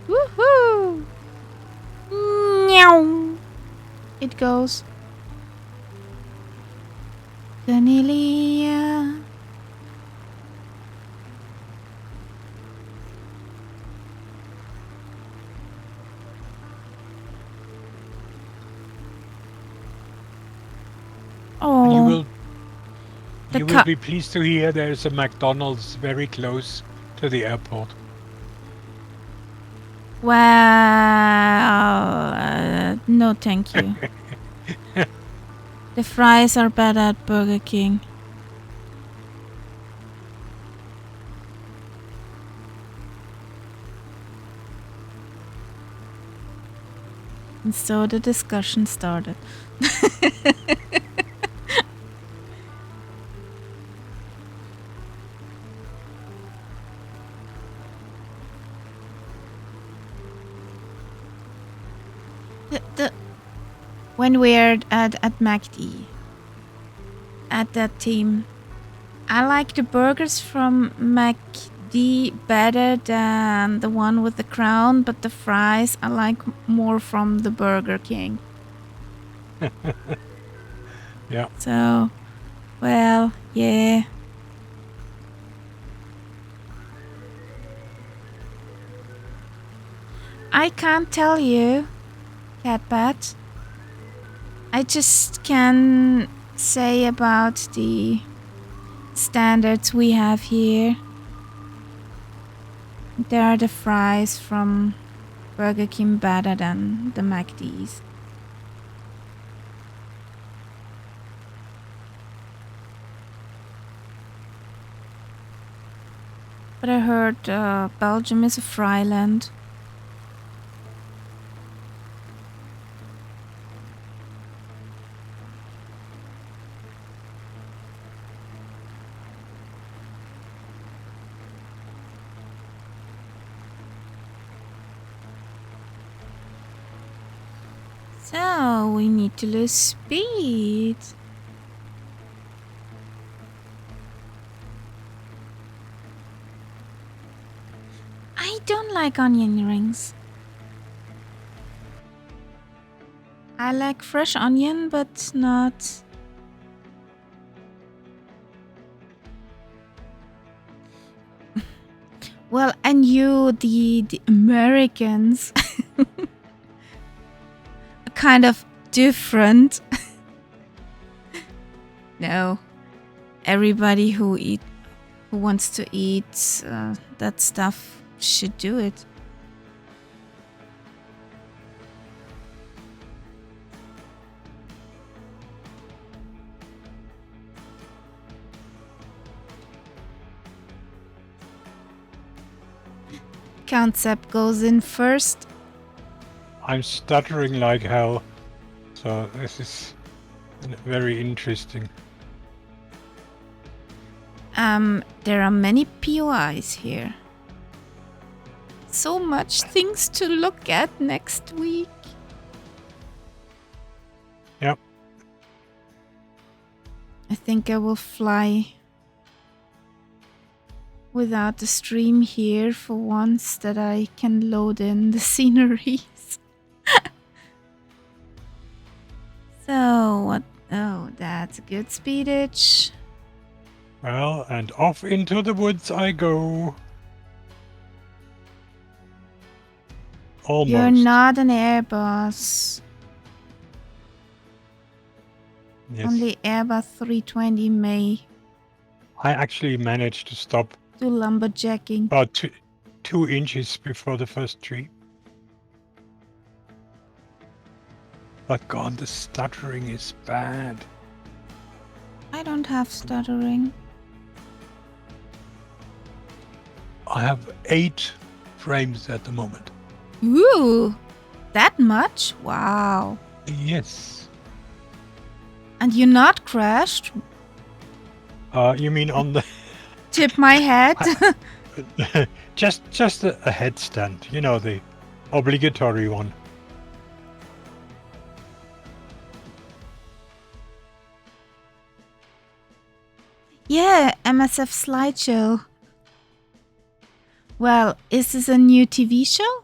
Woohoo! Meow. It goes. Vanilla. Oh, The You ca- will be pleased to hear there's a McDonald's very close to the airport. well, no thank you. The fries are better at Burger King. And so the discussion started. When we're at MACD, at that team, I like the burgers from MACD better than the one with the crown, but the fries I like more from the Burger King. Yeah. So, well, yeah. I can't tell you, Catpat. I just can say about the standards we have here. There are the fries from Burger King better than the McD's. But I heard Belgium is a fry land. So, we need to lose speed. I don't like onion rings. I like fresh onion, but not... Well, and you, the Americans, are kind of different. No, everybody who wants to eat that stuff should do it. Count Sepp goes in first. I'm stuttering like hell, so this is very interesting. There are many POIs here. So much things to look at next week. Yep. I think I will fly without the stream here for once, that I can load in the sceneries. So what? Oh, that's a good speedage. Well, and off into the woods I go. Almost. You're not an Airbus. Yes. Only Airbus 320 may I actually managed to stop do lumberjacking. about 2 inches before the first tree. But God, the stuttering is bad. I don't have stuttering. I have 8 frames at the moment. Ooh, that much? Wow. Yes. And you're not crashed? You mean on the Tip my head. just a headstand, you know, the obligatory one. Yeah, MSF slideshow. Well, is this a new TV show?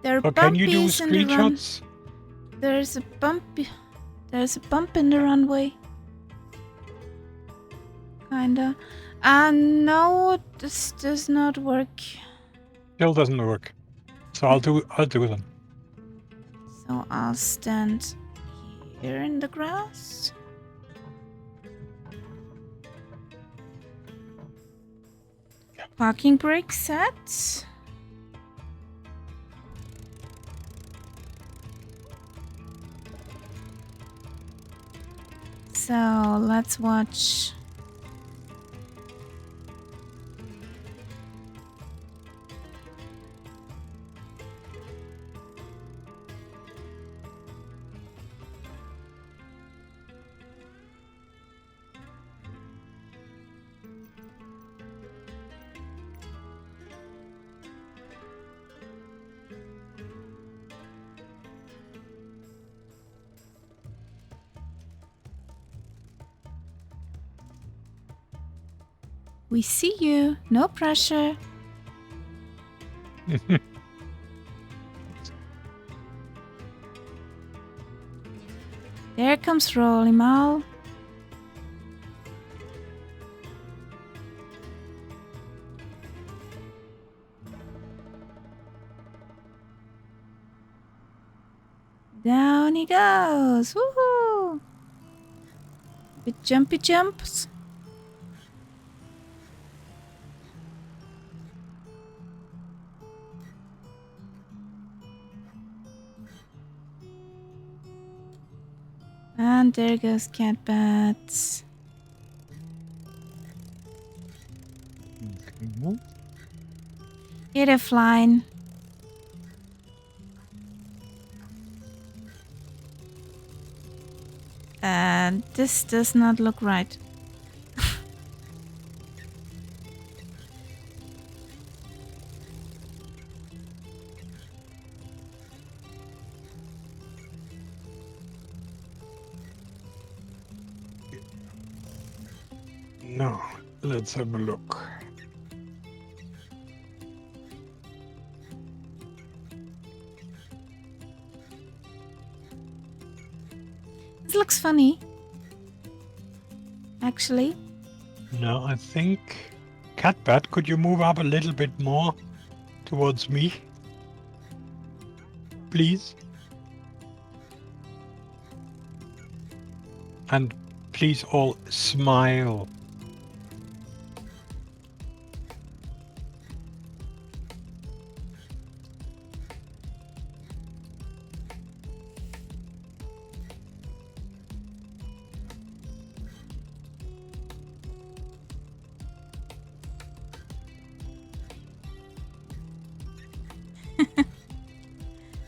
There are But can you do bumpies in the run. screenshots? There's a bump in the runway. Kinda. No, this does not work. Still doesn't work. So I'll do them. So I'll stand here in the grass. Parking brake set. So let's watch. We see you. No pressure. There comes Rolly Mal. Down he goes. Woohoo! Bit jumpy jumps. And there goes Cat Bats. Okay. Here they're flying. And this does not look right. No, let's have a look. This looks funny. Actually. No, I think... Catbat, could you move up a little bit more towards me? Please? And please all smile.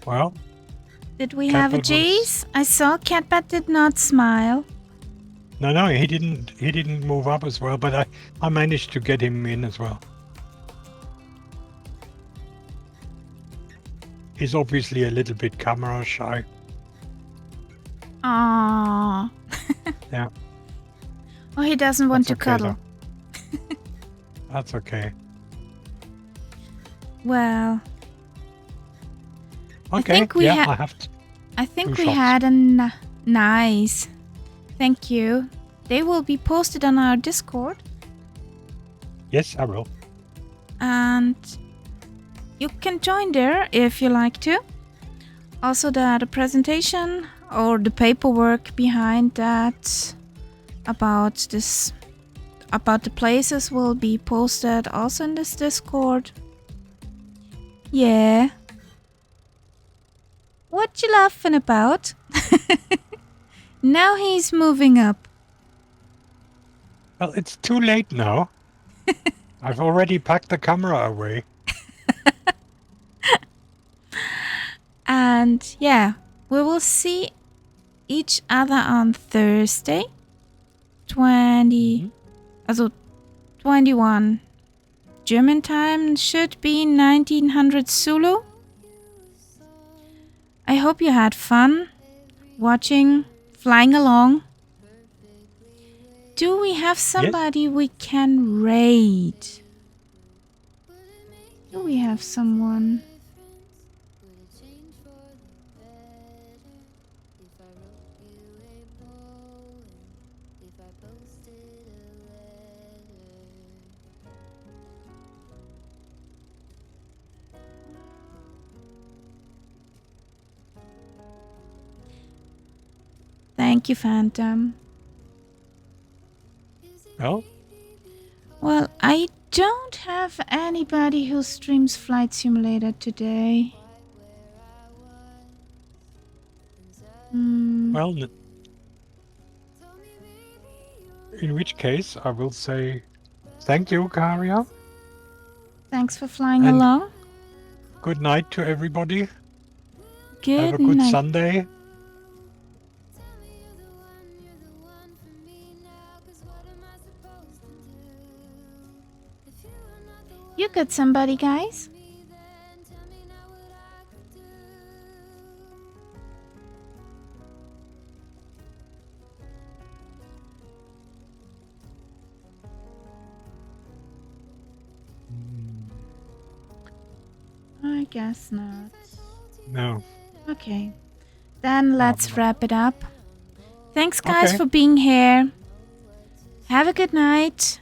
Well, Did we have a Catbat was- G's? I saw Catbat did not smile. no, he didn't move up as well, but I managed to get him in as well. He's obviously a little bit camera shy. Aww. Yeah. Oh, he doesn't want to That's okay, cuddle. That's okay. Well, Okay, think we I have to. I think Two we shots. had a nice. Thank you. They will be posted on our Discord. Yes, I will. And you can join there if you like to. Also, the presentation or the paperwork behind that about the places will be posted also in this Discord. Yeah. What you laughing about? Now he's moving up. Well, it's too late now. I've already packed the camera away. And yeah, we will see each other on Thursday. 21 German time, should be 1900 Zulu. I hope you had fun watching, flying along. Do we have somebody we can raid? Do we have someone? Thank you, Phantom. Well, I don't have anybody who streams Flight Simulator today. Well, in which case, I will say thank you, Karia. Thanks for flying And along. Good night to everybody. Good Have a good night. Sunday. You got somebody, guys? I guess not. No. Okay. Then let's wrap it up. Thanks, guys, Okay. for being here. Have a good night.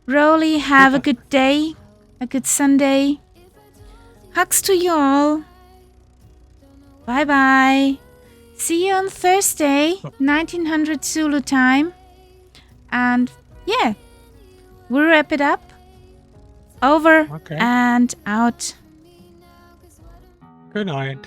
Rolly, have a good day. A good Sunday. Hugs to you all. Bye-bye. See you on Thursday, 1900 Zulu time. And yeah, we'll wrap it up. Over Okay. and out. Good night.